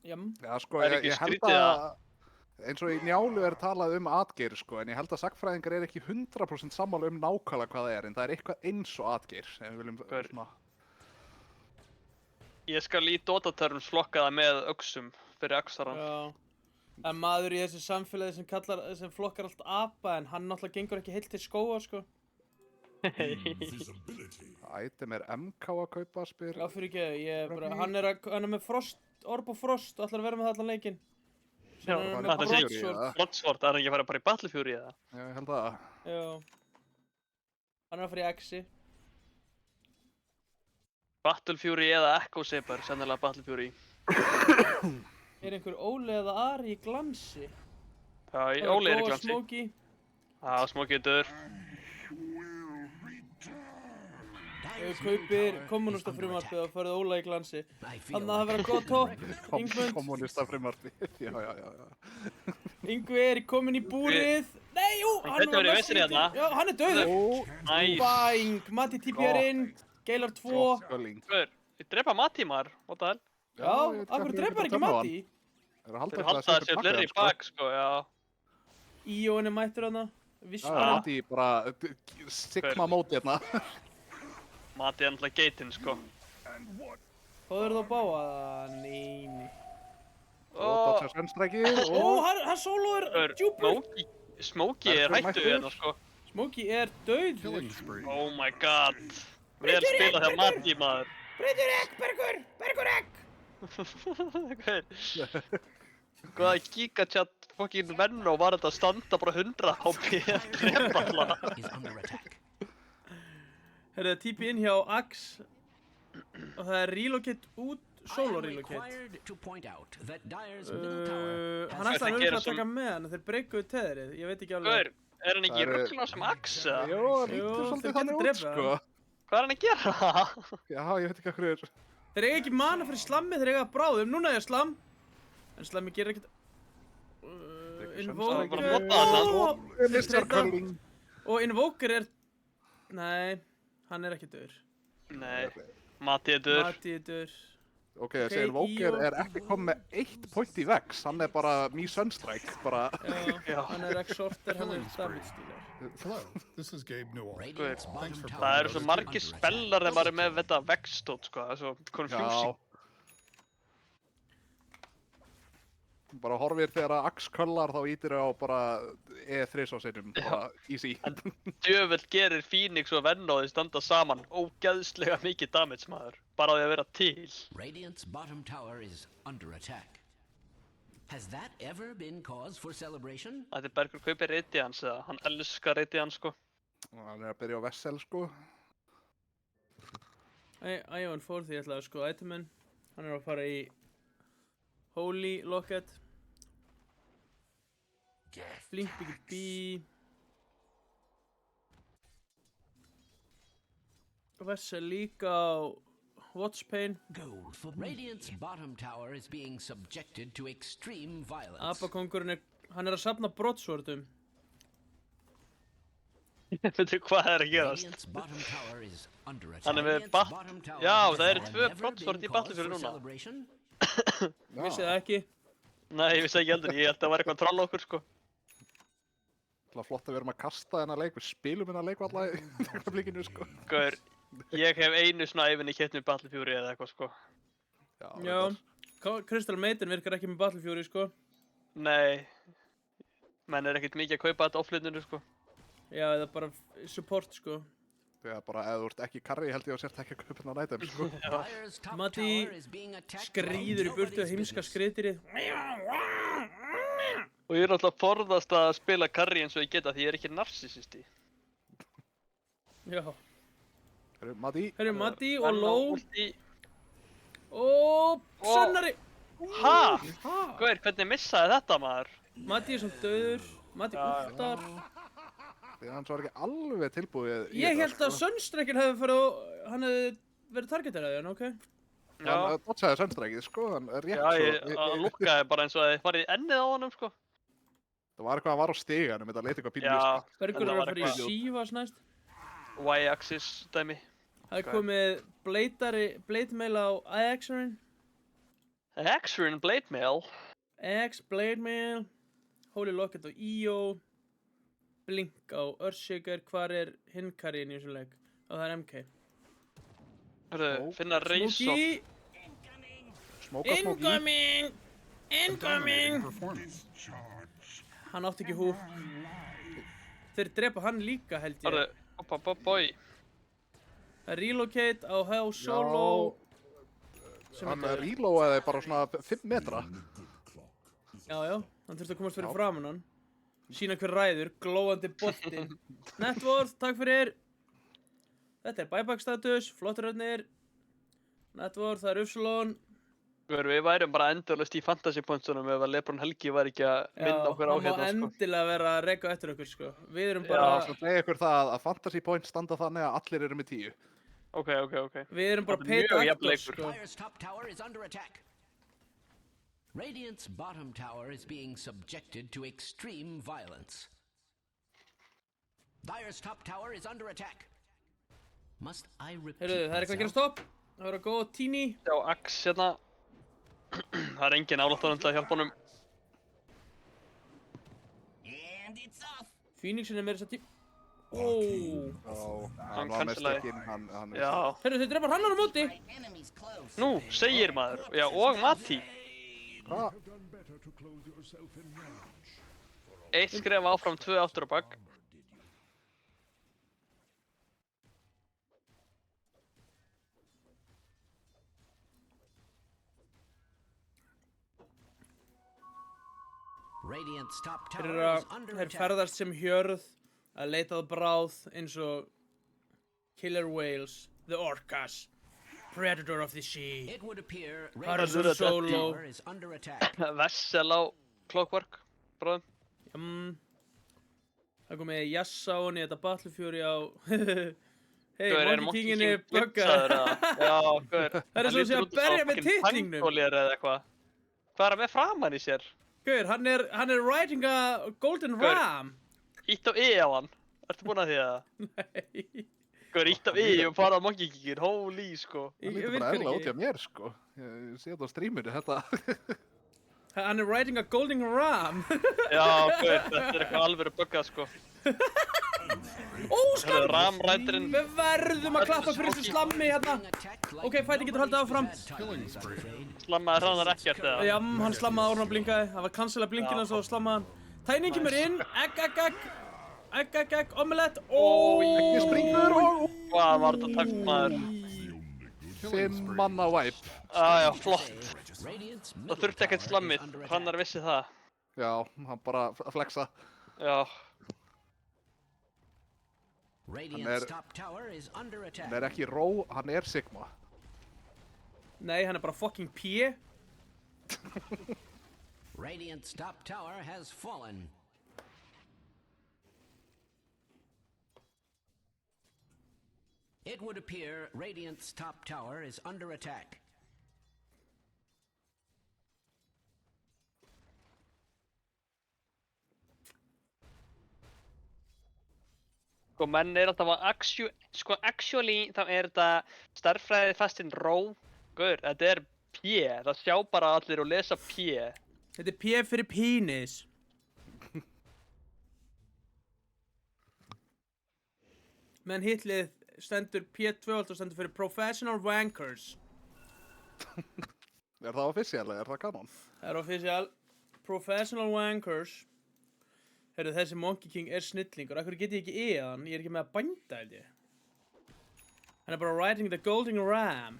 B: Jam.
D: Já, sko,
A: Það er
D: ég
A: ekki
D: held
A: skrítið
D: að... Eins og í Njálu er talað um Adgeir, sko, en ég held að sagfræðingar er ekki 100% sammála um nákvæmlega hvað það er, en það er eitthvað eins og Adgeir, ef við viljum
A: Hver?
D: svona...
A: Ég skal í Dota Terms flokka það með öxum fyrir Axaran.
B: Já. En maður í þessu samfélagi sem flokkar allt apa, en hann náttúrulega gengur ekki heilt til skóa, sko.
D: Item er MK að kaupa, spyr...
B: Já, fyrir ekki, ég er bara, hann er með frost, orb og frost og ætlar að vera með það allan leikinn.
A: Já,
B: Svo er hann
A: það
B: með
A: sé
B: broadsword.
D: eða?
A: Broadsword, það er ekki að fara bara í Battle Fury eða?
D: Já, ég held að...
B: Já. Hann er að fara í exi.
A: Battle Fury eða Echo Saber, sennilega Battle Fury.
B: Er einhver Óli eða Ari í glansi?
A: Já, Óli er í glansi.
B: Smokey.
A: Já, Smokey döður.
B: Kaupir kommunista frumarpið og farið Óla í glansi. Þannig að það verða gott topp. Yngmund.
D: Kommunista frumarpi. Já.
B: Yngvi er komin í búrið. Nei, jú, hann
A: Þetta verður í vestinni hérna.
B: Já, hann er döður.
A: Næs.
B: Bang, Matti TPR inn. Geilar 2.
D: Skölling.
A: Hver, ég drepa Matti maður, what the hell?
B: Já, akkur dreipar ekki Matti.
A: Þeir halda það sér fleiri í bak, sko, já.
B: Íón er mættur hana.
D: Já, Matti bara sigma móti hérna.
A: Matti er náttúrulega geitinn, sko.
B: Hvað er það að báa? Neini.
D: Og dodja svenstrækið.
B: Ó, hann sólóður djúpur.
A: Smokey er hættu hérna, sko.
B: Smokey er döð.
E: Killing spree.
A: Oh my god. Vel spilað hjá Matti, maður.
B: Breytur egg, Bergur egg.
A: Hver? Hvaða gigachat fucking Venno var þetta að standa bara 100 HP að drepa alla?
C: Is under attack.
B: Herðu, TP inn hjá Axe. Og það er relocate út, solo relocate.
C: Required to point out that Dire's middle tower
B: Hann
C: has
B: ætlaði
A: Þetta
B: að
A: gerir
B: að taka með hann, þeir breykkuðu teðrið, ég veit ekki
A: Hver?
B: alveg.
A: Er hann ekki í ruggla sem Axe?
D: Jó, hann lítur
B: Jú,
D: svolítið
B: þeir
D: þannig
B: geta
D: út,
B: drepið
D: sko.
A: Hvað er hann að gera?
D: Já, ég veit ekki hvað er.
B: Þeir eiga ekki mana fyrir slammi, þeir eiga bráðum, núna er slam. En slammi gerir ekkert...
A: Það er bara að nota það,
D: Mr. Culling.
B: Og Invoker er... Nei, hann er ekki döður.
A: Nei, Matti er döður.
B: Matti er döður.
D: Ok, þessi Invoker
B: Íó.
D: er ekki komið með 1 point í vex. Hann er bara me sunstrike, bara...
B: Já, hann er exorter, hann er damage stealer.
E: Hello, this is Gabe Newell.
C: Radiant's bottom tower
A: Það eru svo
C: is
A: margir
C: under
A: spellar þegar maður er með þetta vextótt, sko. Það er svo confusing.
D: Bara horfir þegar að Axe kullar þá ítir á bara E3 á sinnum, bara easy.
A: Djöfull gerir Phoenix og Venno þeir standa saman ógeðslega mikið damage, maður. Bara á því að vera til.
C: Radiant's bottom tower is under attack. Has that ever been cause for celebration?
A: Þetta er Bergur kaupir Radiance, eða hann elskar Radiance, sko.
D: Og hann er að byrja á Vessel, sko.
B: Æjón fór því ég ætlaði að sko itemin. Hann er að fara í Holy Locket. Blink Big B. Vessel líka á Watch Pain.
C: Gold for Radiant's bottom tower is being subjected to extreme violence.
B: Apakongurinn er, hann er að safna brotsvörðum.
A: Veitu hvað er að gerast?
C: Radiant's bottom tower is under attack.
A: Hann er með
C: Radiant's bottom tower
A: Já,
C: has
A: það eru
C: that
A: 2
C: ever
A: brotsvörð
C: been
A: í
C: cause
A: Battlefield
C: for
A: núna.
C: celebration?
B: Vissi það ekki.
A: Nei, ég vissi ekki heldur, ég held að það var eitthvað að trolla okkur, sko.
D: Það er flott að við erum að kasta þennan leik, við spilum þennan leik alla í blikinu, sko.
A: Gaur, ég hef einu svona ævinni kett með Battle Fury eða eitthvað, sko.
B: Já, Crystal Maiden virkar ekki með Battle Fury, sko.
A: Nei, menn er ekkert mikið að kaupa þetta offlutinu, sko.
B: Já, eða bara support, sko.
D: Þegar bara, ef þú ert ekki carry held ég að sért ekki að kaupa þennan item, sko.
C: Dire's top
B: Matti
C: tower is being attacked by
B: Skrýður í burtu
C: nobody's
B: heimska
C: business.
B: skriðdýrið.
A: Og ég er náttúrulega forðast að spila carry eins og ég geta því ég er ekki narcissisti.
B: Já.
D: Herru, Matti.
B: Herru, Matti og
A: Venno
B: Low.
A: ulti.
B: Og Sunnari.
A: Ha? Gaur, hvernig missaði þetta, maður?
B: Matti er samt döður. Matti úttar.
D: Því hann svo er ekki alveg tilbúið í
B: Ég
D: þetta,
B: held að Sunstrekin hefði farið og hann hefði verið targeteraði hann, ok?
A: Já,
D: Hann dodsaði sönstrækið, sko, hann er rétt
A: já,
D: svo.
A: ég lukkaði bara eins og að þið farið í ennið á honum, sko.
D: Það var eitthvað að var á stiganum, þetta leit eitthvað pínu
A: Já,
D: sko.
B: Bergur
A: Þetta
B: er
A: var
B: að fara í
A: eitthvað-
B: Sivas næst.
A: Y-axis dæmi.
B: Það er komið blade mail á Ajaxurinn.
A: X-Rin Blade Mail.
B: Ajax, blade mail. Holy Locket á EO. Blink á Earthshaker. Hvar er hinn karriðin í þessum leik? Og það er MK.
A: Hörru, finna Reysov.
B: Smokey.
D: Smóka, smóki.
B: Incoming! Incoming!
E: Performance.
B: Hann átti ekki hú. Þeir drepa hann líka held ég.
A: Hörru, boy.
B: Það er relocate á Hell Solo.
D: Hann reloaði bara svona 5 metra.
B: Já, já. Hann þurfti að komast fyrir framan hann. Sýna hver ræður, glóandi boltinn. Networth, takk fyrir. Þetta er buyback status, flotturöðnir. Networth, það er Upsilon.
A: Við værum bara endalaust í fantasy pointsunum ef að LeBron Helgi var ekki að minna okkur á
B: hann má
A: hérna, sko.
B: endilega vera að reka eftir okkur, sko. Við erum
A: Já,
B: bara,
D: Svo segja ykkur það að fantasy point standa þannig að allir eru með 10.
A: Ok.
B: við erum bara
A: Þetta er mjög
B: peta
A: jafn
B: actors,
A: leikur.
B: sko.
C: Dire's top tower is under attack. Radiant's bottom tower is being subjected to extreme violence. Dire's top tower is under attack. Must I repeat
B: Heyrðu, það er eitthvað að gera
C: myself?
B: stopp. Það verður að góða tíni.
A: Já, Axe hérna. Það er engin álætt á hann til að hjálpa honum.
C: And it's off.
B: Phoenixin er meira þess að tím. Ó.
D: Hann var með
A: cancelaði.
D: stekkin, hann
A: Já.
B: Heyrðu, þeir drepa hrannar á móti.
C: Enemies close.
A: Nú, segir maður. Já, og Mati.
D: Hvað?
A: Eitt skref áfram, 2 aftur á bak.
C: Radiant's top
B: Þeir
C: tower
B: eru
C: is
B: að,
C: under
B: þeir
C: attack.
B: ferðast sem hjörð að leita að bráð eins og Killer Whales, The Orcas, Predator of the Sea.
C: It would appear
B: Harrison
C: Radiant's top
B: Solo.
C: tower is under attack.
A: Vessel á Clockwork, bráðum.
B: Það komið jassa á henni, þetta Battle Fury á Hey,
A: Gaur, er
B: Monkey Kingin er
A: glitchaður,
B: buggaður.
A: eða? Já, gaur.
B: Það er svo að sé að berja með titlingnum.
A: Pangolíður eða eitthvað. Hvað er hann með framan í sér?
B: Gaur, hann er riding a golden
A: Gaur.
B: ram.
A: Ítt á E á hann. Ertu búinn að því að?
B: Nei,
A: Gaur, ítt á E og fara á Monkey Kingin. Holy, sko.
D: Það
B: ég
D: lítur bara
B: virkar
D: eðla út
B: ekki.
D: hjá mér, sko. Ég sé þetta á streaminu, þetta.
B: Hann er riding a golden ram.
A: Já, gaur, þetta er eitthvað alvöru buggað, sko.
B: Óskar!
A: Ramræturinn.
B: Við verðum að klappa fyrir þessu slammi hérna. Ok, fighting getur haldið áfram.
A: Slammaði hranar ekkert, eða?
B: Já, hann slammaði ára og blinkaði. Það var cancela blinkina svo slammaði hann. Tæning kemur inn. Egg. Omelette.
D: Ég springur og...
A: Hvað var þetta takt, maður?
D: 5 manna wipe.
A: Já, flott. Það þurfti ekkert slammið. Hrannar vissi það.
D: Já, hann bara að flexa.
A: Já.
C: Radiant's top tower is under attack.
D: Hann er ekki ró, hann er Sigma.
B: Nei, hann er bara fucking P.
C: Radiant's top tower has fallen. It would appear Radiant's top tower is under attack.
A: Sko, menn er alltaf að actually, þá er þetta stærðfræði fastinn ró. Gaur, þetta er P. Það sjá bara allir og lesa P.
B: Þetta er P fyrir penis. Menn hitlið stendur P2 og stendur fyrir Professional Wankers.
D: Er það official eða er það kanon?
B: Það er official. Professional Wankers. Heyrðu, þessi Monkey King er snillingur. Akkur get ég ekki eða hann? Ég er ekki með að bænda, held ég. Hann er bara riding the golden ram.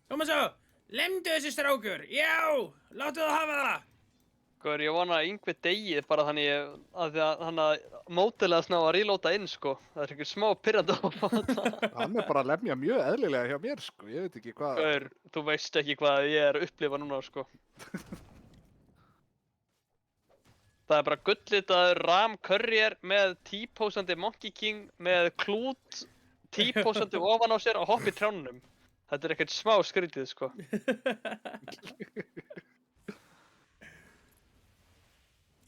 B: Koma svo! Lemdu þessi strákur! Já! Láttu það hafa það!
A: Gaur, ég vona að Yngvi deyið bara þannig að því að hann að mótilega sná að reloada inn, sko. Það er einhver smá pirrandi á þetta.
D: Hann er bara að lemja mjög eðlilega hjá mér, sko. Ég veit ekki hvað...
A: Gaur, þú veist ekki hvað ég er að upplifa núna, sko. Það er bara gullitaður Ram Courier með T-posandi Monkey King með klút T-posandi ofan á sér og hopp í trjánum. Þetta er ekkert smá skrítið, sko.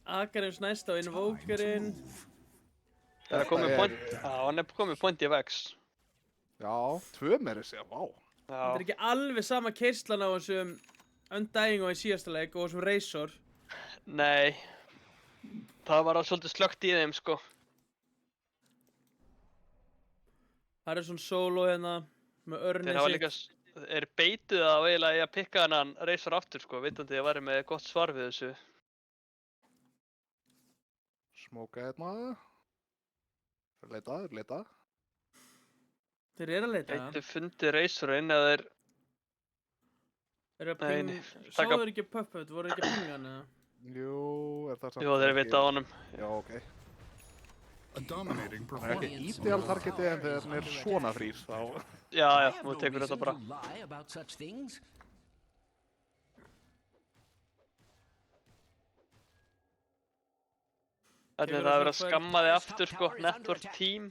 B: Akarins næst á Invokerinn.
A: Það er komið point... Já, hann er komið point í vex.
D: Já, 2 meiri segja, vá.
B: Þetta
A: Já.
B: er ekki alveg sama keyrslan á þessum Undying og í síðasta leik og þessum Razor.
A: Nei. Það var svolítið slökkt í þeim, sko.
B: Það er svona solo hérna með örni
A: Þeir hafa líka... Er beituð að eiginlega í að pikka hennan Razor aftur, sko. Vitandi að ég væri með gott svar við þessu.
D: Smóka hérna. Leita.
B: Þeir eru að leita.
A: Gætu fundið Razorinn eða þeir...
B: Þeir eru að
A: Nei,
B: ping...
A: nei,
B: Sáðu
A: taka-
B: þeir ekki Puppet, voru þeir ekki að pinga hana?
D: Jú, er það samt...
A: Jú, þeir vita á honum.
D: Já, ok.
E: A dominating
D: Það er ekki
E: performance.
D: ideal targeti en þegar hann er svona þrýr þá...
A: Já,
C: I
A: já,
C: have
A: þú
C: no
A: tekur þetta
C: reason
A: bara.
C: to lie about such things.
A: Þannig
B: Tekur
A: það
B: það
A: er verið að
B: svo
A: skamma þig aftur, sko, network team.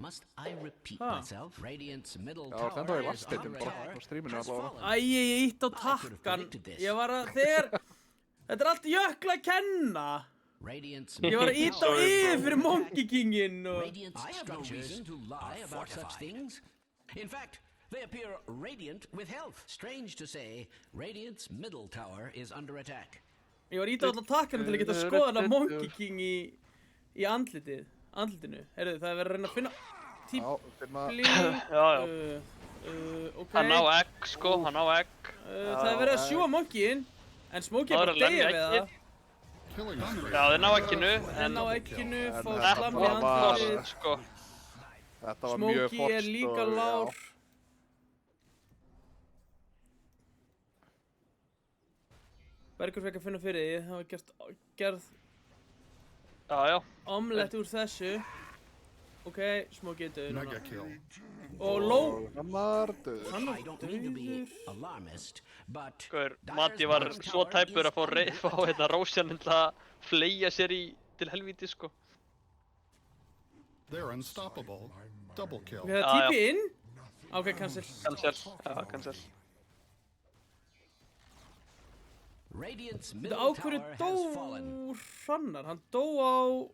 C: Must I repeat
B: Huh.
C: myself? Radiant's middle
D: Já, þetta
C: tower
D: er í
C: is
D: lasteitin
C: under
D: bara á
C: attack.
D: stríminu
C: Has
D: allavega.
C: fallen.
B: Æ, ég ítt á
C: I could have
B: takkan.
C: predicted this.
B: Ég var að, þegar... Þetta er allt jökla að kenna.
C: Radiant's
B: Ég var að
C: middle
B: ítt á
C: tower is
B: yfir
C: under
B: fyrir
C: attack.
B: Monkey Kingin og...
C: Radiant's structures to lie about such things. In fact, they appear radiant with health. Strange to say, Radiant's middle tower is under attack.
B: Ég var ítt á alltaf takkan til að geta skoðan að Monkey King í andlitinu. Heyrðu, það er verið að reyna að finna...
D: Já, finna...
B: Blík...
A: Já, já.
B: Ok.
A: Hann á egg, sko, hann á egg.
B: Það er verið að sjúa Monkey-in, en Smokey er
A: Það er
B: bara
A: að
B: að deyja
A: lemja
B: við
A: eggið.
B: það.
E: Killing spree.
A: Já, þeir ná ekkinu,
B: En á ekkinu, fá
D: þetta
B: slam í
D: var bara-
B: andlitið.
A: sko.
D: Þetta var mjög
B: Smokey
D: forst
B: er líka
D: og-
B: lár.
D: já.
B: Bergur fekk að finna fyrir því, það var gerð
A: Já, já.
B: omelett úr þessu. Ok, Smokey er döður
E: Mega
B: núna.
E: kill.
B: Og Low,
D: Og hann var döður.
B: hann
C: I
B: er
C: don't mean to be
B: döður.
C: alarmist, but
A: Hver,
C: Dyer's
A: Mati var
C: bottom
A: svo
C: tower
A: tæpur
C: is
A: að fá hérna Rósjan til að fleygja sér til helvíti, sko.
E: They're unstoppable. Double kill.
B: Ok, það
A: Já, já.
B: típi inn. Ok, cancel.
A: Cancel, já, cancel.
C: Radiant's
B: Þetta
C: middle
B: á hverju
C: tower
B: dó
C: has fallen.
B: Hrannar, hann dó á...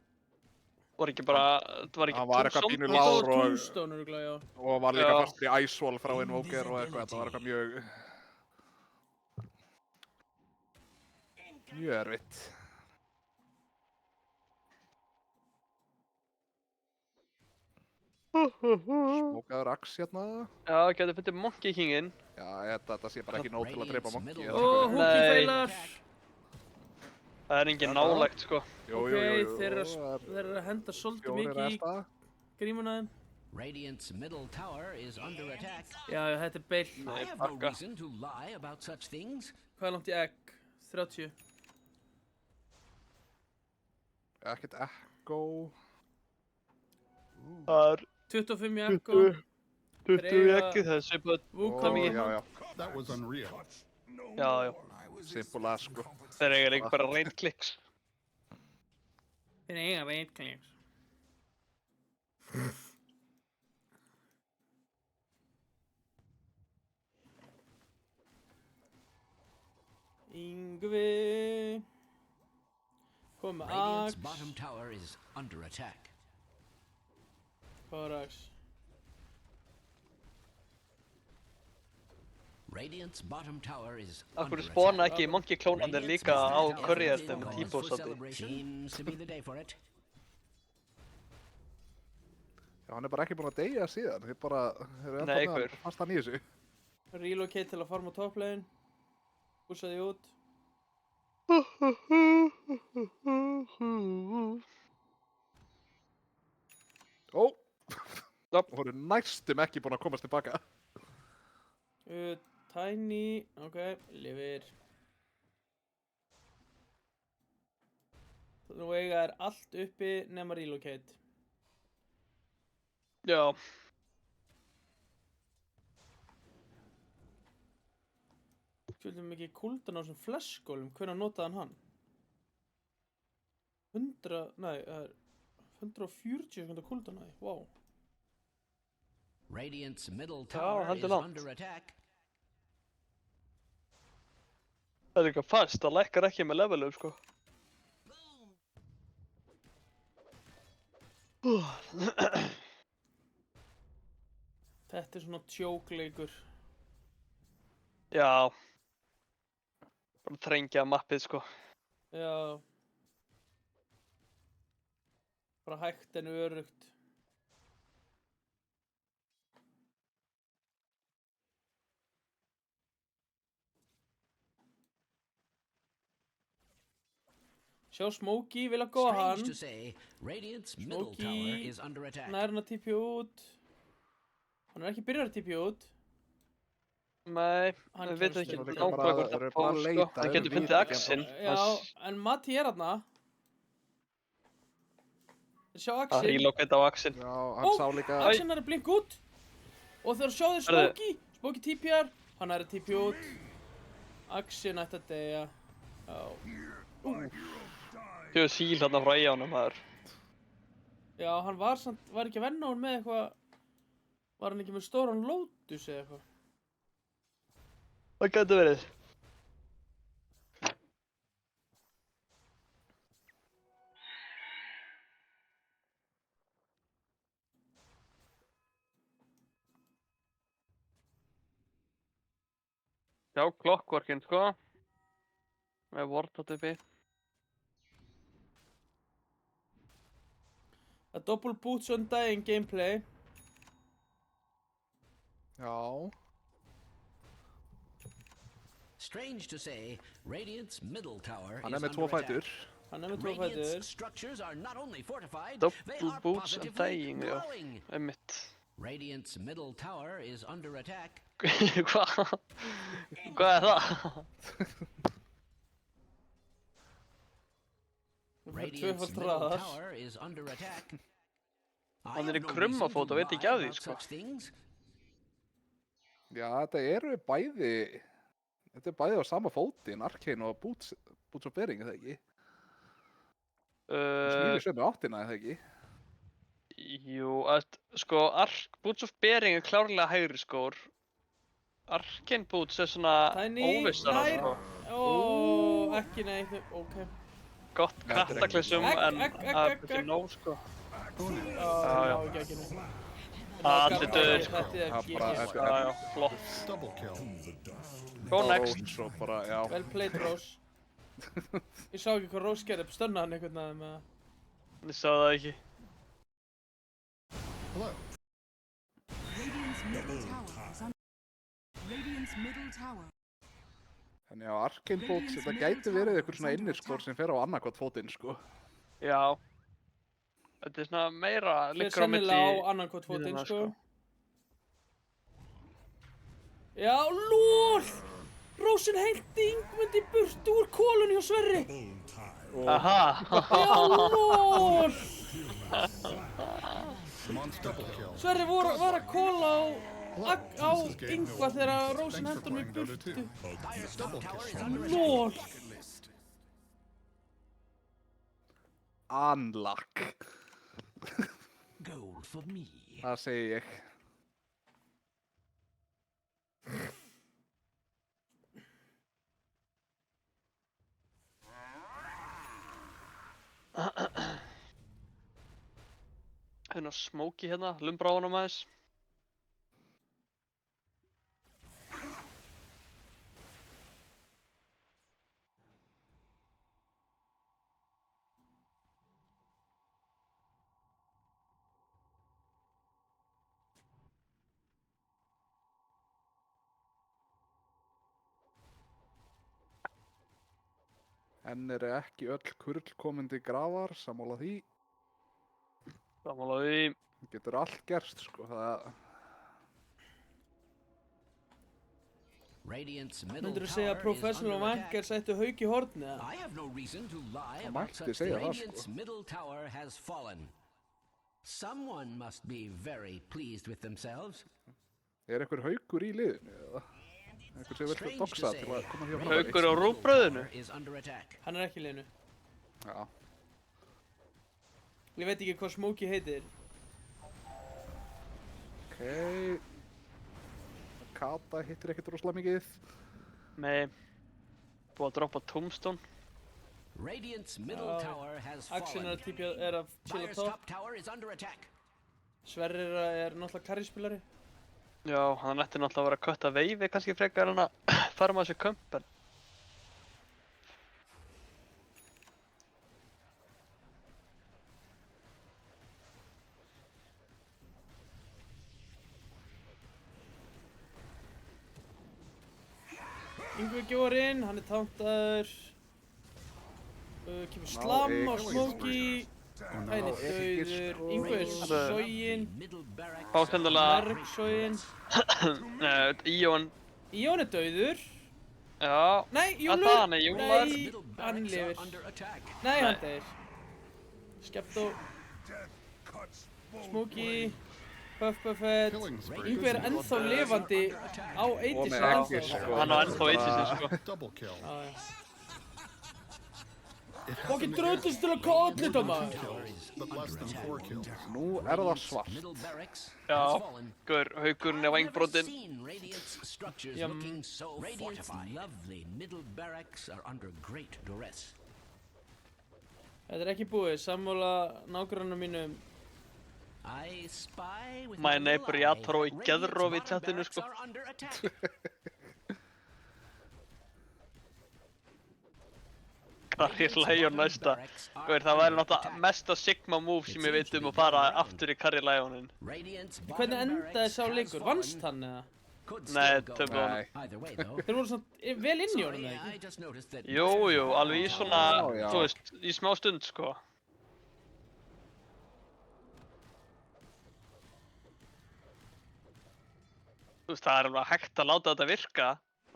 A: Var ekki bara, það var ekki
D: Hann var eitthvað
A: Tombstone?
D: pínu
B: Hann dó á
D: lár og...
B: Tombstone, örugglega, já.
D: Og var líka
A: Já.
D: fastur í Icewall frá Invoker og eitthvað, þetta var eitthvað mjög... Mjög erfitt. Smókaður Axe hérna.
A: Já, getur fundið Monkey Kingin.
D: Já, þetta sé bara ekki nóg til að dreipa Monkey.
C: Radiant's
B: Ó,
C: middle
B: Hookie
A: Nei.
B: feilar.
A: Það er engin nálægt, sko.
D: Jú,
B: Ok,
D: jú, jú, jú.
B: þeir eru
D: það er
B: þeir eru að henda svolítið
D: fjórir
B: mikið í
D: eftir.
B: grímuna þeim.
C: Radiant's middle tower is under attack.
B: Já, já, þetta er beill.
C: I have no
A: bakka.
C: reason to lie about such things.
B: Hvað er langt í egg? 30.
D: Ekkert Echo.
A: Það er
B: 25 í Echo.
A: 20
B: Dreifa-
A: ekki, það er svipað.
B: Wukong.
D: Já, já.
E: That was unreal.
A: Já, já.
D: Simple as, sko.
A: Þeir eiga líka bara reynd kliks.
B: Þeir eiga reynd kliks. Yngvi. Kom með
C: Radiant's
B: Axe.
C: bottom tower is under attack.
B: Hvað er Axe?
C: Radiant's bottom tower is
A: Akkur
C: under
A: spóna
C: attack.
A: ekki Monkey klónandir líka á Curryhärtum með
C: Cause for
A: tíbósati.
C: celebration. Seems to be the day for it.
D: Já, hann er bara ekki búinn að deyja síðan. Þið bara... Þeir eru
A: Nei,
D: ennþá með
A: hver?
D: hann fast hann í þessu.
B: Relocate til að farma topplane. Pússa því út.
D: Ó!
A: Nope.
D: Voru næstum ekki búin að komast tilbaka.
B: Tiny. Ok, lifir. Nú eiga er allt uppi nema relocate.
A: Já.
B: Skjöldum ekki kúldan á þessum flashgólum. Hvernig notaði hann? 100, nei, það er 140 sekundar kúldan á því. Wow.
C: Radiant's middle tower is
A: heldur langt.
C: under attack.
A: Það er eitthvað fast, það lækkar ekki með levelum, sko.
B: Þetta er svona tjókleikur.
A: Já. Bara þrengja mappið, sko.
B: Já. Bara hægt en örugt. Sjá Smokey, vil að góða hann.
C: Strange to say, Radiant's middle
B: Smokey
C: tower is under attack.
B: Nær hann að típja út. Hann er ekki byrjar að típja út.
A: Nei,
B: Hann
A: við veitum
B: kemst
A: ekki
B: inn.
A: nákvæmlega hvort
D: Þeir eru
A: það
D: bara
A: fór,
D: að
A: sko.
D: leita,
A: Hann
D: þeir
A: getur
D: eru
A: fundið
D: líka
A: axinn.
B: Já, en Matti er þarna. Sjá
A: Það
B: Axel.
A: relocate á Axel.
D: Já, hann sá líka...
B: Axel er að blinka út. Og þegar sjá þeir Smokey. Smokey TPR. Hann er að TP út. Axel nætti að deyja. Já.
A: Þú hefur síl hérna frá eiganum, maður.
B: Já, hann var ekki að venna hún með eitthvað. Var hann ekki með stóran Lotus eða eitthvað?
A: Það getur verið. Já, Clockworkin, sko. Með Warthog uppi.
B: Það er double boots undying gameplay.
D: Já.
C: Strange to say, Radiant's middle tower
D: Hann
C: is
D: með 2
C: under attack.
D: fætur.
B: Hann er með 2 fætur.
C: Radiant's structures are not only fortified, they
A: Double
C: are
A: boots and
C: positively
A: dying, já.
C: glowing.
A: Einmitt.
C: Radiant's middle tower is under attack.
A: Hvað? Hvað er það?
C: Radiant's
B: Tvöfalt
C: middle
B: hraðar.
C: tower is under attack.
A: Hann er í krummafót og veit ekki af því, sko.
D: Já, þetta eru bæði... Þetta er bæði á sama fótinn, Arcane og Boots of Bearing, eða ekki? Snýri sömu áttina, eða ekki?
A: Jú, sko, Boots of Bearing er klárlega hægri skór. Arcane Boots er svona
B: Tiny,
A: óvissara,
B: nær.
A: sko.
B: Ó, ekki neitt. Ok.
A: Gott kataklysum, en það er ekki nóg, sko.
B: Já, ekki neitt.
A: Allir döðir, sko.
B: Þetta er
D: Já, bara
B: GG.
A: Já, flott.
E: Double kill.
A: Go next.
D: Rose og bara, já.
B: Well played, Rose. Ég sá ekki hvað Rose gerði, stönnaði hann einhvern veginn með það.
A: Ég sá það ekki.
E: Hello.
F: Radiant's middle tower.
D: En já, Arcane Boots, þetta gæti verið eitthvað svona innirskór sem fer á annarkot fótinn, sko.
A: Já. Þetta er svona meira
B: Fyrir
A: liggur á milli...
B: sennilega á annan kvot fótinn,
A: liðanna,
B: sko. Já, LOL! Rósin heilti Ingmundi burt úr kólunni hjá Sverri.
A: Aha!
B: Já, LOL!
E: Double kill.
B: Sverri var að kóla á
E: This is game
B: Ingvar þegar Rósin
E: Thanks for
B: hendur mig
E: playing Dota
B: burtu.
E: 2. Double kill.
B: LOL!
D: Unlock.
C: Gold for me.
D: Það segi ég.
A: Hérna Smokey hérna, lumbra á honum aðeins.
D: Enn eru ekki öll kurl komin til grafar, sammála því.
A: Sammála því.
D: Getur allt gerst, sko. Það...
C: Radiant's middle
B: Myndirðu
C: tower
B: segja að
C: is
B: professional
C: under attack.
B: vankers ættu Hauk í horni, eða?
C: I have no reason to lie
D: Það
C: about
D: mætti
C: such
D: segja það,
C: Radiant's
D: sko.
C: middle tower has fallen. Someone must be very pleased with themselves.
D: Er einhver haukur í liðinu, eða? Einhver sem verður doxa til að koma hér fram.
A: Haukur á rúmbröðinu.
C: Is under attack.
B: Hann er ekki í liðinu.
D: Já.
B: Ég veit ekki hvað Smokey heitir.
D: Ok. Kata hittir ekkert rosalega mikið.
A: Nei. Búið að droppa Tombstone.
C: Radiant's middle
B: Já.
C: tower has
B: Axel
C: fallen.
B: er að chilla
C: Dire's
B: top.
C: top tower is under attack.
B: Sverrir er náttúrulega karrispilari.
A: Já, hann ætti náttúrulega að vera að kötta veifi kannski frekar en að farma þessu kömp, en...
B: Yngvi gjóðar inn, hann er tauntaður. Kemur slam á Smokey. Hann er dauður. Yngvi er soginn.
C: Middle barrack.
A: Fákendulega...
B: Merg soginn.
A: Íón...
B: Íón er dauður.
A: Já...
B: Nei,
A: Að
B: Júlur!
A: það, hann er Júlar.
B: Nei,
C: Middle
B: hann
C: barracks are
B: lifir.
C: under attack.
B: Nei, hann deyr. Skeptó. Smokey, Puff Buffett,
E: Killing spree.
B: Yngvi er ennþá lifandi á
D: Og
B: 80
D: með
B: ennþá.
D: Aegis, sko.
A: Hann á ennþá
D: Bara-
A: eitið sig, sko.
E: Double kill.
B: Já, já.
E: It
B: Fokkin
E: happened
B: dröðlist til að
E: again.
B: kalla
E: More
B: þetta
E: than
B: maður.
E: 2 kills, but less than 4 kills.
D: Nú það svart.
C: Middle barracks
A: Já,
C: has fallen.
A: gaur, haukurinn er
C: I've never
A: vangbrotin.
C: seen Radiant's structures
B: Yum.
C: looking so Radiant's lovely middle barracks are under great duress.
B: Þetta er ekki búið, sammála nágrannum mínum.
C: I spy with
A: My
C: my
A: neighbor
C: little
A: Jatro
C: eye
A: í
C: that
A: geðrofi í
C: Radiant's
A: chatinu,
C: barracks
A: sko.
C: are under attack.
A: Carrier Lion næsta. Gaur, það væri náttúrulega mesta Sigma move sem ég veit að fara aftur í Carrier Lionin.
C: Radiant's
B: Hvernig
C: bottom
B: endaði
C: barracks
B: sá
C: has
B: leikur?
C: fallen.
B: Vannst hann eða?
C: Could
A: Nei,
C: still go
A: töfðu honum.
D: Nei.
C: either way though.
B: Þeir voru svona vel inn í honum
C: Sorry,
B: eða
C: I
B: ekki?
C: just noticed that
A: Jú, alveg í svona,
D: Já.
A: þú veist, í smá stund, sko. Þú veist, það er alveg hægt að láta þetta virka.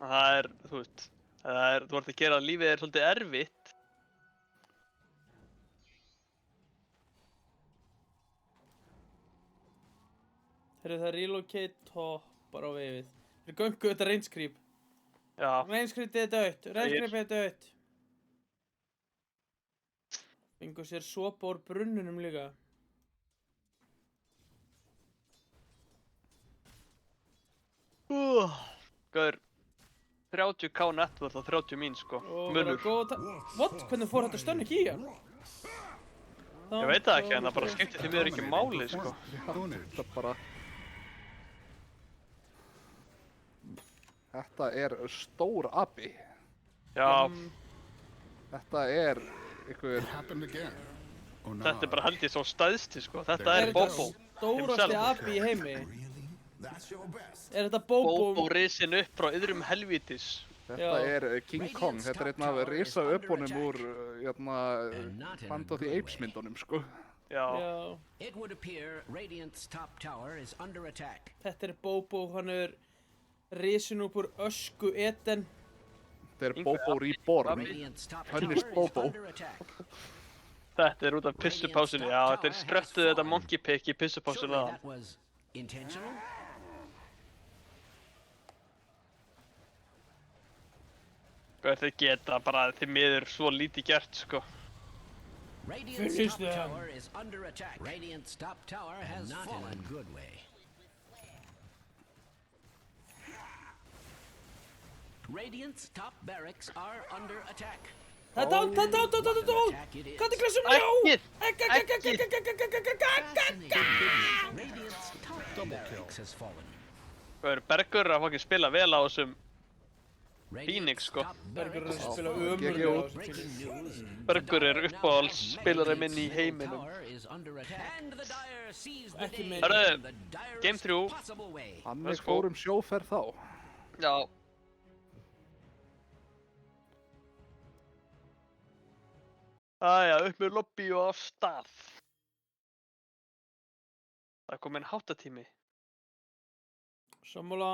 A: Það er, þú veist, þú ert að gera lífið þér svolítið erfitt.
B: Þeir það relocate hoppar á vefið. Þeir göngu þetta reynskrýp.
A: Já,
B: Reynskrýpið er dött, reynskrýpið er dött. Fengu sér sopa úr brunnunum líka.
A: gaur, 30k networth og 30 mín, sko.
B: Og bara
A: Munur.
B: góð What? Hvernig fór þetta stönn ekki í hann?
A: Ég veit það ekki, en það bara skiptir því miður ekki máli, sko.
D: Þetta bara... Þetta er stór abi.
A: Já,
D: Þetta er einhver...
E: It happened again. Oh no.
A: þetta er bara held ég svo stæðsti, sko. Þetta
B: Er
A: er
B: þetta
A: Bobo.
B: stórasti
A: himself.
B: abi í heimi?
H: Really? That's your best.
B: Er þetta Bobo?
A: Bobo risin upp frá yðrum helvítis.
D: Þetta
B: Já.
D: er King Kong. Þetta er einn af risa uppunum úr Planet of the Apes myndunum, sko.
A: Já,
B: Já.
C: it would appear Radiant's top tower is under attack.
B: Þetta er Bobo, hann er risin upp úr ösku eten.
D: Þetta er Bobo Reborn.
C: Radiant's top
D: Punished
C: tower is
D: Bobo.
C: under attack.
A: þetta er út af pissupásunni. Já, þetta er ströttuð þetta monkey pick í pissupásunni
C: Surely
A: aðan.
C: that was intentional?
A: Þeir geta bara því miður svo lítið gert, sko.
C: Radiant's
B: Finish
C: top
B: them.
C: tower is under attack. Radiant's top tower has not fallen. In a good way. Radiant's top barracks are under attack.
B: Þetta ál.
C: Attack it is.
B: Hvað er glæsum? Já!
A: Ekki!
C: Fascinating. Radiant's top barracks has fallen.
A: Bergur er að fucking spila vel á þessum.
C: Radiant's
A: Phoenix, sko.
C: top
B: Bergur er
C: barracks
B: að
C: has
B: spila
C: fallen.
B: ömurlega á þessu
C: Breaking
B: tíma.
C: news.
A: Bergur er uppáhalds spilari minn í heiminum.
C: Tower is under attack. And the Dire seize the
B: Ekki
C: day
B: meira.
A: Hörru,
C: in the direst
A: game 3.
C: possible way.
D: Hann
A: Let's
D: er
A: go.
D: fórum sjóferð þá.
A: Já. Æja, upp með lobby og af stað. Það er komin háttatími.
B: Sammála.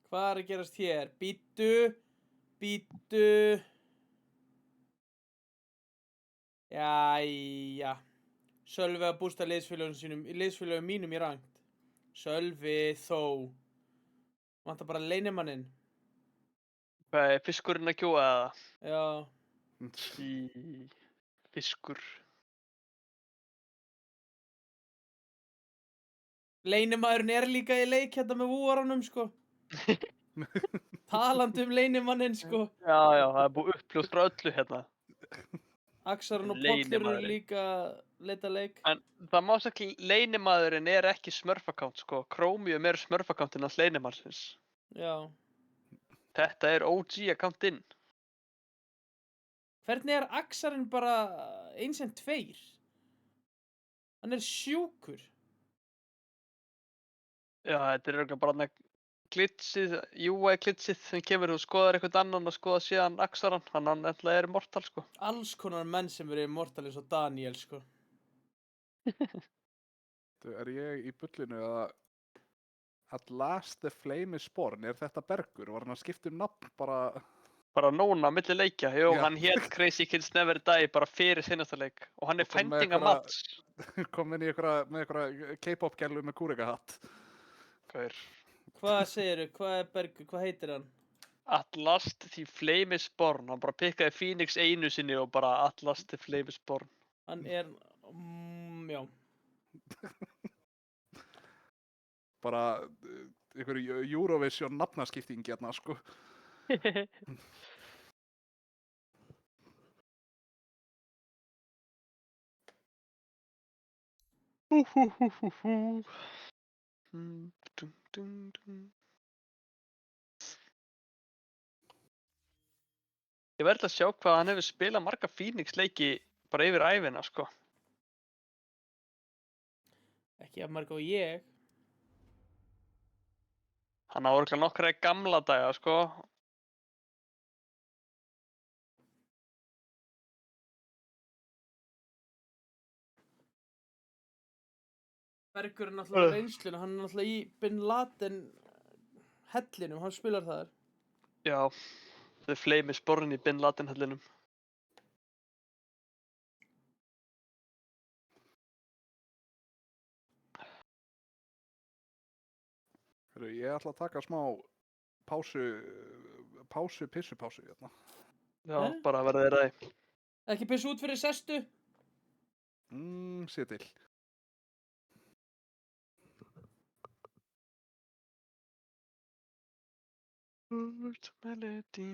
B: Hvað er að gerast hér? Bíddu. Jæja. Sölvi að bústa liðsfélögum mínum í rangt. Sölvi þó. Vantar bara leynimanninn.
A: Hvað er fiskurinn að kjúa það?
B: Já.
A: Fiskur.
B: Leynimaðurinn er líka í leik hérna með vúaranum, sko. Talandi leynimanninn, sko.
A: Já, það er búið uppljóstra öllu hérna.
B: Axarinn og Pollur eru
A: Leynimaðurinn.
B: líka leita leik.
A: En það má sagt leynimaðurinn er ekki smurf-account, sko. Chromium er smurf-accountinn af leynimaðurins.
B: Já.
A: Þetta er OG-accountinn.
B: Hvernig er Axarinn bara eins en tveir? Hann er sjúkur.
A: Já, þetta er örugglega bara glitsið, UI glitsið sem kemur og skoðar eitthvað annan og skoðar síðan Axaran. Hann ennlega er immortal, sko.
B: Alls konar menn sem eru immortal eins og Daniel, sko.
D: Er ég í bullinu að At last the flame is born, er þetta Bergur? Var hann að skipta nafn bara
A: Bara núna, milli leikja. Jú,
D: Já.
A: hann hét Crazy Kids Never Die bara fyrir seinasta leik. Og hann er
D: Og kom með
A: fændinga
D: einhverja-
A: Mats.
D: Kom inn í með einhverja K-pop gælu með kúrekahatt.
A: Gaur.
B: Hvað segirðu? Hvað er Bergur? Hvað heitir hann?
A: At last the flame is born. Hann bara pikkaði Phoenix einu sinni og bara at last the flame is born.
B: Hann er... já.
D: Bara einhverju Eurovision nafnaskipting hérna, sko.
A: Ég verði að sjá hvað hann hefur spilað marga Phoenix leiki bara yfir ævina, sko.
B: Ekki að marga og ég.
A: Hann á örugglega nokkra í gamla daga, sko.
B: Bergur er náttúrulega á reynsluna. Hann er náttúrulega í Bin Laden hellinum. Hann spilar þar.
A: Já, the flame is born í Bin Laden hellinum.
D: Ég ætla að taka smá pissupásu hérna.
A: Já, bara verði þér að.
B: Ekki pissa út fyrir sestu.
D: Sé til.
A: Melody.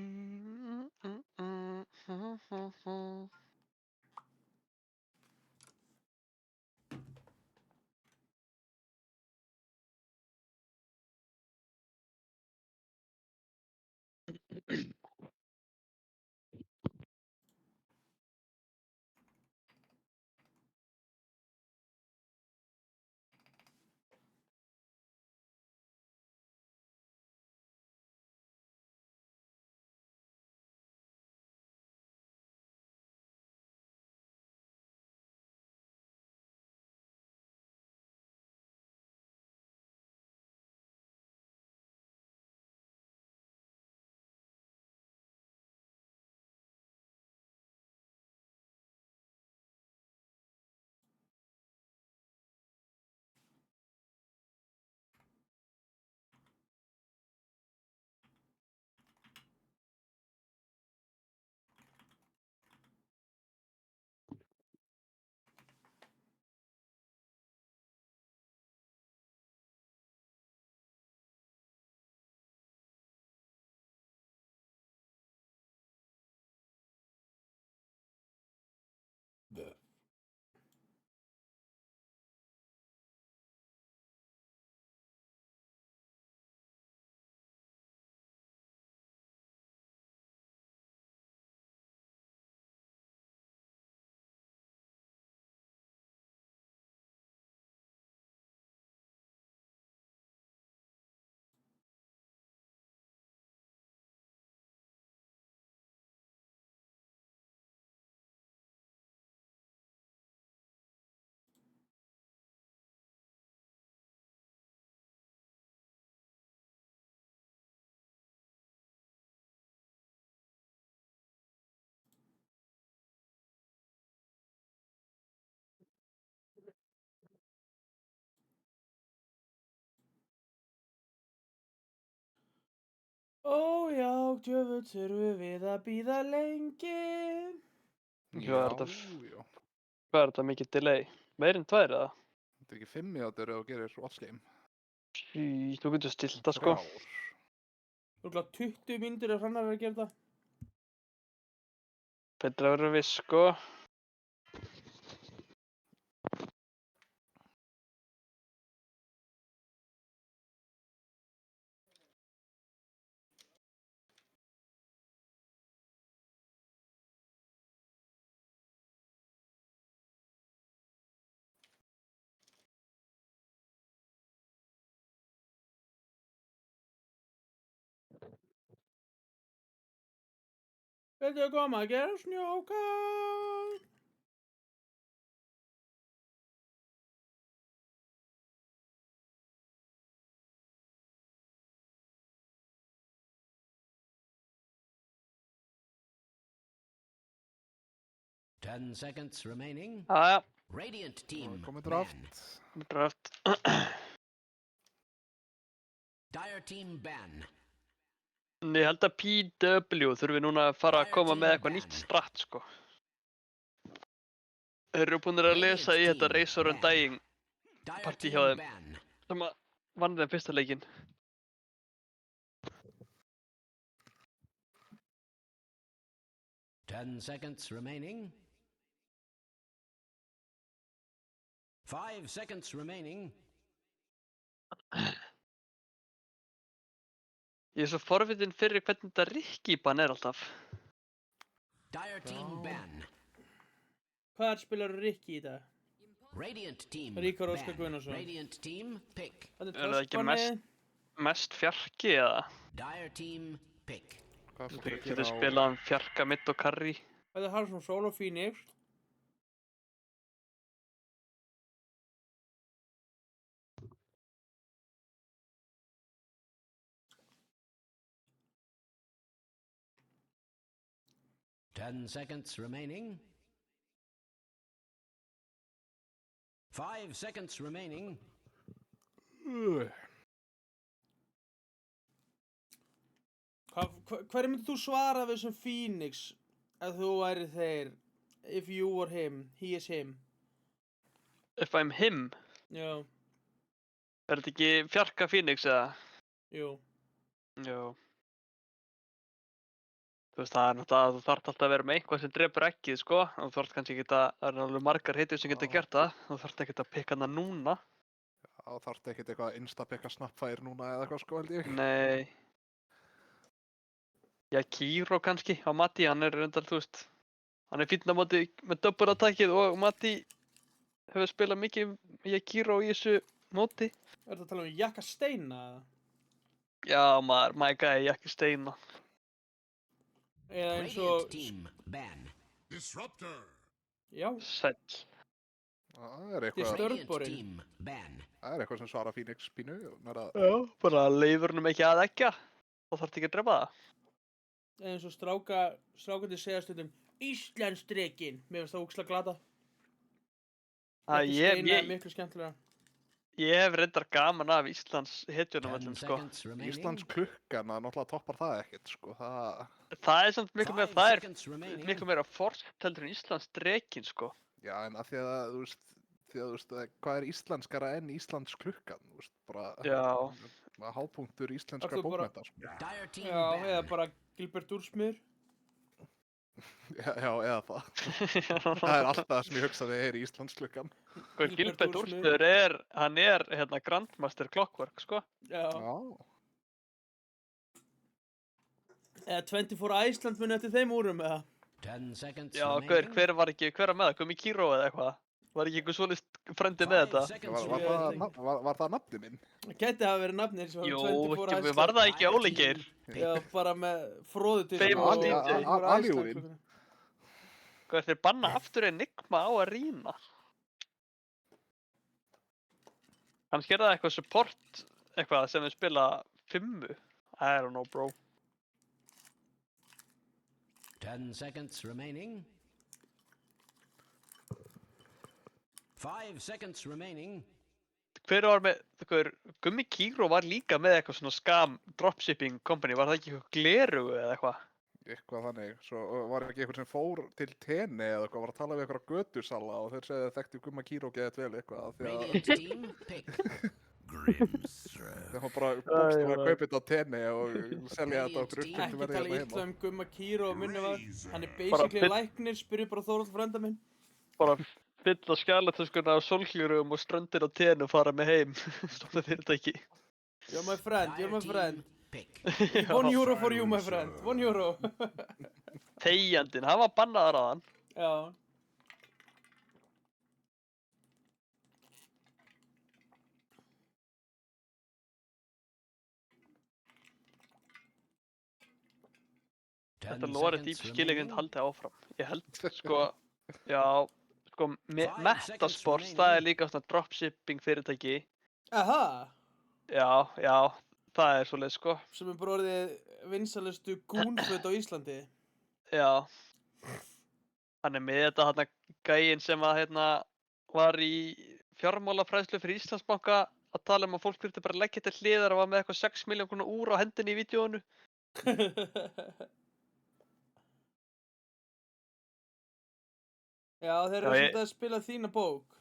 B: Ó já, djöfull þurfum við að bíða lengi.
A: Hvað er þetta?
D: Já.
A: Hvað er þetta mikið delay? Meir en 2 eða?
D: Þetta er ekki 5 mínútur ef þú gerir watch game.
A: Þú getur stilt það, sko.
D: 3.
B: Örugglega 20 mínútur ef Hrannar er að gera það.
A: Betra að vera viss, sko.
B: Viltu koma að gera snjókast?
C: 10 seconds remaining.
A: Jæja,
C: Radiant team
D: Komið
C: ban.
D: draft.
A: draft.
C: Dire team ban.
A: Ég held að PW þurfi núna að fara að koma með eitthvað nýtt strat, sko. Þeir eru búinir að lesa í þetta Razor and Dying
C: Dire
A: partí
C: team
A: hjá þeim,
C: ban.
A: sem að vann þeim fyrsta leikinn.
C: Ten seconds remaining. 5 seconds remaining.
A: Ég er svo forvitin fyrir hvernig þetta Rikki-ban er alltaf.
C: Dire team ban.
B: Hvað spilar Rikki í dag?
C: Radiant team
B: Ríkar Óskar
C: ban.
B: Guðnason.
C: Radiant team pick.
B: Þetta
A: Er það ekki
B: tröstbannið.
A: Mest fjarki, eða?
C: Dire team pick.
D: Hvað
A: Þú
D: fólk að
A: getur
D: gera á...
A: spilað fjarka, mitt og carry.
B: Þetta er Harsson Solo Phoenix.
C: Ten seconds remaining. 5 seconds remaining.
B: Hverju myndir þú svara við þessum Phoenix ef þú væri þeir? If you were him, he is him.
A: If I'm him,
B: Já,
A: er þetta ekki fjarka Phoenix, eða?
B: jú.
A: Jú. Þú veist, það er náttúrulega að þú þarft alltaf að vera með eitthvað sem drepur ekkið, sko. Og þú þarft kannski ekki að, það er alveg margar hittir sem geta gert það. Þú þarft ekki að pikka hana núna.
D: Já, þarftu ekkert eitthvað insta-pekka snappfæri núna eða eitthvað, sko, held ég.
A: Nei. Já, Kiro kannski, á Matti, hann er reyndar, þú veist. Hann er fínn á móti með double-attackið og Matti hefur spilað mikið með Kiro í þessu móti.
B: Er þetta að tala um Jakka Steina?
A: Já, maður, my guy, ekki steina.
B: Eða eins
C: Radiant
B: og...
C: team ban.
E: Disruptor.
B: Já,
A: Sæll.
D: Það er
B: Þetta er
D: eitthvað,
B: störf.
C: Radiant
B: Störborinn.
C: team ban.
D: það er eitthvað sem svarar Phoenix pínu.
A: Já, bara leifur hennum ekki að ekja. Þá þarftu ekki að drepa það.
B: eins og strákandi segja stundum Íslandsdrekinn. Mér finnst það ógeðslega glata.
A: Að
B: Steina er miklu skemmtilega.
A: ég hef reyndar gaman af Íslands hetjunum
C: 10
A: öllum, sko.
C: seconds remaining.
D: Íslands klukkan, það náttúrulega toppar það ekkert, sko.
A: Það er samt miklu meira,
C: 5
A: það er
C: seconds remaining.
A: miklu meira forst heldur en Íslands drekinn, sko.
D: Já, en að því að, þú veist, hvað er íslenskara en Íslands klukkan, þú veist, bara...
A: Já.
D: Hápunktur íslenskra
B: Ert þú bara-
D: bókmennta, sko.
C: Dire team
B: Já,
C: ban.
B: eða bara Gilbert Úrsmýr.
D: Já, eða það. Það er alltaf það sem ég hugsaði er í Íslands klukkan.
A: Sko,
B: Gilbert
A: Gilbert
B: Úrsmiður.
A: Úrsmiður hann er hérna Grandmaster Clockwork, sko.
B: Já.
D: Já.
B: Eða 24 Iceland muni eftir þeim úrum, eða?
C: 10 seconds
A: Já,
C: remaining.
A: hver var með það? Gumi Kiro eða eitthvað? Var ekki einhver svolítið frendi með þetta?
C: 5 seconds
D: Var
C: remaining.
D: var það nafni minn?
B: Það geti hafa verið nafnir sem
A: Jú,
B: 24
A: ekki,
B: Iceland.
A: var það ekki Ólegeir?
B: Já, bara með fróðutíð.
A: Famous
D: DJ. Alíúrin.
A: Hvað þeir banna aftur Enigma á að rýna? Kannski er það eitthvað support, eitthvað sem við spila 5. I don't know, bro.
C: 10 seconds remaining. 5 seconds remaining.
A: Hver var með, Gummi Kiro var líka með eitthvað svona scam dropshipping company, var það ekki eitthvað glerugu eða eitthvað?
D: Eitthvað þannig. Svo var ekki eitthvað sem fór til Tene eða eitthvað, var að tala við eitthvað götusala og þeir segði að þekkti Gumma Kiro geðið vel eitthvað. Af því að
C: Radiant team pick.
D: þeir var bara bókstaflega að kaupa þetta á Tene og selja þetta á okkur
B: Ekki
D: upptöktum verði
B: tala
D: hérna
B: illa
D: heima.
B: um Gumma Kiro og munni var. Hann er
A: Bara
B: basically
A: fyll-
B: læknir, spyrir bara Þórold frænda minn.
A: Bara fylla skjalatöskuna á sólhljórum og ströndir á tenu og fara með heim. Stofna fyrirtæki.
B: You're my friend, you're my
C: Dire
B: friend.
C: team pick.
B: €1 for you, my friend. €1.
A: Þegjandinn, hann var bannaðar á hann.
B: Já.
A: Þetta loðar Deep Skilligand haldið áfram. Ég held, sko, já, sko, Metasports, það er líka svona dropshipping fyrirtæki.
B: Aha,
A: Já, það er svoleið, sko.
B: sem er bara orðið vinsælustu gúnföt á Íslandi.
A: Já. Hann er með þetta hérna gæinn sem að var í fjármálafræðslu fyrir Íslandsbanka að tala að fólk þurfti bara að leggja til hliðar og var með eitthvað 6 milljón króna úr á hendinni í vídeóinu.
B: Já, þeir eru svolítið að spila þína bók.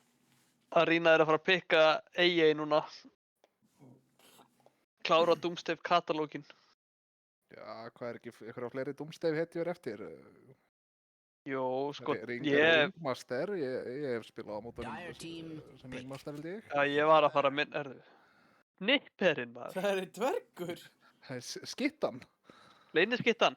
A: Arena er að fara að pikka EA núna. Klára Doomsday katalógin.
D: Já, hvað ekki ykkur á fleiri Doomsday hetjur eftir?
A: Jó, sko,
D: Ringmaster, ég hef spilað á mótunum sem Ringmaster held ég.
A: Já, ég var að fara að minna, Nipperinn maður.
B: Það er dvergur.
D: Skittan.
A: Leyniskittan.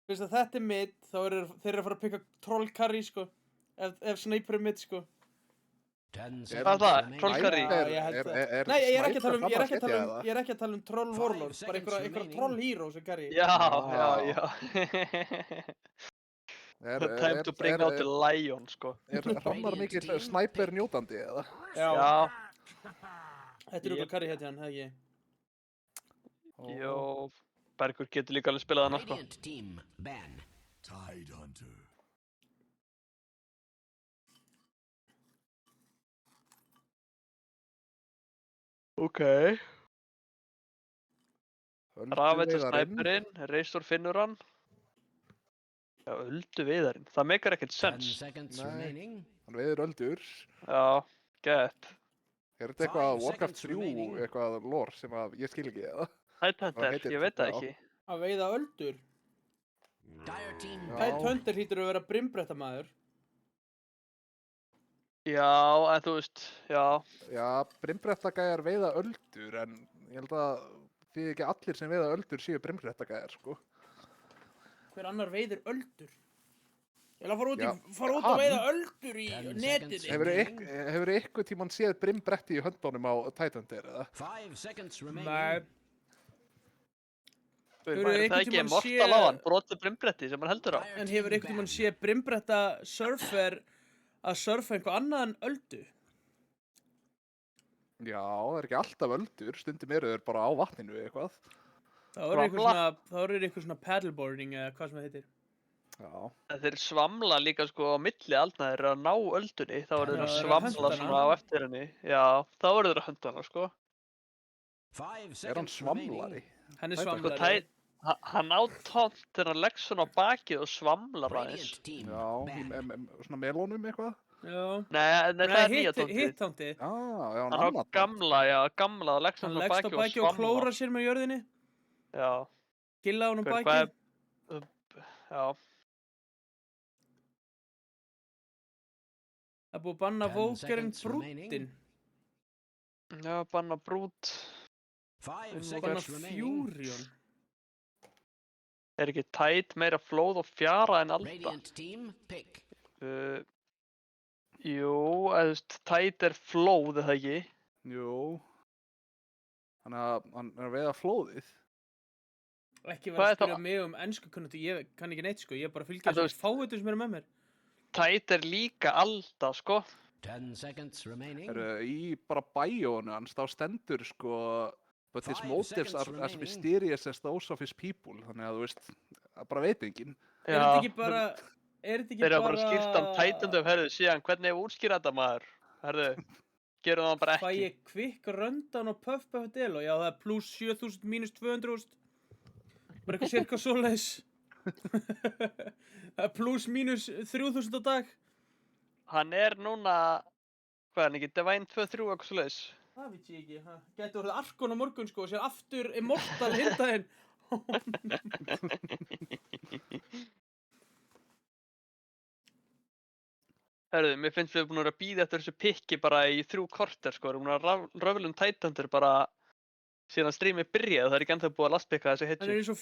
B: Fyrst að þetta er mitt, þá þeir að fara að pikka trollkarri, sko. Ef Sniper er mitt, sko.
A: Hvað er það? Trollkarri?
B: Já, ég held það. Nei, ég er ekki að tala um troll warlords, bara einhverja troll heroes er karri.
A: Já. Time to bring out the lion, sko.
D: Hrannar mikill Sniper njótandi, eða?
A: Já.
B: Þetta er eitthvað karri hérna, hef ekki?
A: Jó, Bergur getur líka alveg spilað hann, sko.
H: Tidehunter.
A: Ok. Rafetja snæperinn, Reistor finnur hann. Já, Ölduviðarinn. Það meikar ekkert sens.
D: Nei, hann veiður öldur.
A: Já, gett.
D: Er þetta eitthvað Warcraft 3, eitthvað lore sem að ég skil ekki, eða?
A: Tidehunter, ég veit það ekki.
B: Að veiða öldur? Tidehunter hlýtur að vera brimbrettamæður.
A: Já, en þú veist, já.
D: Já, brimbrettagæjar veiða öldur, en ég held að því ekki allir sem veiða öldur séu brimbrettagæjar, sko.
B: Hver annar veiðir öldur? Ég vil að fara út og veiða öldur í netinu.
D: Hefur ykkur tímann séð brimbretti í höndunum á Tidehunter, eða?
B: Nei.
A: Er það ekki mortal á hann, brotið brimbretti sem hann heldur á?
B: En hefur ykkur tímann séð brimbretta surfer að surfa einhver annað en öldu?
D: Já, það er ekki alltaf öldur, stundum eru þeir bara á vatninu eitthvað.
B: Það eru eitthvað svona paddleboarding eða hvað sem það heitir.
D: Já.
A: Þeir svamla líka sko á milli aldna, þeir eru að ná öldunni, þá eru þeir að svamla svona á eftir henni. Já, þá eru þeir að hönda hana, sko.
D: Er hann svamlari?
B: Hann er svamlari.
A: Hann á tónt þegar hann legg svona á bakið og svamlar aðeins.
D: Já, svona melónum eitthvað?
B: Já.
A: Nei, það er nýja tóntið.
B: Hitt tóntið.
D: Já,
A: hann á gamla, það leggst hann á bakið og
B: og klórar sér með jörðinni.
A: Já.
B: Gilla hann á bakið.
A: Já.
B: Það er búið að banna Vókerinn brútin.
A: Já, banna brút.
B: Banna Fjúrion.
A: Er ekki Tide meira flóð og fjara en Alda? Jú, Tide er flóð, er það ekki?
D: Jú. Þannig að hann er að veiða flóðið.
B: Ekki vera að spyrja mig ensku kunnáttu, ég kann ekki neitt, sko. Ég er bara að fylgja þessu fáiðum sem eru með mér.
A: Tide er líka Alda, sko.
C: 10 seconds remaining.
D: Í bara bæjónu hans, þá stendur, sko, but his motives are as mysterious as those of his people. Þannig að þú veist, bara veit enginn.
B: Er þetta ekki bara...
A: Þeir eru bara skýrt af Tidehunter, herðu, síðan, hvernig hefur útskýrt þetta maður? Herðu, gerum það bara ekki.
B: Fæ ég quick rundown og puff del og já, það er plus 7000 minus 200.000. Bara eitthvað cirka svoleiðis. Það er plus minus 3000 á dag.
A: Hann er núna, hvað er hann ekki, Divine 2-3 eitthvað svoleiðis?
B: Það veit ég ekki, gæti orðið Arkon á morgun sko og sér aftur Immortal hindaginn.
A: Herðu, mér finnst við búin að bíða eftir þessu pikki bara í 3 korter sko, við erum búin að röfla Tidehunter bara síðan strímið byrjaði, það er ekki ennþá búið að lastpikka þessu hetju.
B: Hann er eins og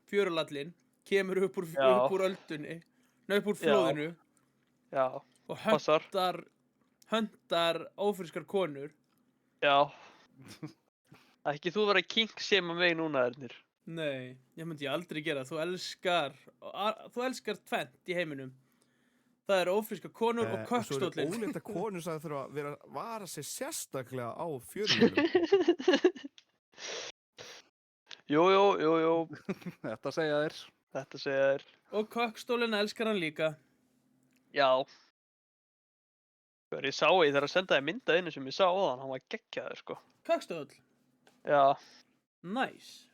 B: fjörulallinn, kemur upp úr öldunni, upp úr flóðinu.
A: Já,
B: og höndar ófrískar konur.
A: Já. Ekki þú vera king sem að mig núna, Ernir.
B: Nei, ég myndi aldrei gera. Þú elskar tvennt í heiminum. Það eru ófrískar konur og kökstóllinn.
G: Svo eru ólíkta konur sem þurfa að vera að vara sig sérstaklega á fjörunum.
A: Jú.
D: Þetta segja þér.
A: Þetta segja þér.
B: Og kökkstólinn elskar hann líka.
A: Já. Þegar ég sá ég þegar að senda þér mynda einu sem ég sá áðan, hann var geggjaður, sko.
B: Kökkstóll?
A: Já.
B: Nice.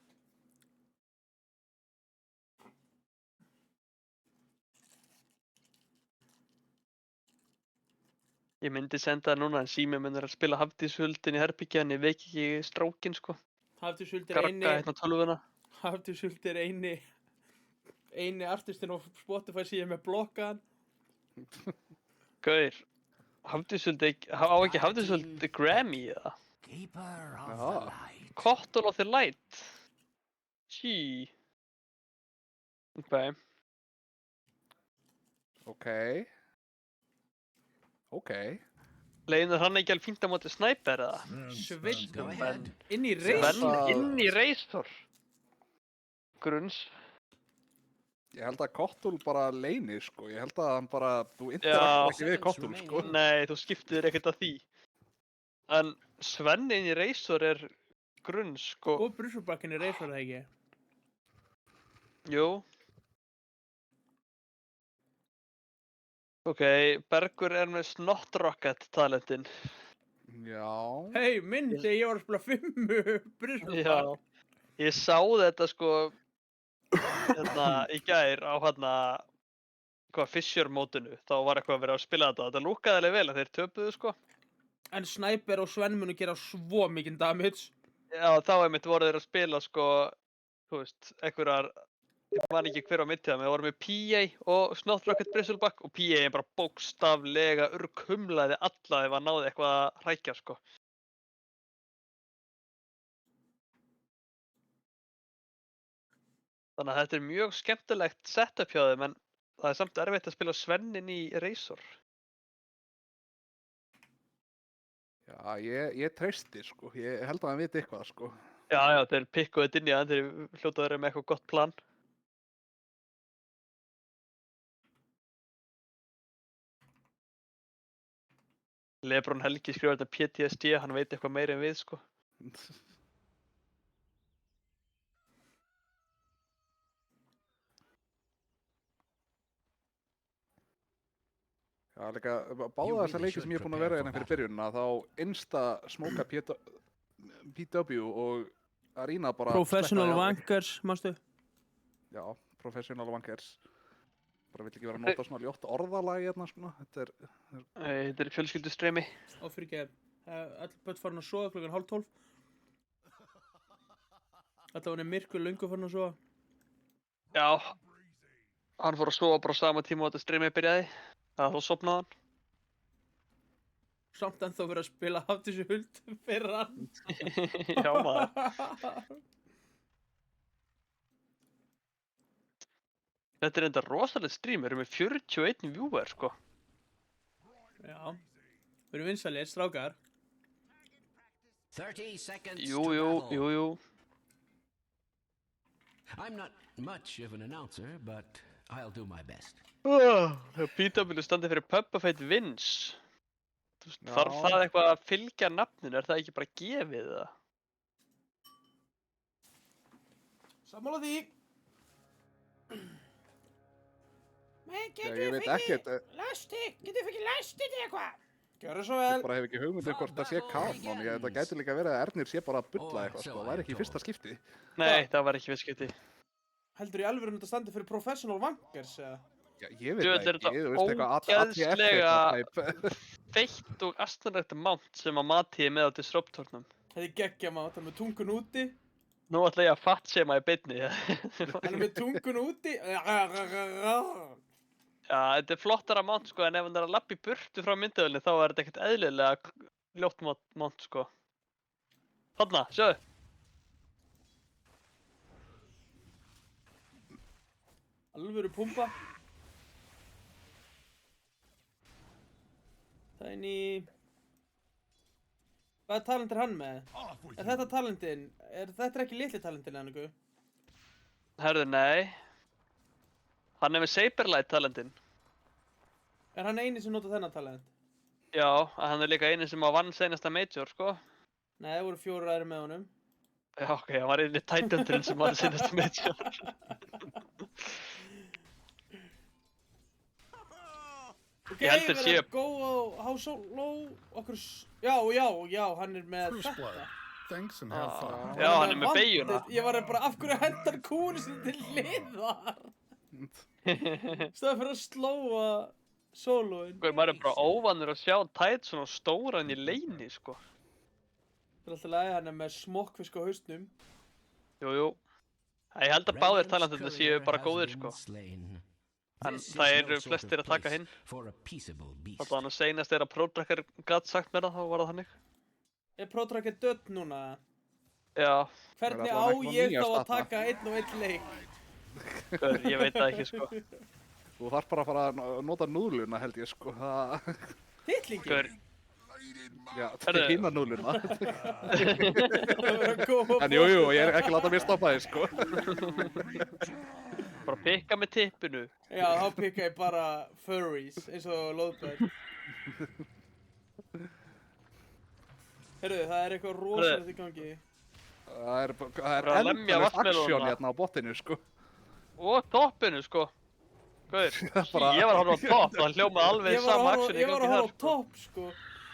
A: Ég myndi senda það núna en sími munir að spila Hafdíshuld inn í herbyggja en ég veik ekki strákinn, sko.
B: Hafdíshuld
A: Garga hérna á tölvuna.
B: Hafdíshuld eini artistinn á Spotify sem ég er með blokkaðan.
A: Gaur, Hafdíshuld á ekki Hafdíshuld Grammy eða?
C: Keeper of
D: Ja.
C: the light.
A: Cotton of the Light. Gee.
D: Ok.
A: Leiðir hann ekki alveg fínt á móti Sniper eða?
B: Sveinn
C: Go ahead.
B: inn í
A: Svenn
B: reis.
A: inn í Reistor. Grunns.
D: Ég held að Kottul bara leynir, sko. Ég held að hann bara, þú
A: Já.
D: interaktir ekki við Kottul, sko.
A: Nei, þú skiptir ekkert að því. En Svenn inn í Reistor er grunns, sko.
B: Og Brusselsbakkin í reis var það ekki.
A: Jú. Ok, Bergur er með Snot Rocket talentinn.
D: Já.
B: Hei, myndi, ég var að spila 5 Brusselsbakk.
A: Ég sá þetta sko hérna í gær á hérna Fisher mótinu. Þá var eitthvað að vera að spila þetta. Þetta lúkkaði alveg vel að þeir töpuðu sko.
B: En Sniper og Svenn munu gera svo mikinn damage.
A: Já, þá einmitt voru þeir að spila sko, þú veist, einhverjar, ég man ekki hver á mitt við vorum með PA og Snot Rocket Bristleback og PA er bara bókstaflega urkumlaði alla ef hann náði eitthvað að hrækja sko. Þannig að þetta er mjög skemmtilegt setup hjá þeim en það er samt erfitt að spila Svennin í Razor.
D: Já, ég treysti, sko. Ég held að hann viti eitthvað, sko.
A: Já, þeir pikkuðu þetta inn í hann, þeir hljóta að vera með eitthvað gott plan. Lebron Helgi skrifar þetta PTSD, hann veit eitthvað meira en við, sko.
D: Já, líka, báða þessar leiki sem ég er búinn að vera hérna fyrir byrjunna, þá insta smóka PW og Arena bara...
B: Professional Wankers, mástu?
D: Já, Professional Wankers. Bara vill ekki vera að nota svona ljótt orðalagi hérna, svona.
A: Þetta er fjölskyldustreymi.
B: Ó, fyrir ekki. Öll börn farin að sofa klukkan 11:30. Þetta var myrkur löngu farin að sofa.
A: Já, hann fór að sofa bara á sama tíma og þetta streymið byrjaði. Þá sofnaði hann.
B: Samt ennþá verið að spila Hafdíshuld fyrir hann.
A: Já, maður. Þetta er enda rosalegt stream, við erum með 41 viewer, sko.
B: Já. Við erum vinsælir, strákar.
C: 30 seconds
A: Jú.
C: to travel. I'm not much of an announcer, but I'll do my best.
A: PW standi fyrir Pubbafight Wins. Þarf það eitthvað að fylgja nafninu, er það ekki bara gefið það?
B: Sammála því.
D: Ég veit ekkert.
F: Getur við fengið lastit eða eitthvað?
B: Gjörðu svo
D: Ég
B: vel.
D: bara hef ekki hugmyndið hvort það sé kanon. Það gæti líka verið að Ernir sé bara að bulla eitthvað, sko. Það væri ekki í fyrsta skipti.
A: Nei, það var ekki fyrst skipti.
B: Heldur í alvöru þetta standi fyrir Professional Wankers, eða?
D: Já, ég veit
A: Djöfull er
D: það ekki. Þú veist eitthvað
A: ógeðslega
D: ATF-type.
A: feitt og astnalegt mount sem að Mati er með á Disruptornum.
B: Þetta er geggja maður, hann er með tungun úti.
A: Nú ætla ég að fattsema í beinni.
B: Hann er með tungun úti.
A: Já, þetta er flottara mount sko, en ef hann er að lappa í burtu frá myndavélni þá er þetta ekkert eðlilega ljótt mount sko. Þarna, sjáðu.
B: Alvöru pumpa. Það er ný... Hvaða talent er hann með? Er þetta talentin? Þetta er ekki litli talentin, Anniku?
A: Herðu, nei. Hann er með Saberlight talentinn.
B: Er hann eini sem nota þennan talent?
A: Já, hann er líka eini sem á vann seinasta major, sko.
B: Nei, það voru 4 aðrir með honum.
A: Já, ok, hann var einnig tætendurinn sem var sinnast með þetta.
B: Ok,
A: Ég held þeir
B: verður
A: séu-
B: að go á House of Low okkur já, hann er með
E: First blood.
B: þetta.
E: Thanks and have fun.
A: Já, hann er með beygjuna.
B: Ég var bara, af hverju hendar kúrið sinni til hliðar? Stæði fyrir að slóa sólóin.
A: Sko, maður er bara óvanur að sjá tæt svona stóran í leini, sko.
B: Það er alltaf lagi, hann er með smokkfisk á hausnum.
A: Jú. Ég held að báðir talentarnir séu bara góðir, sko. En það eru flestir að taka hinn. Alltaf hann að seinast að ProTracker gat sagt mér það, þá var það þannig.
B: Er ProTracker dödd núna?
A: Já,
B: Hvernig
D: Það er
B: á
D: allavega eitthvað
B: ég
D: nýjast
B: þá að
D: þarna.
B: taka einn og einn leik?
A: ég veit það ekki, sko.
D: Þú þarf bara að fara að nota núðluna held ég sko.
B: Hitlingin?
A: Hver,
D: Já,
A: Herðu.
D: hína núðluna.
B: Það verður að koma
D: En jú, ég er ekki að láta mér stoppa þig sko.
A: bara pikka með tippinu.
B: Já, þá pikka ég bara furries, eins og Lóðberg. Heyrðu, það er eitthvað rosalegt í gangi.
D: Það er
A: Bara að lemja
D: endalaust
A: vatnsmelónuna.
D: aksjón hérna á botinu sko.
A: Og toppinu, sko. Guður,
D: bara-
A: ég var að horfa á topp, það hljómaði alveg sama action í
B: Ég var
A: gangi
B: að
A: þar,
B: horfa á
A: sko.
B: topp, sko.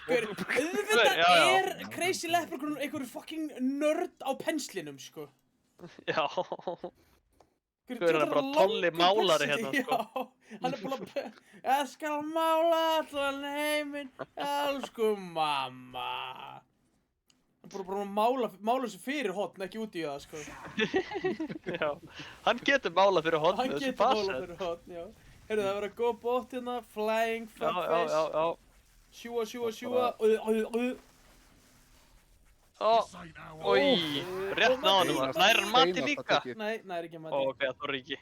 B: Gaur, auðvitað
A: já.
B: er Crazy Leprechaun einhver fucking nörd á penslinum, sko.
A: Já,
B: Gaur,
A: Gaur, hann er
B: þetta
A: bara
B: langur
A: Tolli málari
B: pensli,
A: hérna, sko.
B: Já, hann er búinn að... Ég skal mála allan heiminn, elsku mamma. Hann er bara að mála þessu fyrir hotn, ekki út í það, sko.
A: já. Hann getur málað fyrir
B: Hann
A: hotnu, þessu
B: getur málað
A: passet.
B: fyrir hotn, já. Heyrðu, það verður að go bot hérna, flying,
A: Já,
B: fuckface.
A: já.
B: Sjúa.
A: Ó, oi, rétt náðum það. Nær hann mati líka.
B: Nei, er ekki
A: Ó,
B: mati.
A: ok, það þorri ekki.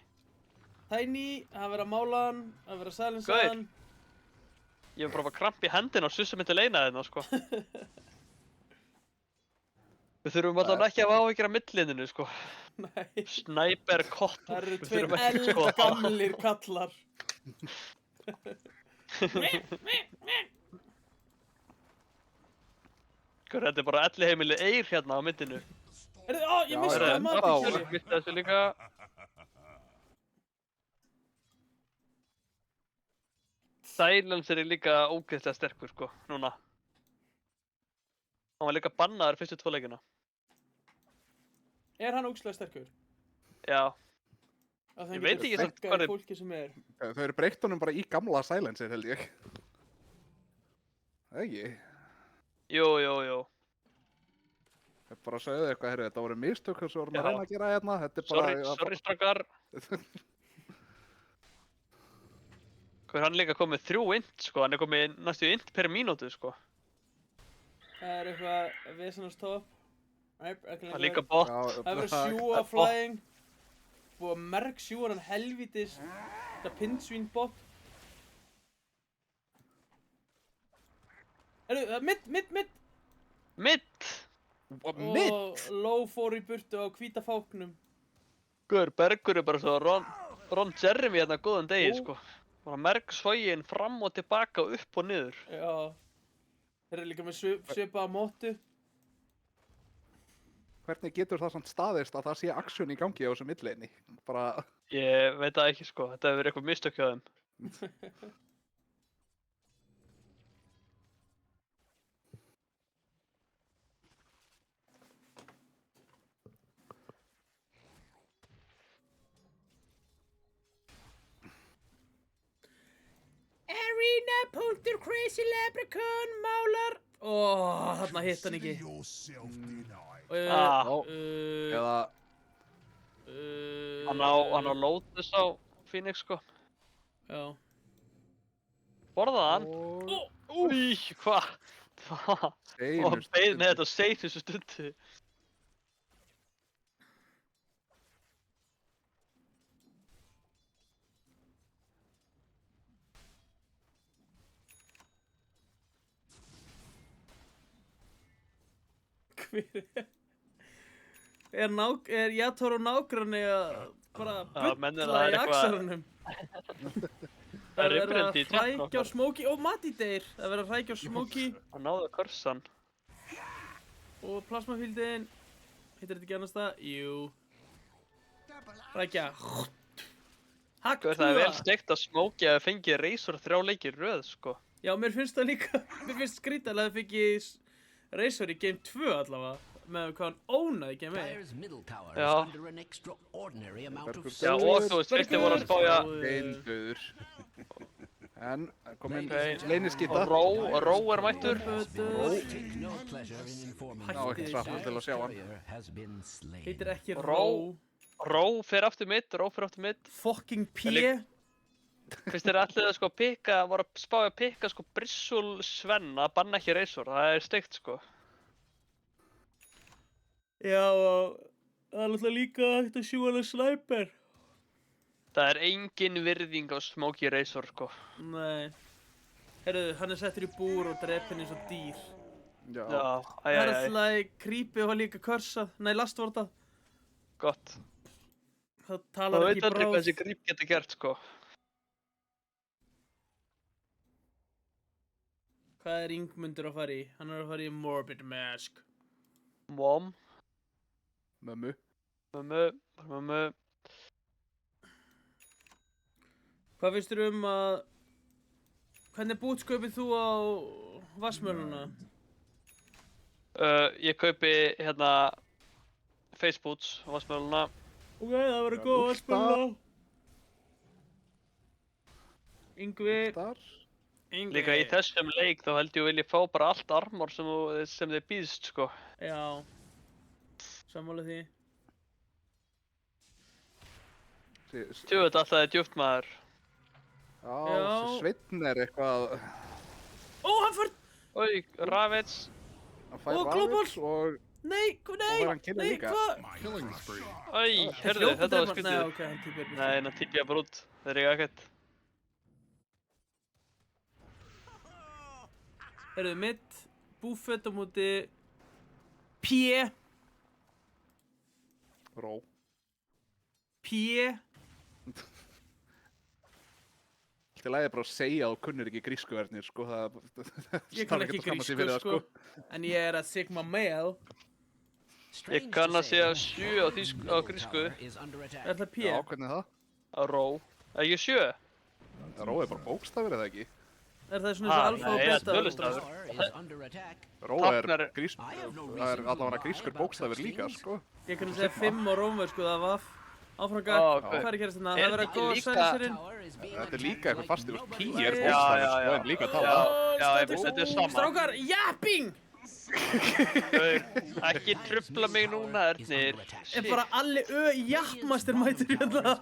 B: Tiny, það verður að mála hann, það verður að silensa
A: Gaur.
B: hann.
A: Ég hef bara kramp í hendina og sussa myndi leina þeirna, sko. Við þurfum alltaf ekki að hafa áhyggjur af millininu, sko.
B: Nei,
A: Sniper kott.
B: það eru
A: Við
B: tveir
A: þurfum ekki að skoða það.
B: eldgamlir kallar.
A: Gaur, þetta er bara elli heimili Eir hérna á myndinu.
B: Heyrðu, ég misti
D: heyrðu,
B: það mati,
D: á.
B: sorry.
A: Misti þessu líka. Silencer er líka ógeðslega sterkur, sko, núna. Hann var líka bannaður fyrstu 2 leikina.
B: Er hann ógeðslega sterkur?
A: Já.
B: Að
A: Ég
B: hann
A: veit
B: getur
A: ekki samt
B: fuckað
A: hvað
B: í
A: er-
B: fólki sem er.
D: Þau eru breytt honum bara í gamla silencer held ég. Ekki.
A: Jú.
D: Ég bara sögðu eitthvað, herru, þetta voru mistök sem vorum
A: Já.
D: að reyna að gera hérna. Þetta er bara...
A: Sorry strákar. Hvað er hann líka komið 3 int, sko, hann er komið næstu int per mínútu, sko.
B: Það er eitthvað vesenarstopp. Nei, ekki
A: Það er
B: lengur.
A: líka bot.
B: Það er verið að sjúa flying. Búið að merk sjúa hann helvítis. Þetta pinnsvín bot. Heyrðu, það er mitt.
A: Mitt!
B: Og Low fór í burtu á hvíta fáknum.
A: Guður, Bergur er bara svo Ron Jeremy hérna góðan degi, sko. Bara merk svogin fram og tilbaka og upp og niður.
B: Já. Þeir eru líka með svipaða móttu.
D: Hvernig getur það samt staðist að það sé aksjón í gangi á þessu milleinni? Bara...
A: Ég veit það ekki, sko. Þetta hefur verið eitthvað mistök hjá þeim.
B: Arena.crazyleprechaun málar. Þarna hitt hann ekki.
A: Ah.
D: Eða...
A: Hann á Lotus á Phoenix, sko.
B: Já.
A: Borðaði hann. Új, hvað? Og beið með þetta á seinustu stundu.
B: Er Jator og nágranni að bara
A: menn er
B: bulla
A: það
B: í
A: eitthvað-
B: axarunum?
A: Það er
B: verið
A: innbrendi í
B: að
A: tjaldinu
B: hrækja á
A: okkar.
B: Smokey og Matti deyr. Það verið að hrækja á Smokey
A: Hann náði að körsa hann.
B: og plasmafíldin. Heitir þetta ekki annars það? Jú. Rækja. Hack
A: Sko,
B: 2.
A: það er vel steikt að Smokey að fengi Razor 3 leiki í röð, sko.
B: Já, mér finnst það líka. Mér finnst skrítið að það fengi Razor í Game 2 allavega. Með hvað hann ónaði Game 1.
C: Dyer's middle tower is
A: Já.
C: under an extraordinary amount of
A: Já, og þú veist, fyrst þið voru að spája
D: Eindur. En komin
A: Ok.
D: leyniskíta.
A: Ró er mættur.
C: Take no pleasure in informing
D: Ná, ekki svartur til að sjá hann.
C: Dyer has been slain.
B: Heitir ekki
A: Ró. Ró fer aftur mitt.
B: Fucking P.
A: Fyrst þér allir að sko pikka, voru að spája að pikka sko Brissul Svenna, banna ekki Razor, það er steikt sko.
B: Já, og það er alltaf líka hægt að sjúga alveg sniper.
A: Það er engin virðing á Smokey Razor sko.
B: Nei. Heyrðu, hann er settur í búr og drepinn eins og dýr.
D: Já.
A: Já,
B: Það er alltaf creepy og var líka körsað. Nei, last var það.
A: gott.
B: Það
A: Það
B: talar
A: veit
B: ekki
A: aldrei hvað
B: bráð.
A: þessi gríp getur gert sko.
B: Hvað er Ingmundur að fara í? Hann er að fara í Morbid Mask.
A: Mom,
D: Mömmu.
A: mömmu.
B: Hvað finnst þér að... Hvernig bútskaupið þú á vassmöluna?
A: Ég kaupi hérna Facebooks á vassmöluna.
B: Ok, það verður góð vassmöluna. Yngvi.
D: Þar.
A: Líka í þessum leik þá held ég vilja fá bara allt armor sem þið býðst sko.
B: Já. Sammála því.
A: Tjóðið alltaf er djúpt maður.
D: Já,
B: Já.
D: Sveinn er eitthvað...
B: Ó, hann fær...
A: Oj, Ravits.
D: Hann fær
B: Ó, glóbal.
D: Ravits og...
B: Nei,
D: Og
B: nei,
D: hann killið
B: nei,
D: líka.
B: hvað?
E: Killing spree.
A: Oj, herðu, þetta var
B: Nei,
A: skytið.
B: ok, hann týpir.
A: Nei, hann tippja bara út. Það er ekki ekkert.
B: Heyrðu, mitt búfett á móti P.
D: Ró.
B: P.
D: Til að ég bara að segja að þú kunnir ekki grískuvernir, sko, það...
B: Ég kann ekki grísku, sko. En ég er að Sigma Male.
A: Ég kann að segja 7 á grísku.
B: Er það P?
D: Já, hvernig er það?
A: Á ró. Ekki 7?
D: Ró er bara bókstafir eða ekki?
B: Er það svona eins og alfa og
A: nei, það er
B: beta?
A: tölustafur.
D: Ró er
A: Táknar-
D: grísk... Það er allavega grískur bókstafir líka, sko.
B: Ég kann að segja 5 á rómversku, það var áframga.
A: ok.
B: Hvað er að gerast þarna?
A: Er
B: Það verður að
A: ekki
B: góða
A: líka-
B: serserinn.
D: Þetta er líka eitthvað fastur, pí er
A: Já,
D: bókstafir,
A: já,
D: sko,
A: já.
D: en líka
A: Já,
D: tala.
A: já, þetta er sama.
B: Strákar, japping!
A: Ekki trufla mig núna, Ernir.
B: Er bara allir jappmaster mætur hérna.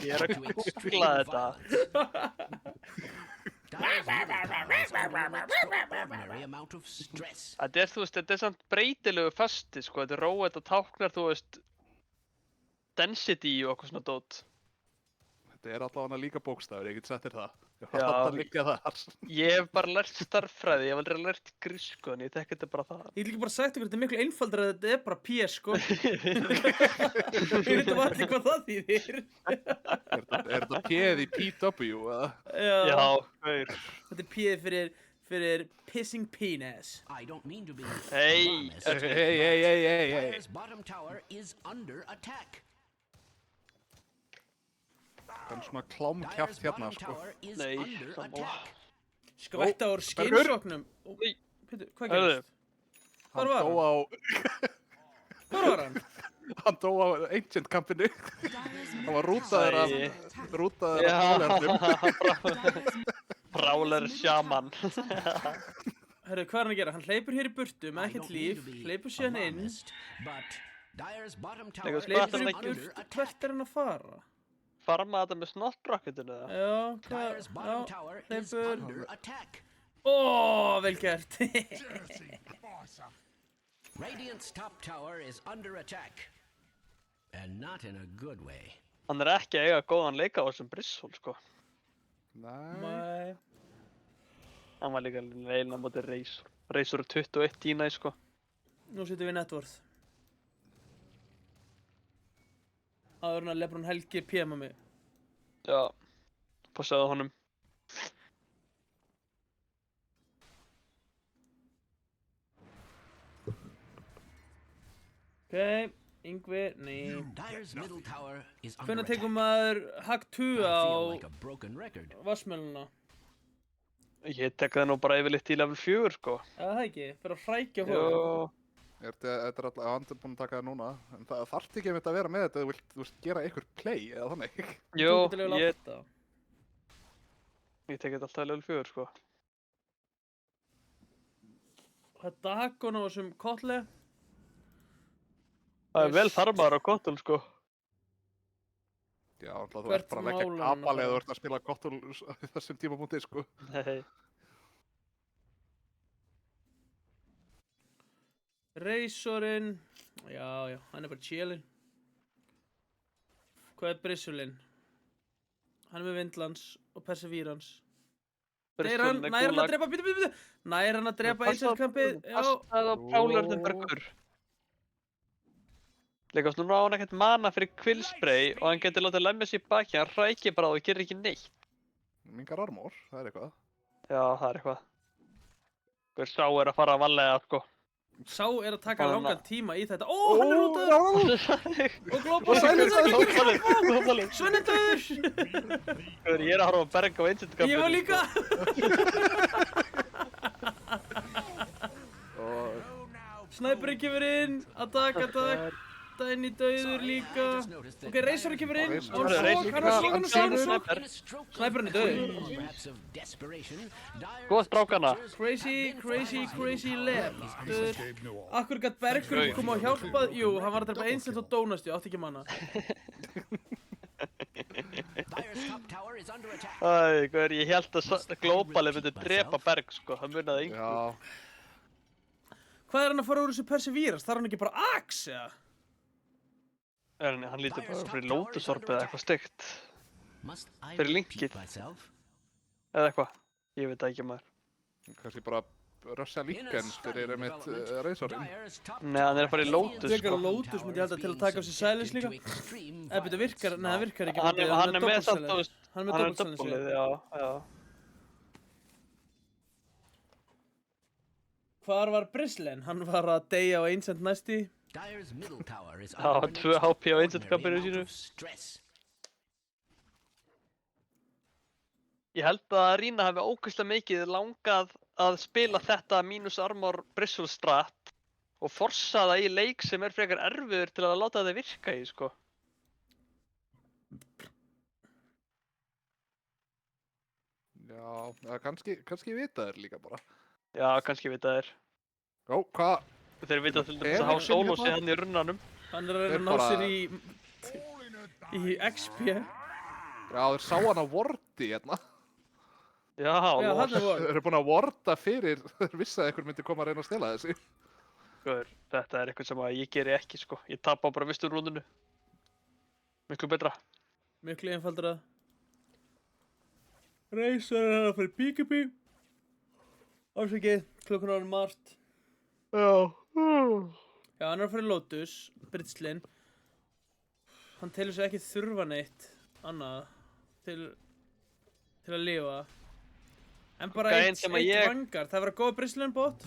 A: Ég er að googla þetta. Þetta er, þú veist, þetta er samt breytilegu fasti, sko. Þetta er ró, þetta táknar, þú veist, density og eitthvað svona dót.
D: Þetta er allavega líka bókstafir, ég get sett þér það. Ég
A: Já.
D: var alltaf líka þar.
A: Ég hef bara lært starffræði, ég hef aldrei lært grísku, en ég þekki þetta bara það.
B: Ég get líka bara sagt ykkur, þetta er miklu einfaldra að þetta er bara P, sko. Ég veit um allir hvað það þýðir.
D: Er þetta P-ið í PW, eða?
A: Já, hver.
B: Þetta er P fyrir pissing penis.
C: I don't mean to be
A: Hey,
C: alarmist.
D: Hey.
C: Dyer's bottom tower is under attack.
D: Það er svona klámkjaft
C: Dyer's
D: hérna,
C: bottom
D: sko.
C: tower is
A: Nei,
C: under
A: það má-
C: attack.
B: Skvætta úr
D: Bergur.
B: skinnsóknum.
A: Oj.
B: Pétur, hvað
A: Hörðu.
B: gerist? Hvar
D: Hann
B: var
D: dó
B: hann?
D: á...
B: Hvar var hann?
D: Hann dó á Ancient kampinu. Hann var rútaður af...
A: Æi.
D: Rútaður af
A: Já,
D: bólefnum.
A: Brawler Shaman.
B: Herru, hvað er hann að gera? Hann hleypur hér í burtu með
C: I
B: ekkert
C: don't mean
B: líf,
C: to be
B: hleypur síðan inn,
C: alarmist, but Dyer's bottom
A: Nei,
C: tower
A: sko,
B: hleypur
A: Hvað
B: í
A: er hann að
B: burtu, hvert er hann að fara?
A: Farma þetta með snottbracketinu eða?
B: Já,
C: Dyer's
B: hvað,
C: bottom
B: já,
C: tower is
B: hleypur.
C: under attack.
B: Ó, vel gert.
C: Radiant's top tower is under attack. And not in a good way.
A: Hann er ekki að eiga góðan leika á þessum Brissul, sko.
D: Nei.
B: Nei.
A: Hann var líka leilin á móti Razor. Razor er 21 tína, sko.
B: Nú setjum við networth. Áður en að Lebron Helgi PM-a mig.
A: Já, passaði honum.
B: Yngvi, nei.
C: Dire's middle tower is under
B: Hvenær
C: attack.
B: tekur maður hakt 2
C: I
B: á
C: feel like a broken record.
B: vassmjöluna?
A: Ég tek það nú bara yfirleitt í level 4 sko.
B: Það ekki, fyrir að hrækja
A: Jó.
B: fólk.
D: Þetta er alltaf, hann er búinn að taka það núna, en það þarf ekki að vera með þetta ef þú vilt gera einhver play eða þannig.
A: Jó,
B: Þú getur level 8.
A: ég tek þetta alltaf í level 4 sko.
B: Það er Dagon á þessum kolli.
A: Það er vel farmaður á Kotul sko.
D: Já, þú
B: Hvert
D: ert bara að leggja
B: mál er hann að
D: kapal eða þú
B: fara?
D: ert að spila Kotul þessum tímabúndi, sko.
A: Nei.
B: Razorinn. Já, hann er bara chillin. Hvað er Brissulinn? Hann er með Vindlands og Perseverance. Nær hann að drepa, bítu. Nær hann að drepa einselskampið, já.
A: Kastað á Prálurðinbergur. Líka nú á hann ekkert mana fyrir Quillspray og hann getur látið lemja sér í baki, hann hrækir bara og gerir ekki neitt.
D: Mingar armor, það er eitthvað.
A: Já, það er eitthvað. Hver sá er að fara að vallega, sko.
B: Sá er að taka langan tíma í þetta. Ó, hann er rútaður! Og glópa
A: Glópalið.
B: Svenni döður!
A: Ég er að horfa á Berg á einsetkampinu.
B: Ég var líka! Snæperinn kemur inn, attack. Dæni döður líka. Ok, Razorinn kemur inn. Hann var slók. Snæperinn er döður.
A: Góð strákana.
B: Crazy lab. Akkur gætt Bergur koma og hjálpað. Jú, hann var að drepa einsett og dónast, ég átti ekki manna.
A: Ég held að Glópalið myndi drepa Berg, sko. Það munaði engu.
D: Já.
B: Hvað er hann að fara úr þessu Perseverance? Þarf hann ekki bara Axe, eða?
A: Hann lítur bara fyrir Lotusorb eða eitthvað stygt. Fyrir linkið. Eða eitthvað. Ég veit það ekki maður.
D: Kannski bara rössa líkens fyrir einmitt Razorinn.
A: Nei, hann er að fara í Lotus,
B: Þegar
A: sko.
B: Lotus myndi ég halda til að taka af sér silence líka. Eða betur virkar, nei það virkar ekki.
A: Hann er með samt, þú veist.
B: Hann er með double silence.
A: Double-ið, já.
B: Hvar var Brislen? Hann var að deyja á einsend næsti.
C: Já,
A: 2 HP á einsetkampinu sínu. Ég held að Rína hafi ógeðslega mikið langað að spila þetta mínus armor bristle strat og forsa það í leik sem er frekar erfiður til að láta það virka í, sko.
D: Já, kannski vita þér líka bara.
A: Já, kannski vita þeir.
D: Ó, hvað?
A: Þeir vita til þess að hafa sólósi hann í runnanum.
B: Hann er að reyna að ná sér í XP.
D: Já, þeir sá hann á vordi hérna.
A: Já,
B: hann er vor.
D: Þeir eru búin að vorda fyrir, þeir vissi að einhver myndi koma að reyna að stela þessi.
A: Þetta er eitthvað sem ég geri ekki, sko. Ég tapa bara fyrstu rúndinu. Miklu betra.
B: Miklu einfaldara. Razor er að fyrir Peekabee. Ásakið, klukkan ára margt.
A: Já.
B: Já, hann er að fara í Lotus, Britslin. Hann telur sig ekki þurfa neitt annað til að lifa. En bara
A: Gæinn
B: eitt
A: sem að ég-
B: vangar. Það var að góða Britslin bot.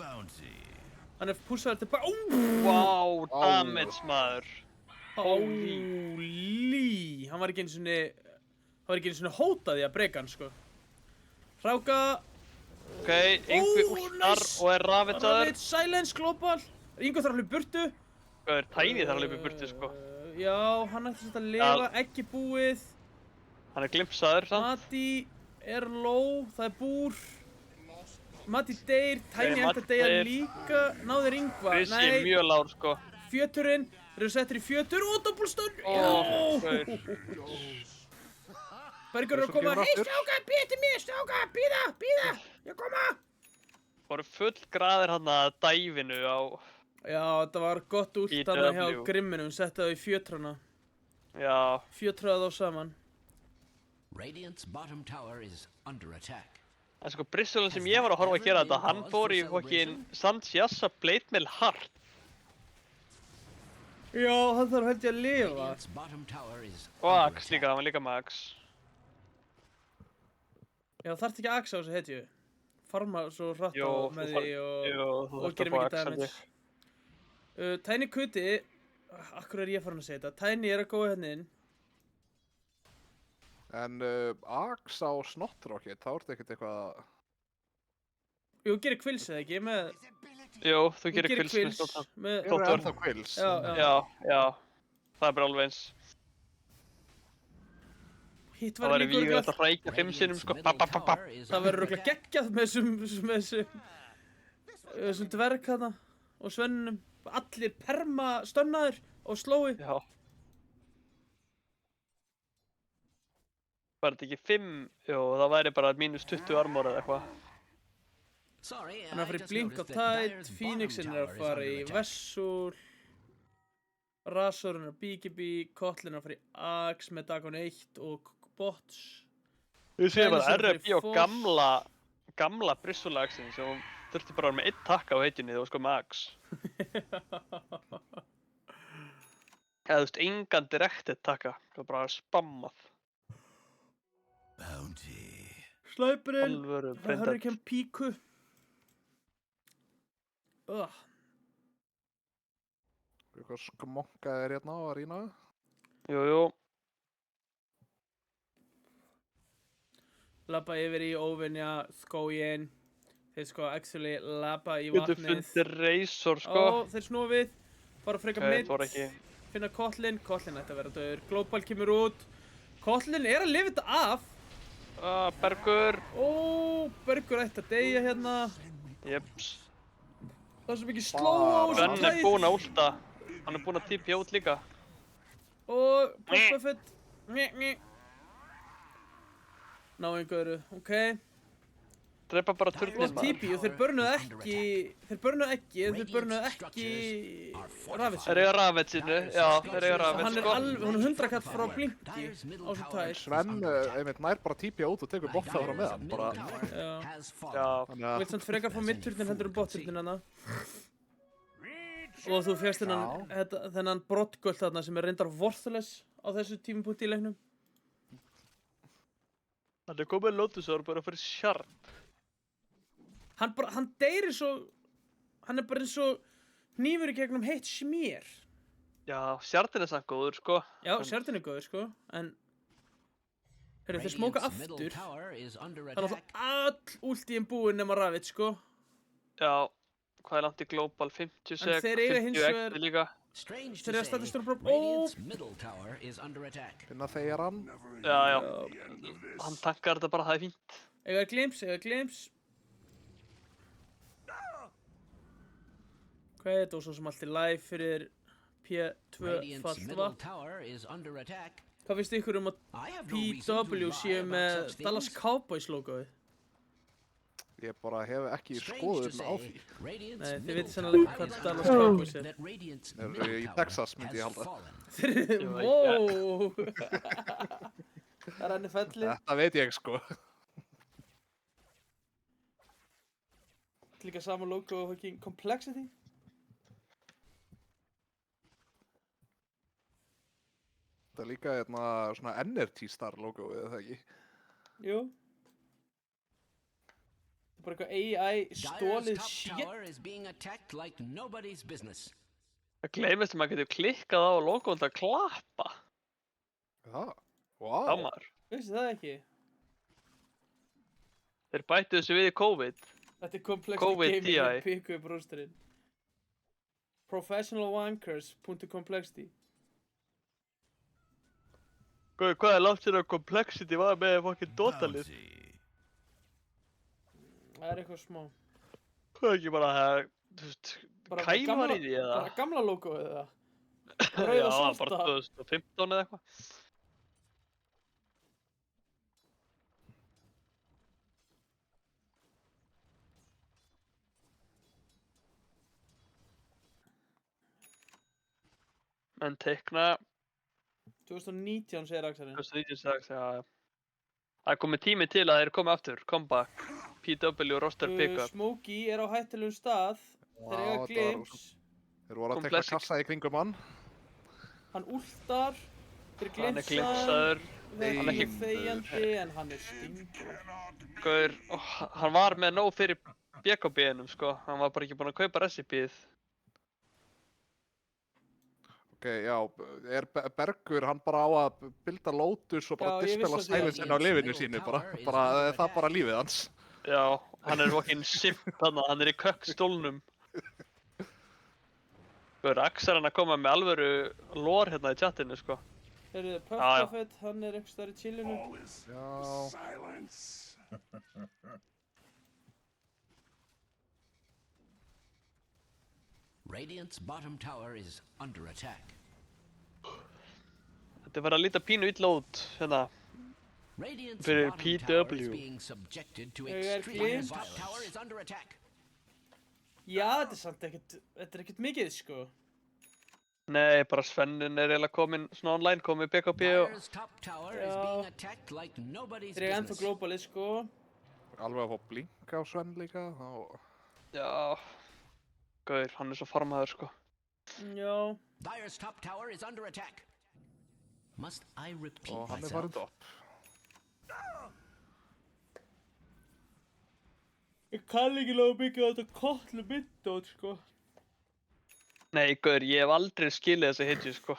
B: Hann er pússaður tilbaka.
A: Wow, damage, maður.
B: Holy. Hann var ekki einu sinni hótað í að breyka hann, sko. Hráka.
A: Ok, Yngvi últar og er rafitsaður.
B: Ravage, silence, global. Ingo þarf að hlaupa í burtu.
A: Tiny þarf að hlaupa í burtu, sko.
B: Já, hann ætti að lifa, ekki búið.
A: Hann er glimpsaður, sant?
B: Mati er low, það er búr. Mati deyr, Tiny ætti að deyja
A: deyr.
B: líka. Náður Yngva,
A: Rissi er mjög lár, sko.
B: Fjöturinn, þeir eru settir í fjötur og doppelstun. Bergur er að koma.
F: Hei, strákar, býða til mér, strákar, býða, ég koma.
A: Voru full graðir hann að dæfinu á...
B: Já, þetta var gott út
A: Í
B: þarna hjá
A: W.
B: Grimminum, setti það í fjötrana.
A: Já.
B: Fjötraði þá saman.
C: Radiant's bottom tower is under attack.
A: En sko, Bristolin sem ég var að horfa að gera þetta, hann fór í fokkin Sandsjassa Blade Mail Hard.
B: Já, hann þarf held ég að lifa.
C: Radiant's bottom tower is
A: Og
C: under
A: Axe líka, hann var líka með Axe.
B: Já, þarft ekki að axa á þessu hetju. Farma svo hratt
A: Jó,
B: á með því
A: þú
B: og
A: þarft
B: gerir
A: að fá
B: mikið
A: Axe, held
B: damage.
A: ég.
B: Tiny Kuti Akkur er ég farin að segja þetta? Tiny er að góða hérna inn.
D: En Axe á Snottrocket, þá ertu ekkert eitthvað...
B: Jú, gerir Quills eða ekki, með...
A: Jú, þú
B: Ég
A: gerir
B: gerir
A: Quills með
B: Quills
A: Snottrok.
B: með...
D: Eru ennþá Quills?
B: Já.
A: Já. Það er bara alveg eins.
B: Hitt
A: Það
B: var
A: væri
B: líka
A: vígulegt
B: örugglega...
A: að hrækja 5 sinnum, sko.
B: Það verður örugglega geggjað með þessum dverg þarna og svennunum. Allir perma stönnaður og slói.
A: Já. Var þetta ekki 5? Jú, það væri bara minus 20 armor eða eitthvað.
B: Hann er að fara í Blink of Tide, Phoenixin er að fara í Vessul, Razorinn er að BKB, Kotlin er að fara í Axe með Dagon 1 og Bots.
A: Ég sé bara
B: Dænisson
A: RFB
B: fyrir
A: og gamla Bristol-axin sem þurfti bara að vera með 1 takka á heitinni þegar þú sko með Axe. Eða þú veist, engan directed takka, það var bara spammað.
B: Slæpurinn,
A: Alvöru
B: það er Hurricane Píku.
D: Eitthvað smonkaðir hérna á að rýna?
A: Jú.
B: Labba yfir í óvinja skóginn. Þeir sko actually labba í
A: Getur
B: vatnið.
A: fundið Razor, sko.
B: Þeir snúa við. Fara frekar
A: Ok,
B: mitt.
A: það var ekki.
B: Finna Kotlin ætti að vera döður. Global kemur út. Kotlin er að lifa þetta af.
A: Bergur.
B: Bergur ætti að deyja hérna.
A: Jeps.
B: Það er svo mikið slóa á þessu
A: Ben er búinn að ulta. Hann er búinn að tipja út líka.
B: Og Buffett. Ná einhverju, ok.
A: Drepa bara turninn,
B: Flott TP og þeir börnuðu ekki Ravage.
A: Þeir eiga Ravage-inu, já, þeir eiga Ravage,
B: Hann er
A: sko.
B: alveg, hún er 100 kall frá Blinki á þessum tær.
D: Sven, einmitt nær bara típja út og tekur botla frá með hann, bara...
A: Já.
B: Þú vilt samt frekar fá midturnin heldur botturnin hana. Og þú férst þennan brottgöld þarna sem er reyndar worthless á þessu tímapunkti í leiknum.
A: Hann er komið Lotusor bara fyrir Shard.
B: Hann deyrir svo, hann er bara eins og hnífur í gegnum heitt smér.
A: Já, Shardin er samt góður, sko.
B: Já, Shardin er góður, sko, en... Þeir smóka aftur. Það er náttúrulega all últíðin búinn nema Ravage, sko.
A: Já, hvað er langt í Global? 50 sek,
B: þeir eiga
A: 50
B: hins vegar-
A: ekti líka.
B: Þeir eru að standa stóra próf.
D: Finna þeir hann.
A: Já. Hann tankar þetta bara, það er fínt.
B: Eiga glims. Hvað er þetta og svo sem allt er live fyrir P2 fallvatn? Hvað finnst ykkur um að PW séu með Dallas Cowboys logoið?
D: Ég bara hef ekki skoðun á því.
B: Nei, þið veitir sannlega hvað Dallas Cowboys er.
D: Þeir eru í Texas, myndi ég halda.
B: Wow! Það er henni fellið.
D: Þetta veit ég, sko.
B: Líka sama logo og fucking Complexity.
D: Þetta er líka svona Energy Star logoið, eða ekki?
B: Jú. Það er bara eitthvað AI stólið shit.
A: Það gleymist að maður getur klikkað á logoð og klappa.
D: Já,
A: Já,
D: vá.
A: maður.
B: Vissi það ekki?
A: Þeir bættu þessu við í COVID.
B: Þetta er Complexity
A: COVID
B: Gaming
A: DI.
B: að pikka upp rústurinn. Professionalwankers.complexity.
A: Hvað er langt sér að Complexity var með fucking Dota-lið?
B: Það er eitthvað smá.
A: Hvað er ekki bara það, þú veist,
B: Bara
A: kæmar í því eða?
B: Bara gamla logoið eða?
A: Já,
B: Rauða
A: bara
B: svarta.
A: 2015 eða eitthvað. Menn teikna
B: 2019 segir Axarinn.
A: 2019 já. Það er komið tími til að þeir komi aftur, comeback, PW roster pickup.
B: Smokey er á hættulegum stað. Þeir eiga
D: þetta var
B: glims.
D: Þeir voru að tekna
A: Complexity.
D: kassa í kringum hann.
B: Hann últar. Þeir
A: Hann er
B: glimsaður.
A: glimsaður.
B: Þeir
A: Hann er
B: eru
A: ekki-
B: þegjandi en hann er stingur.
A: Gaur, hann var með nóg fyrir BKB-inum sko, hann var bara ekki búinn að kaupa recipið.
D: Ok, já, Bergur, hann bara á að bilda Lotus og bara
B: Já, ég vissi
D: dispela
B: að segja
D: Silensin á lifinu sínu, bara það er bara lífið hans.
A: Já, hann er fucking simp þarna, hann er í kökkstólnum. Axar hann að koma með alvöru lore hérna í chatinu, sko.
B: Heyrðu,
A: Já, já.
B: Puffafett, hann er einhvers staðar í chillinu.
D: Já.
C: Radiant's bottom tower is under attack.
A: Þetta var að líta pínu illa út, hérna.
C: Radiant's
A: Fyrir
C: bottom tower is
A: PW.
C: being subjected to
B: Ég er
C: extreme
B: glint.
C: top tower is under attack.
B: Já, þetta er samt ekkert mikið, sko.
A: Nei, bara Svennin er eiginlega komin svona online, komið BKB og...
C: Dire's top tower is
B: Já.
C: being attacked like nobody's
B: Þeir eru ennþá
C: business.
B: globalið, sko.
D: Alveg að fá blink á Sven líka, þá...
A: Já... Gaur, hann er svo farmaður, sko.
B: Já.
C: Dire's top tower is under attack. Must I repeat
D: Og hann er
C: myself?
D: farin topp.
B: Ég kann ekki lága mikið á þetta kollu myndót, sko.
A: Nei, gaur, ég hef aldrei skilið þessi hitju, sko.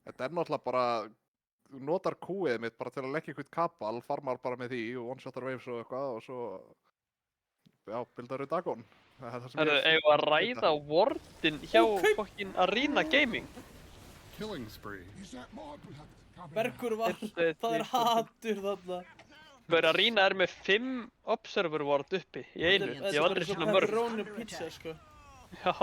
D: Þetta er náttúrulega bara, þú notar Q-ið mitt bara til að leggja eitthvað kapal, farmar bara með því og one-shotar waves og eitthvað og svo... Já, bildaður í Dagon. Það er það sem
A: Herru, eigum við að ræða wordin hjá fokkin Arena Gaming?
E: Killing spree.
B: Bergur var, það er hatur þarna.
A: Gaur, Arena er með 5 observer word uppi í einu. Ég hef aldrei svona mörg.
B: Pepperoni pizza, sko.
A: Já.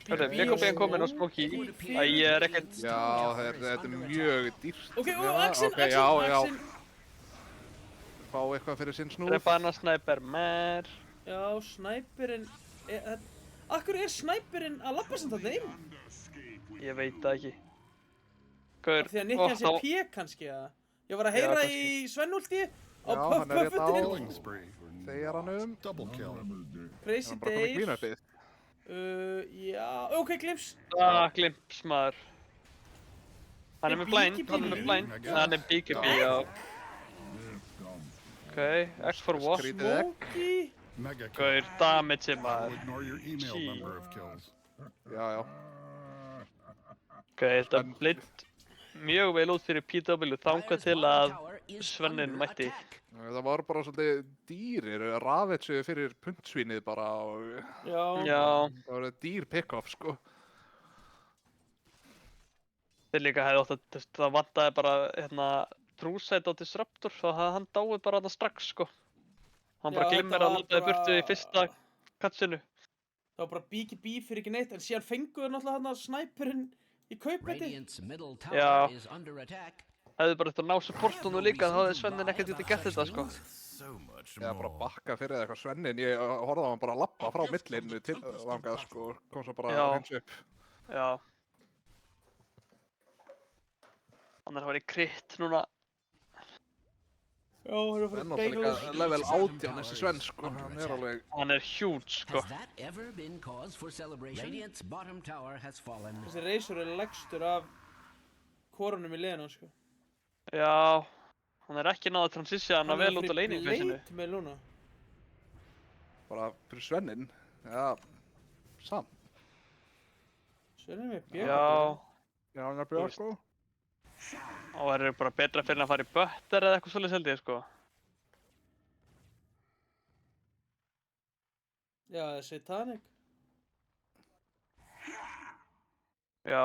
A: Hörru, BKB komin á Smokey. Æ, ég er ekkert...
D: Já, þetta er mjög dýrt.
B: Ok,
D: Já,
B: Axin,
D: ok, já, já.
B: Axin.
D: Fá eitthvað fyrir sinn snúð.
A: Drepa hana sniper, mer.
B: Já, snæpirinn... Akkur er snæpirinn að labba sem þarna inn?
A: Ég veit það ekki. Gaur,
B: Því að Nicky hans er P kannski, eða? Ég var að heyra
A: kannski.
B: í Svennúlti á
D: Já, hann er hérna á-
E: Killing spree.
D: Þegar hann
E: Double kill.
B: Crazy
D: Hann er bara komið
B: Dave.
D: klínuppið.
B: Já, ok, Clips.
A: Glimps, maður. Hann er með blind, hann er með blind. Hann er BKB, já. Ok, X for what?
D: Skrítið egg.
B: Smokey.
E: Mega kill.
A: Gaur, damage,
E: Will
A: maður.
E: ignore your email
A: Gee.
E: number of kills.
D: Já, já.
A: Ok, þetta blind mjög vel út fyrir PW þangað til að Svennin mætti.
D: Það var bara svolítið dýrir, rafetsu fyrir puntsvínið bara og
B: Já.
A: Já,
D: það var dýr pick-off, sko.
A: þeir líka hefði ótt að það vantaði bara hérna trúsæt á Disruptor þá hafði hann dáið bara þarna strax, sko. Hann bara
B: Já,
A: glimmir
B: þetta
A: að
B: var
A: látaði burtu í
B: bara-
A: fyrsta cutscenu.
B: Það var bara BKB fyrir ekki neitt, en síðan fenguðu náttúrulega hann að snæpirinn í kaupæti.
C: Radiant's middle tower
A: Já.
C: is under attack.
A: Hefði bara eftir að ná supportunum líka, þá hefði Svennin ekkert getið gert þetta, sko.
D: Já, bara bakka fyrir eða eitthvað Svennin, ég horfði á hann bara lappa frá millinu til þangað, sko, kom svo bara
A: Já.
D: hins upp.
A: Já. Hann er að vera í crit núna.
B: Já, hann er að
D: Það er
B: fara að
D: náttúrulega
B: beina
D: líka level 18 þessi Sven, sko, hann er alveg...
A: Hann er huge, sko.
C: Has that ever been cause for celebration? Radiant's bottom tower has fallen.
B: Þessi reysur er legstur af korunum í liðinu, sko.
A: Já, hann er ekki náða að transitiona vel út á laning-fysinu.
B: Leit með Luna.
D: Bara fyrir Svennin, já, samt.
B: Svenni með bjögg.
A: Já,
D: Já, hann er að bjóða, sko.
A: og það er bara betra fyrir að fara í butter eða eitthvað svolítið held ég, sko.
B: Já, það er Satanic.
A: Já.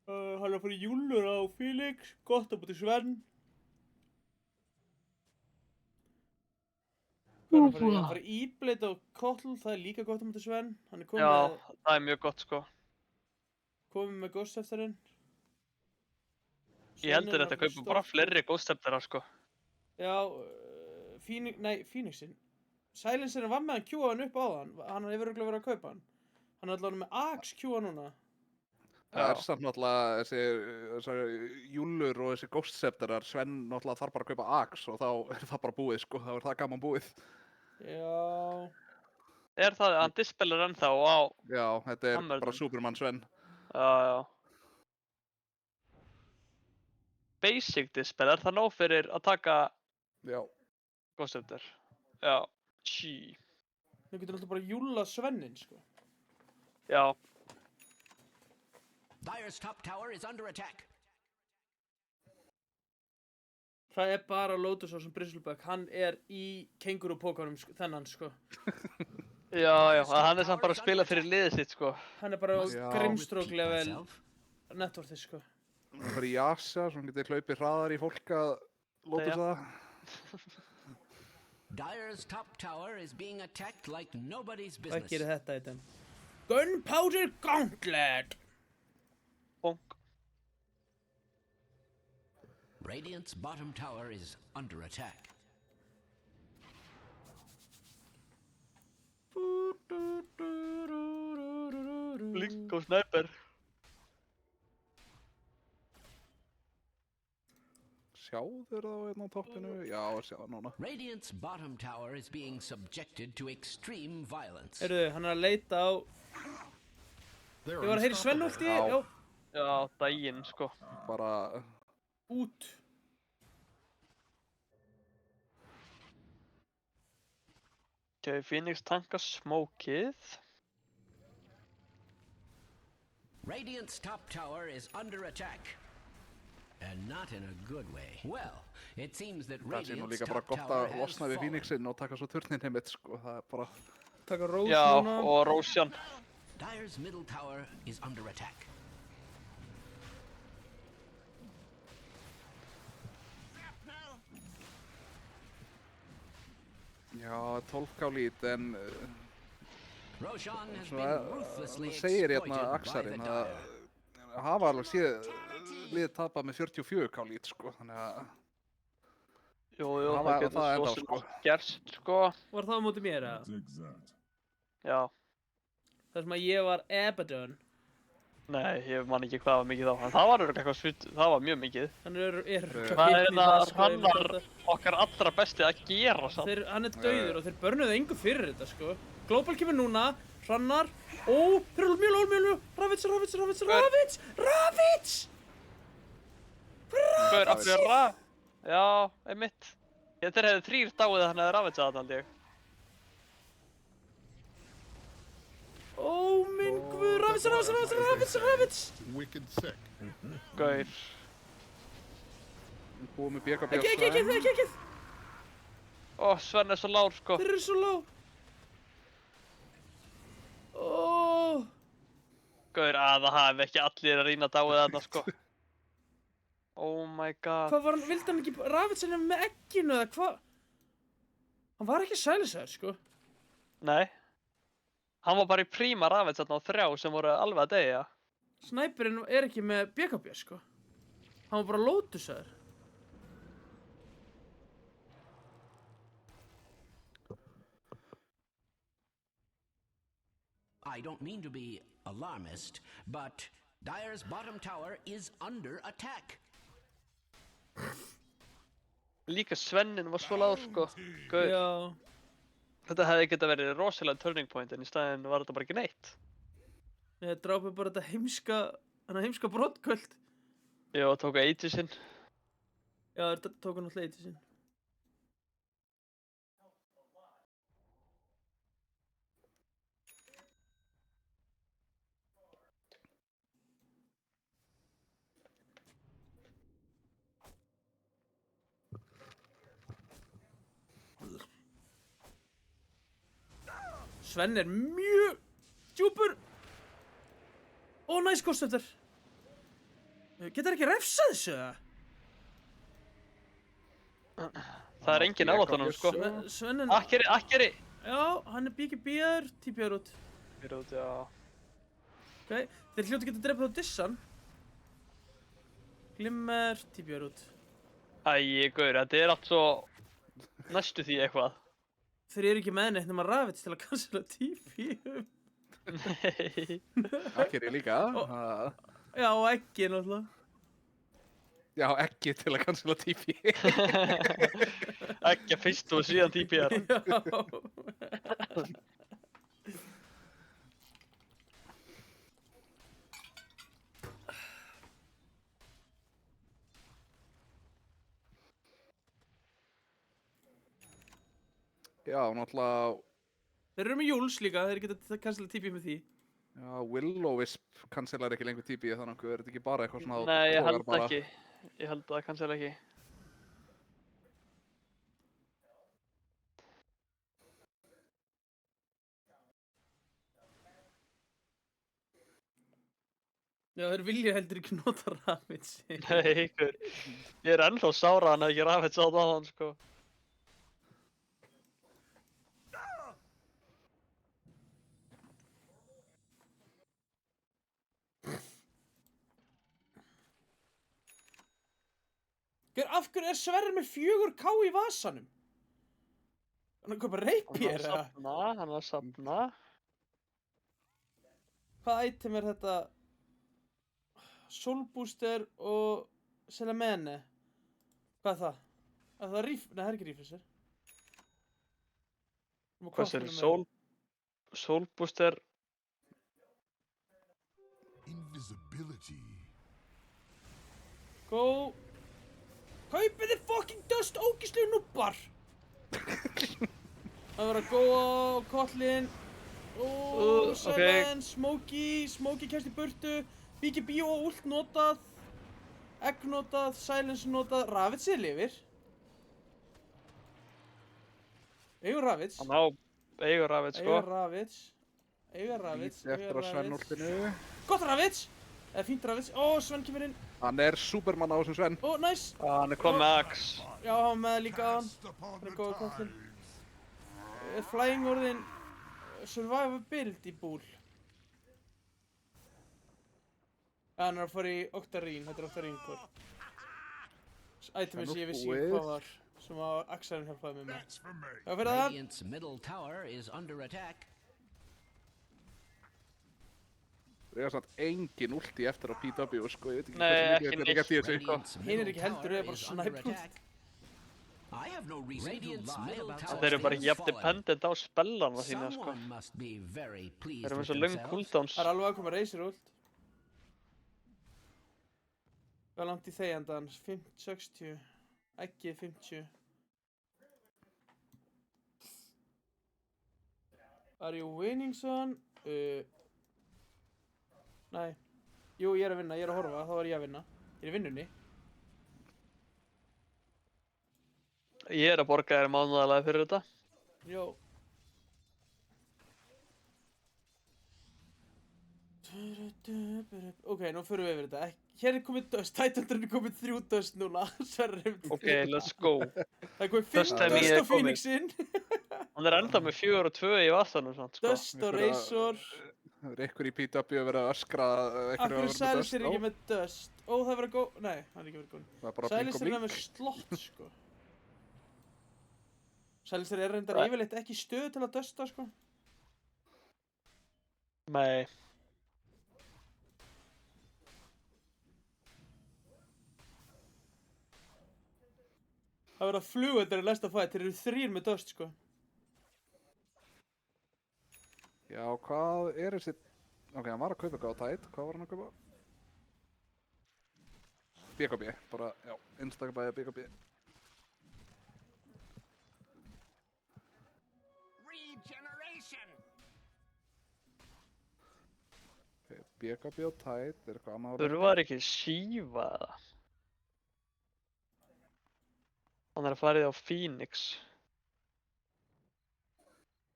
B: Hann er að fara í júllur á Felix, gott á búti Svenn. Hann er að fara í íbleit á Kottl, það er líka gott á búti Svenn. Hann er
A: Já, það er mjög gott, sko.
B: komið með Ghost Heftarinn.
A: Ég heldur þetta að kaupa bara fleiri góðstefnara, sko.
B: Já, Phoenixinn. Silencerinn var með hann Q-a hann upp á hann hefur örugglega verið að kaupa hann. Hann er allavega með Axe Q-a núna.
D: Það er samt náttúrulega þessar júllur og þessi ghostsepterar, Sven náttúrulega þarf bara að kaupa Axe og þá er það bara búið, sko, þá er það gaman búið.
B: Já,
A: Er það, hann dispellar ennþá á...
D: Já, þetta er
A: Hammerton.
D: bara Superman Sven.
A: Já, já. Basic dispel, er það nóg fyrir að taka
D: Já.
A: Góðstöfnir. Já. Tí.
B: Nú getur alltaf bara júlað Svennin, sko.
A: Já.
C: Dire's top tower is under attack.
B: Það er bara Lotus á sem Bristleback. Hann er í kengurupókanum, þennan, sko.
A: Já, hann er samt bara að spila fyrir liðið sitt, sko.
B: Hann er bara á
D: Já.
B: Grimstroke level
C: Myself.
B: networthi, sko.
D: Það er bara í Asja, svo hann getur hlaupið hraðar í fólk að lóta
A: Já.
D: það.
C: Dire's top tower is being attacked like nobody's
B: Hvað
C: business.
B: gerir þetta í þeim? Gunpowder Gauntlet!
A: Bonk.
C: Radiant's bottom tower is under attack.
A: Blink og sniper.
D: Sjáður þá hérna á toppinu? Já, sjá það núna.
C: Radiant's bottom tower is being subjected to extreme violence.
B: Heyrðu, hann er að leita á...
E: They're
B: Ég var að heyra Svenn
E: unstoppable.
B: ulti,
D: Já.
B: já.
A: Já, daginn, sko.
D: Bara,
B: Út.
A: Ok, Phoenix tanka smókið.
C: Radiant's top tower is under attack. And not in a good way. Well, it seems that
D: það sé nú
C: Radiant's
D: líka bara
C: top
D: gott
C: tower
D: að
C: has
D: losna við
C: fallen.
D: Phoenixinn og taka svo turnin heimitt, sko. Það er bara,
B: Taka Rose
A: Já,
B: núna.
A: og Roshan.
C: Dire's middle tower is under attack.
D: já, 12k lít, en
C: Roshan has
D: svona,
C: been ruthlessly
D: það segir
C: exploited
D: hérna
C: by
D: Axarinn
C: the
D: að
C: Dire.
D: hafa alveg séð lið tapað með 44k lít, sko. Þannig að,
A: Jú,
D: Það
A: það
D: var-
A: getur
D: það
A: svo
D: ennþá,
A: sem
D: sko.
A: allt gerst, sko.
B: Var það á móti mér, eða?
A: Já.
B: Það sem að ég var Abaddon.
A: Nei, ég man ekki hvað var mikið þá. En það var örugglega eitthvað svitt, það var mjög mikið.
B: Hann er
A: Það er
B: hitni
A: það,
B: sko,
A: hann
B: yfir
A: var
B: þetta.
A: okkar allra besti að gera samt.
B: Hann er dauður og þeir börnuðu engu fyrir þetta, sko. Global kemur núna, Hrannar. Ó, þeir eru mjög lól. Ravits!
A: Hver, af hverju raf? Já, einmitt. Þeir hefðu 3 dáið þannig að það rafið það, held ég.
B: Ó, minn guð, Ravits!
E: Wicked sick.
A: Gaur.
D: búið með BKB á
B: Ekki,
D: Sven.
A: Ó, Sven er svo lár, sko.
B: þeir eru svo lág. Ó,
A: Gaur, að það hafi ekki allir að rýna dáið þarna, sko. Oh my god.
B: hvað var hann, vildi hann ekki Ravits henni með egginu eða hvað? Hann var ekki sælisæður, sko.
A: Nei. Hann var bara í príma rafið þarna á 3 sem voru alveg að deyja.
B: Snæperinn er ekki með BKB, sko. Hann var bara Lotusæður.
C: I don't mean to be alarmist, but Dire's bottom tower is under attack.
A: Líka Svennin var svo lár, sko. Gaur.
B: Já.
A: Þetta hefði geta verið rosalega turning point en í staðinn var þetta bara ekki neitt.
B: Ég drápi bara þetta heimska brottköld.
A: Jó, tóku 80 sinn.
B: Já, þetta tók hann alltaf eitthvað sinn. Svenn er mjög djúpur. Ó, næs kostöftar. Getur ekki refsað þessu, eða?
A: Það er engin álátt honum, sko.
B: Svenn er...
A: Akkeri!
B: Já, hann er BKB-ar, TP-ar út.
A: Fyrir út, já.
B: Ok, þeir hljóta geta drefað á dissan. Glimmer, TP-ar út.
A: Æi, gaur, þetta er allt svo næstu því eitthvað.
B: Þeir eru ekki með neitt nema Ravits til að cancela TP.
A: Nei.
D: Akkeri líka.
B: Já, og ekki náttúrulega.
D: Já, ekki til að cancela TP.
A: Ekki fyrst og síðan TPR.
B: Já.
D: Já, náttúrulega,
B: Þeir eru með Jules líka, þeir geta cancela TP með því.
D: já, Will-O-Wisp cancelar ekki lengur TP, þannig að er þetta ekki bara eitthvað svona
A: Nei, ég
D: togar
A: held
D: bara.
A: ekki. Ég held það kannski ekki.
B: Já, þeir vilja heldur ekki nota Ravage.
A: Nei, ykkur. Ég er ennþá sára hann að ekki Ravage á það, sko.
B: Af hverju er Sverrir með 4K í vasanum? Hann er hvað bara Rapier eða?
A: Hann er að safna.
B: Hvað item er þetta? Soul Booster og Selemene. Hvað er það? Er það Reef? Nei, það er ekki Reefusir.
A: Hvað er Soul Booster?
H: Invisibility.
B: Go. Kaupið þið fucking dust ógislu núbbar. Það var að go á Kotlin. Selen, Smokey kemst í burtu. BKB og ult notað. Egg notað, Silence notað. Ravage er lifir. Eigur Ravage.
A: Hann á eigur Ravage, sko.
B: Eigur Ravage.
D: Eftir að Sven-últinu.
B: Gott Ravage. Eða fínt Ravage. Sven kemur inn.
D: Hann er Superman á þessum Sven.
B: Nice.
A: Hann er komið með Axe.
B: Já, hann með líka á hann. Hann er góður Kotlin. Er Flying orðin survivability búl? Ja, hann er að fara í Octarine. Þetta er Octarine core. Itemið sem ég vissi ekki hvað var. Sem að Axarinn hjálpaði mig með. Já, fyrir það.
C: Radiant's middle tower is under attack.
D: Það er samt engin ulti eftir á PW, sko, ég veit ekki
A: Nei,
D: hversu
A: ekki
D: mikið þetta er gert í þessu, sko.
B: Hinn er ekki heldur, það er bara sniper ult.
C: I have no reason to lie about
A: Þeir eru bara ekki jafn dependent á spellana sína, sko.
C: Someone must be very pleased
A: Þeir eru með
C: with
A: svo löng
C: themselves.
A: cooldowns.
B: Það er alveg að koma Razor ult. Hvað langt í þeigjandan? 60. Ekki 50. Are you winning, son? Nei. Jú, ég er að vinna, ég er að horfa, þá er ég að vinna. Ég er í vinnunni.
A: Ég er að borga þér mánaðarlega fyrir þetta.
B: Jó. Ok, nú förum við yfir þetta. Hér er komið dust, Titantron er komið 3 dust núna.
A: Ok, let's go.
B: Það er komið 5
A: Dust time
B: dust
A: er
B: á Phoenixinn.
A: Hann er enda með 4 og 2 í vatnanum, sant, sko.
B: Dust og Razor.
D: Það er ykkur í PW að vera að öskra
B: Af hverju Silencer er ekki með dust? Ó, það er verið að góð. Nei, hann er ekki verið góð.
D: Það er bara blink og
B: Silencer er með
D: blink.
B: slott, sko. Silencer er reyndar yfirleitt ekki í stöðu til að dusta, sko.
A: Nei.
B: Það verður að fluga í næsta fight. Þeir eru 3 með dust, sko.
D: Já, hvað er þessi... Ok, hann var að kaupa eitthvað á Tide, hvað var hann að kaupa? BKB, bara, já, einstakabæði BKB.
F: Regeneration.
D: Ok, BKB og Tide, er eitthvað annað
A: Þurfar ekki Shiva eða? Hann er að fara í á Phoenix.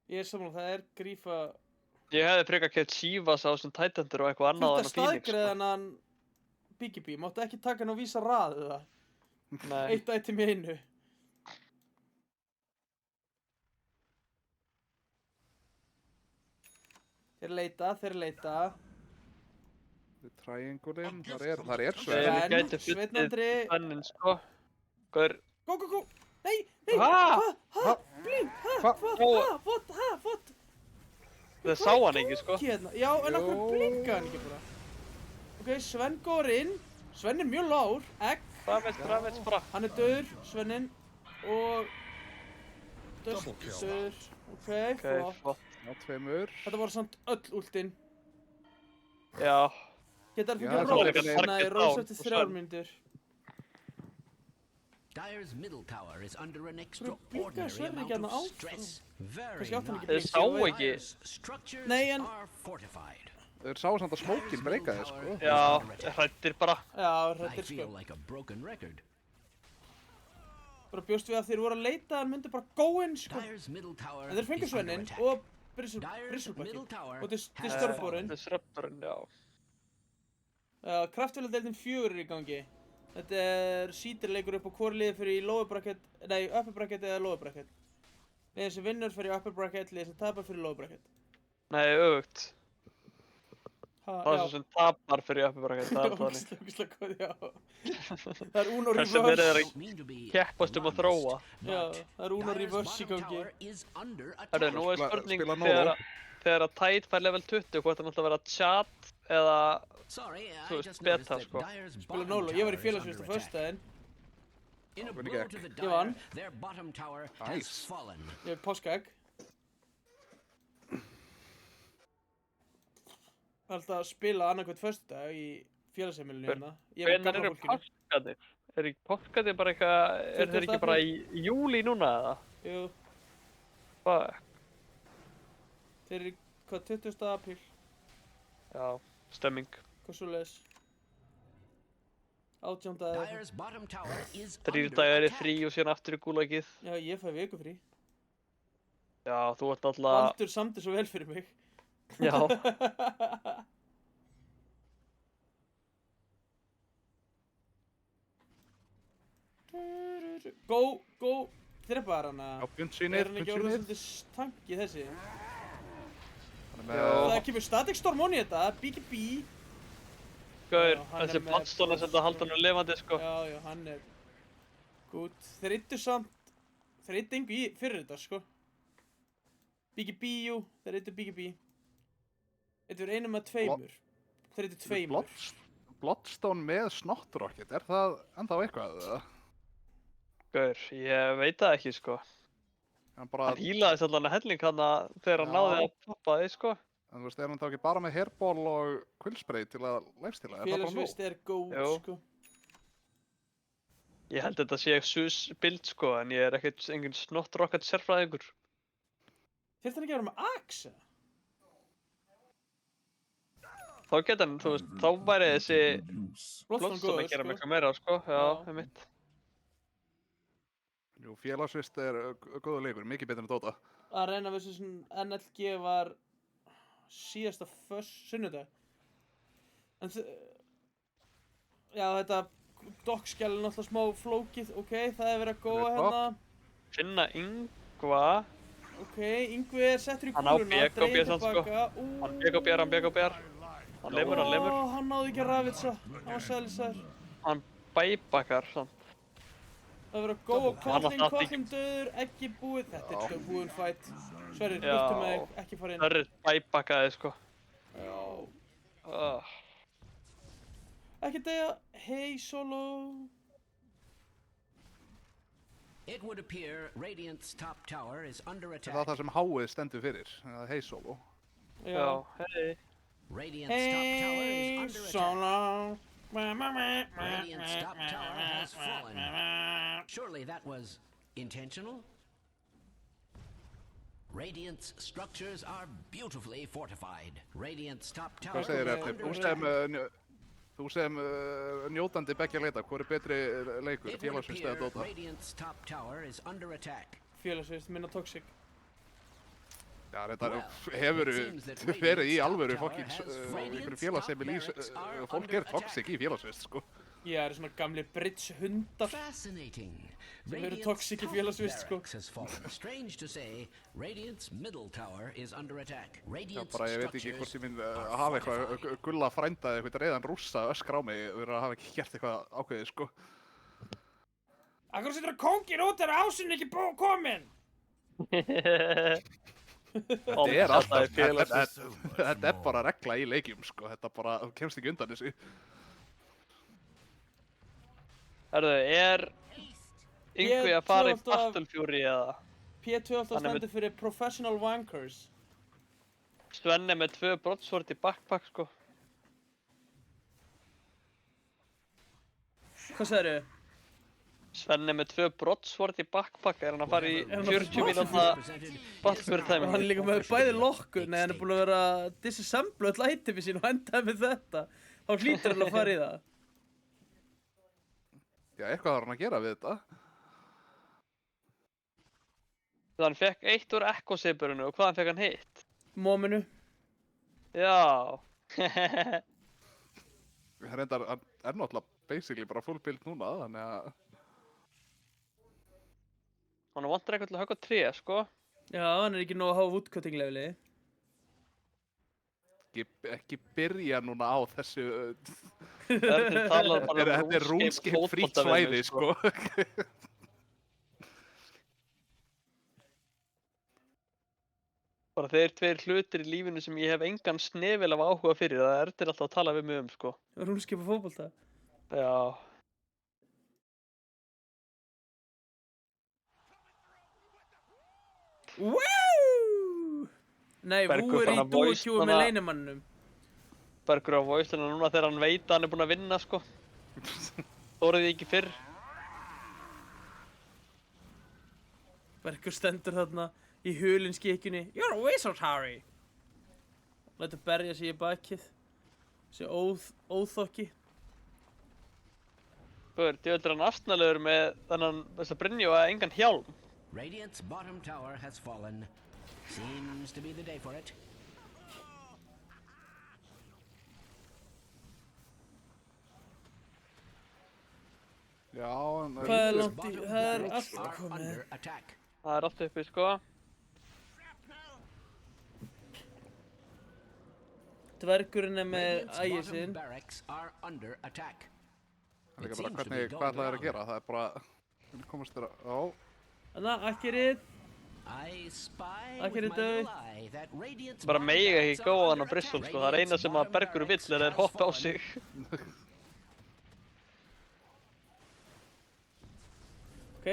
B: Ég er sammála, það er grífa...
A: Ég hefði frekar keipt Shiva sá sem Titandur og eitthvað annað
B: Fullt
A: en
B: að
A: á Phoenix,
B: staðgreða
A: sko.
B: hennan BKB. Máttu ekki taka hann og vísa raðið það.
A: Nei.
B: Eitt item í einu. Þeir leita.
D: Triangulinn, þar er
A: Sven
D: Sven.
A: gæti
B: Sveinn
A: fundið
B: Andri.
A: Svennin, sko. Hvað er...
B: Go. Nei.
A: Ha?
B: Blink,
A: Hva?
B: what?
A: Það sá hann ekki, sko.
B: Hérna. Já, en okkur blinka hann ekki bara. Ok, Sven går inn. Sven er mjög lágur. Egg.
A: Ravage, bara.
B: Hann er döður, Svennin. Og...
E: Double kill.
B: Döður. Ok,
A: Ok,
B: flott.
A: flott.
D: Já, tveimur.
B: Þetta voru samt öll últinn.
A: Já.
B: Geta þær
D: Já,
B: fengið
D: það
B: rós?
D: er ekki
B: Nei,
A: target
B: rós
A: down
B: eftir
A: og
B: 3
A: Sven.
B: mínútur.
C: Dyer's middle tower is under an
B: blikkaði
C: extraordinary
B: Sverrir ekki
C: amount
B: þarna
C: of
B: áfram?
C: stress. Very
B: Kannski átti hann ekki
C: nice.
A: Þeir sáu ekki.
C: Dyer's structures
B: Nei, en-
C: are fortified.
D: Þeir sáu samt að smókin breykaði, sko.
A: Já, hrættir bara.
B: Já,
C: I
B: hrættir
C: feel
B: sko.
C: like a broken record.
B: Bara bjóst við að þeir voru að leita, hann myndi bara go in sko.
C: Dyer's middle tower
B: En þeir fengu
C: is under
B: Svennin
C: attack.
B: og
C: Dyer's middle
B: Brisselbakkin
C: tower
B: og
C: has
B: Disturborinn.
A: Disruptorinn, já.
B: Kraftvéladeildin 4 er í gangi. Þetta er sítirleikur upp á hvori liði fyrir í lower bracket, nei, upper bracket eða lower bracket. Liðið sem vinnur fyrir upper bracket, liðið sem tapar fyrir lower bracket.
A: Nei, öfugt.
B: Ha,
A: Það er svo sem tapar fyrir uppi bara það er þannig.
B: Ógeðslega góð, já. Það er Uno
A: Hversu verið
B: reverse.
A: þeir að keppast að þróa?
B: Já, það er Uno reverse í gangi.
A: Herru, nú er
D: Spila-
A: spurning
D: spila Nolo.
A: þegar að Tide fær level 20, hvort það náttúrulega vera chat eða þú veist, beta, sko.
B: Spila Nolo, ég var í félagsvist á föstudaginn.
C: In a
D: Hvernig
C: blow
D: gekk?
C: to the
B: Ég vann.
C: Dire, their bottom tower has
D: Nice.
C: fallen.
B: Ég hef páskaegg. Alltaf að spila annarkvæmt föstudag í félagsheimilinu hérna. Ég er með
A: Hvenær
B: gamla
A: eru
B: fólkinu.
A: páskaðir? Er ekki páskaðir bara eitthvað, er þeir
B: 20.
A: ekki bara í júlí núna eða?
B: Jú,
A: Hvað?
B: þeir eru hvað 20. apríl,
A: Já, stemming.
B: hvað svo leiðis. 18. eða eitthvað.
C: Dyer's bottom tower is
A: 3
C: under
A: dagar í
C: attack.
A: frí og síðan aftur í gúlagið.
B: Já, ég fæ viku frí.
A: Já, þú ert alltaf,
B: Baldur samdi svo vel fyrir mig.
A: já,
B: Go, drepa hana.
D: Já,
B: Er
D: pundsýnir,
B: hann ekki orðið
D: pundsýnir.
B: svolítið tanki þessi?
A: Já.
B: Það kemur Static Storm on í þetta, BKB.
A: gaur,
B: Já, hann er
A: þessi
B: með
A: pottstóla sem það halda hann lifandi, sko.
B: Já, hann er gút. Þeir eittu samt, þeir eittu engu í fyrir þetta, sko. BKB, jú, þeir eittu BKB. Eittu verið einum að tveimur. Þeir eittu tveimur.
D: Bloodstone með Snottrocket, er það ennþá eitthvað? eða?
A: Gaur, ég veit það ekki, sko.
D: Hann bara,
A: Hann hílaðist allan að helling hann þegar hann
D: Já.
A: náði að poppa þig, sko.
D: en þú veist, er hann þá ekki bara með hairball og quillspray til að lifestila? Er það bara nóg?
B: Félagsvist er góð,
A: Jú.
B: sko.
A: Ég held þetta sé sus bild, sko, en ég er ekkert engin snottrocket sérfræðingur.
B: Þurfti hann ekki að vera með Axe?
A: Þá geta hann, þú veist, þá væri þessi
B: Bloodstone
A: blóðstofn
B: góður,
A: að gera
B: sko.
A: miklu meira, sko. Já,
B: Já.
A: einmitt.
D: Jú, félagsvist er góður leikur, mikið betur en Dota.
B: Arena vs NLG var síðasta sunnudag. En já, þetta dockskjál er náttúrulega smá flókið, ok, það er verið að góða
D: Rip
B: hérna.
A: Finna Yngva.
B: Ok, Yngvi er settur í
A: Hann á
B: kúluna,
A: BKB
B: dreginn
A: samt, sko.
B: tilbaka.
A: Hann BKB-ar, hann BKB-ar. Hann lemur, hann lemur.
B: Ó, hann náði ekki að rafitsa, hann var sælisar.
A: Hann bæbakkar, svona.
B: Það verið að góða
A: Hann
B: kvallin,
A: átti
B: kvallin döður, ekki búið. Þetta er sko búinn fight. Sverrir,
A: Já.
B: burtu með þig, ekki fara inn.
A: Sverrir bæbakkaði, sko.
B: Já. Ekki degja, hey solo.
C: It would appear Radiant's top tower is under
D: Er það
C: attack.
D: það sem háið stendur fyrir? Hei solo.
A: Já, hei.
C: Radiant's top tower is
B: Hey
C: under attack.
B: solo.
C: Radiant's top tower has fallen. Surely that was intentional? Radiant's structures are beautifully fortified. Radiant's top tower
D: Hvað segir
C: is
D: eftir?
C: under
D: Þú sem njótandi beggja leita, hvor er betri leikur,
C: It would
D: félagsvist eða
C: appear
D: Dota?
C: Radiant's top tower is under attack.
B: Félagsvist, minna toxic.
D: Já, þetta
C: Well,
D: hefur
C: it seems that
D: verið í
C: Radiant's
D: alvöru
C: top
D: fokkins
C: tower has
D: einhverju
C: Radiant's
D: félagsheimil í,
C: top barracks are
D: fólk
C: under
D: er toxic
C: attack.
D: í félagsvist, sko.
B: Ég er svona gamli bridge hundar.
C: Fascinating.
B: Sem eru
C: Radiant's
B: toxic í
C: top
B: félagsvist, sko.
C: barracks has fallen. Strange to say, Radiant's middle tower is under attack.
D: Já,
C: Radiant's
D: bara ég veit ekki hvort
C: structures
D: ég minn
C: are
D: hafa eitthvað
C: fortified.
D: gulla frænda eða eitthvað reyðan rússa öskra á mig fyrir að hafa ekki gert eitthvað ákveðið, sko.
F: Akkur setur kóngin út þegar ásinn ekki komin?
D: Þetta er alltaf, þetta er bara regla í leikjum, sko. Þetta bara, þú kemst ekki undan þessu.
A: Herðu, er Yngvi að fara í
B: Ég tvöfalda-
A: Battle Fury eða?
B: P2 alltaf
A: Hann er með-
B: stendur fyrir Professional Wankers.
A: Svenni með 2 broadsword í backpack, sko.
B: Hvað sagðirðu?
A: Svenni með 2 broadsword í backpack, er hann að fara í
B: Er hann
A: 40 mínútna battle
B: Og hann er
A: time?
B: líka með bæði lokku, nei hann er búinn að vera að disassembla öll itemi sín og endaði með þetta. Þá hlýtur hann að fara í það.
D: Já, eitthvað þarf hann að gera við þetta.
A: Hann fekk 1 úr Echo-Saberinu og hvaðan fekk hann hitt?
B: Móminu.
A: Já.
D: Reyndar, hann er náttúrulega basically bara full build núna, þannig að...
A: Hann vantar eitthvað til að höggva tré, sko.
B: Já, hann er ekki nóg að hafa woodcutting leveli.
D: Ekki byrja núna á þessu...
A: Erni talar bara
D: Þetta er RuneScape frýtt svæði, sko.
A: Bara þeir 2 hlutir í lífinu sem ég hef engan snefil af áhuga fyrir, það er til alltaf að tala við mig sko.
B: RuneScape og fótbolta.
A: Já.
B: Woo! Nei, Vú er í duo-queue með leynimannum.
A: Bergur á voicelina núna þegar hann veit að hann er búinn að vinna, sko. Þórið því ekki fyrr.
B: Bergur stendur þarna í hulinskikkjunni. You're a wizard, Harry! Lætur berja sig í bakið. Þessi óþokki.
A: Djöðlir hann astnalegur með þessa brynju og engan hjálm.
C: Radiant's bottom tower has fallen. Seems to be the day for it.
D: Já, en...
B: Hvað er langt í...
C: Bottom
B: Það er
C: barracks
B: allt
C: are
B: komið.
C: under attack.
A: Það er allt uppi, sko.
B: Dvergurinn er með
C: Radiant's
B: ægir
C: bottom
B: sinn.
C: barracks are under attack.
D: Það er líka bara hvernig, hvað ætlaði að gera, það er bara... Hvernig komast þér að... Ó.
B: Þannig að Akkerið.
C: I spy
B: Akkerið
C: with my
B: döð.
C: little eye that Radiant's
A: Bara
C: bottom
A: megi
C: barracks
A: ekki
C: are
A: góða hann á
C: under
A: Bristol,
C: attack.
A: sko. Það er eina sem að Bergur vill er þeir hoppa á sig.
B: Ok.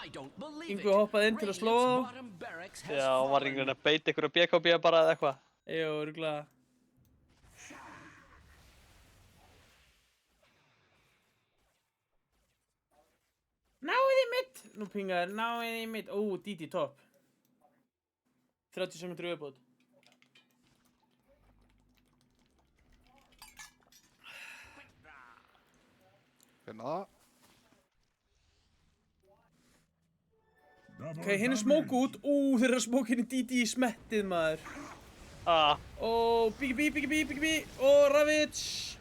C: I don't believe it.
B: Yngvi hoppaði inn til að slóa
C: Radiant's
B: þá.
C: bottom barracks has
A: Já, hann var
C: fallen.
A: einhvern veginn að beita ykkur að BKB bara eða eitthvað.
B: Jú, örugglega. Náið í mitt! Nú pingaður, náið í mitt. Ó, DD topp. 30 sekundur viðbót.
D: Finna það.
B: Ok, hinn er smók út. Ú, þeir eru að smóka henni DD í smettið, maður.
A: Ah,
B: Ó, Biggie. Ó, Ravage.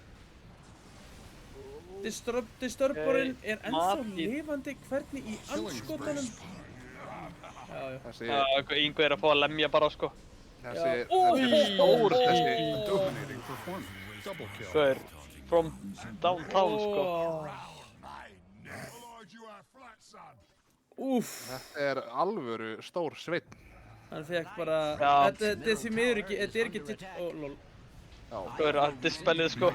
B: Disturborinn er ennþá
A: Matið.
B: lifandi. Hvernig í andskotanum? Já.
D: Þessi...
A: Yngvi er að fá að lemja bara, sko.
D: Þessi...
B: Já. Ó,
D: Þessi stór, þessi...
E: Dominating performance. Double kill.
A: Hver? From downtown, sko.
B: Úff.
D: Þetta er alvöru stór sveinn.
B: Hann fekk bara...
A: Já.
B: Þetta er því miður ekki... Þetta er ekki til... Ó, lol.
A: Hver að dispellið, sko.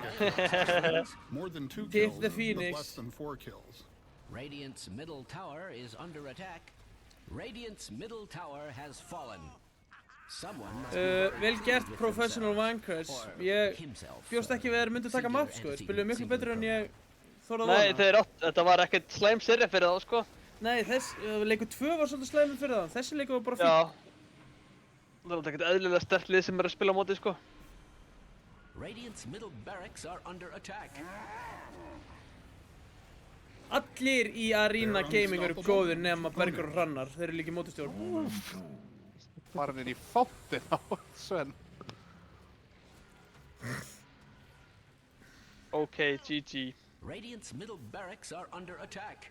E: More than 2
B: Hit
E: kills,
B: the
E: but
B: Phoenix.
E: less than 4 kills.
C: Radiant's middle tower is under attack. Radiant's middle tower has fallen. Someone must be very
B: Vel
C: pleased
B: gert,
C: with
B: Professional
C: themselves.
B: Wankers. Ég
C: Himself.
B: bjóst ekki við að þeir myndu taka map, sko. Þeir spiluðu miklu betur en ég þorði að
A: Nei,
B: vona.
A: þetta var ekkert slæm serið fyrir þá, sko.
B: Nei, leikur 2 var svolítið slæmur fyrir það. Þessi leikur var bara fín.
A: Já. Það er ekkert eðlilega sterkt lið sem er að spila á móti, sko.
C: Radiant's middle barracks are under attack.
B: Allir í Arena Gaming eru góðir nema Bergur og Hrannar. Þeir eru líka í mótistjórn.
D: Farin inn í fáttin á Sven.
A: Okay, GG.
C: Radiant's middle barracks are under attack.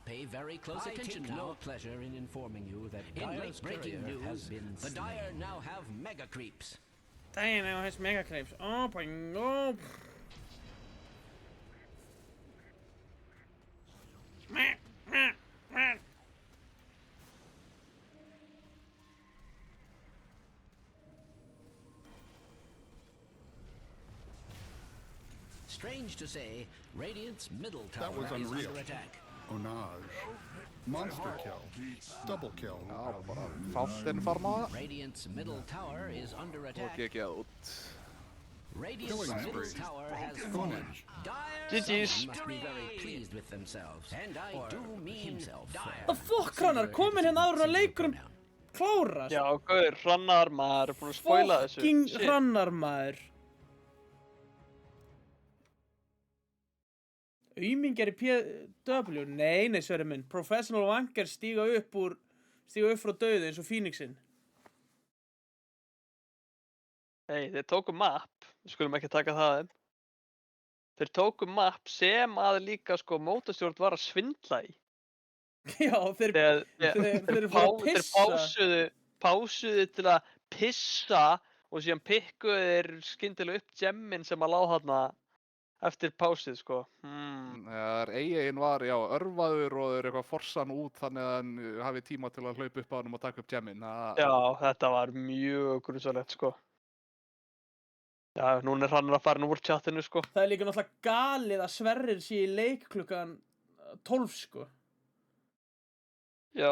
C: Pay very close attention now. No pleasure in informing you that Dire's breaking news has been the Dire now have mega creeps.
B: Daginn á hans megakreips. Ó, boing, ó.
C: Strange to say, Radiant's middle
E: That
C: tower
E: was
C: is
E: unreal.
C: under attack.
E: Onage. Monster kill. Double kill.
D: Já, bara fáttin farmaða.
C: Radiant's middle tower is under
D: Og
C: attack.
D: gekið út.
C: Radiant's
E: Killing
C: middle
E: spree.
C: tower has fallen.
E: Carnage.
C: Dire
A: GG's.
C: Sun must be very pleased with themselves. And I do mean dire.
B: The fuck, Hrannar, komin hérna áður en að leikurinn klárast.
A: Já, gaur, Hrannar, maður er búinn að spoila þessu.
B: Fucking
A: Shit.
B: Hrannar, maður. Aumingjar í PW? Nei, Sverri minn. Professional Wanker stíga upp frá dauðu eins og Phoenixinn.
A: Hey, þeir tóku map, við skulum ekki taka það þeim. Þeir tóku map sem að líka sko mótastjórn var að svindla í.
B: Já, þeir fóru að pissa.
A: Þeir pásuðu til að pissa og síðan pikkuðu þeir skyndilega upp gemmin sem að lá þarna eftir pásið sko.
D: Eigin var, já, örvaður og þeir eitthvað forsan út þannig að hann hafi tíma til að hlaupa upp á hann og taka upp gemmin.
A: Já, þetta var mjög grunsamlegt sko. Já, núna er Hrannar að fara úr chatinu sko.
B: Það er líka náttúrulega galið að Sverrir sé í leik klukkan 12 sko.
A: Já,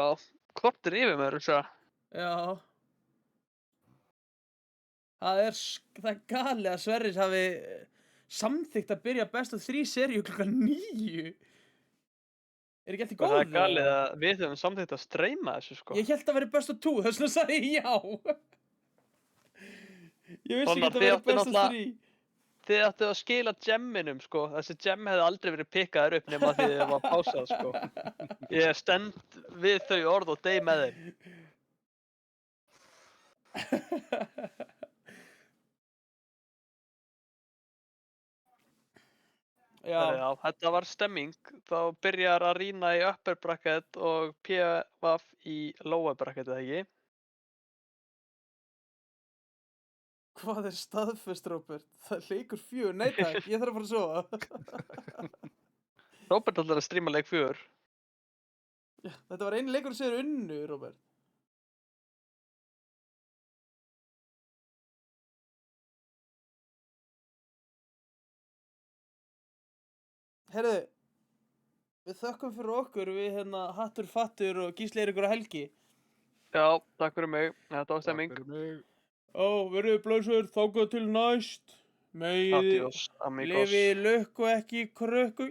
A: hvort er yfir með þessu?
B: Já. Það er galið að Sverrir hafi samþykkt að byrja best of 3 seríu klukkan 9. Er ekki allt í góðu?
A: Það er galið að við höfum samþykkt að streyma þessu sko.
B: Ég held að vera best of 2, þess vegna sagði ég já. Ég vissi ekki að það vera best of 3.
A: Þið ættu að skila gemminum sko. Þessi gem hefði aldrei verið pikkaður upp nema því þið var pásað sko. Ég stend við þau orð og dey með þeim. Já, þetta var stemming. Þá byrjar að rýna í upper bracket og PVF í lower bracket, eða ekki?
B: Hvað er staðfest, Róbert? Það leikur 4. Nei takk, ég þarf að fara að sofa.
A: Róbert ætlar að stríma leik 4.
B: Já, þetta var einu leikur sem er unnu, Róbert. Herðu, við þökkum fyrir okkur, við hérna Hattur Fattur og Gísli Eiríkur og Helgi.
A: Já, takk fyrir mig. Þetta var stemming.
D: Takk fyrir mig.
B: Verið blóðsör, þákað til næst. Megið
A: Adiós, amigos.
B: lifi lukku ekki krökku.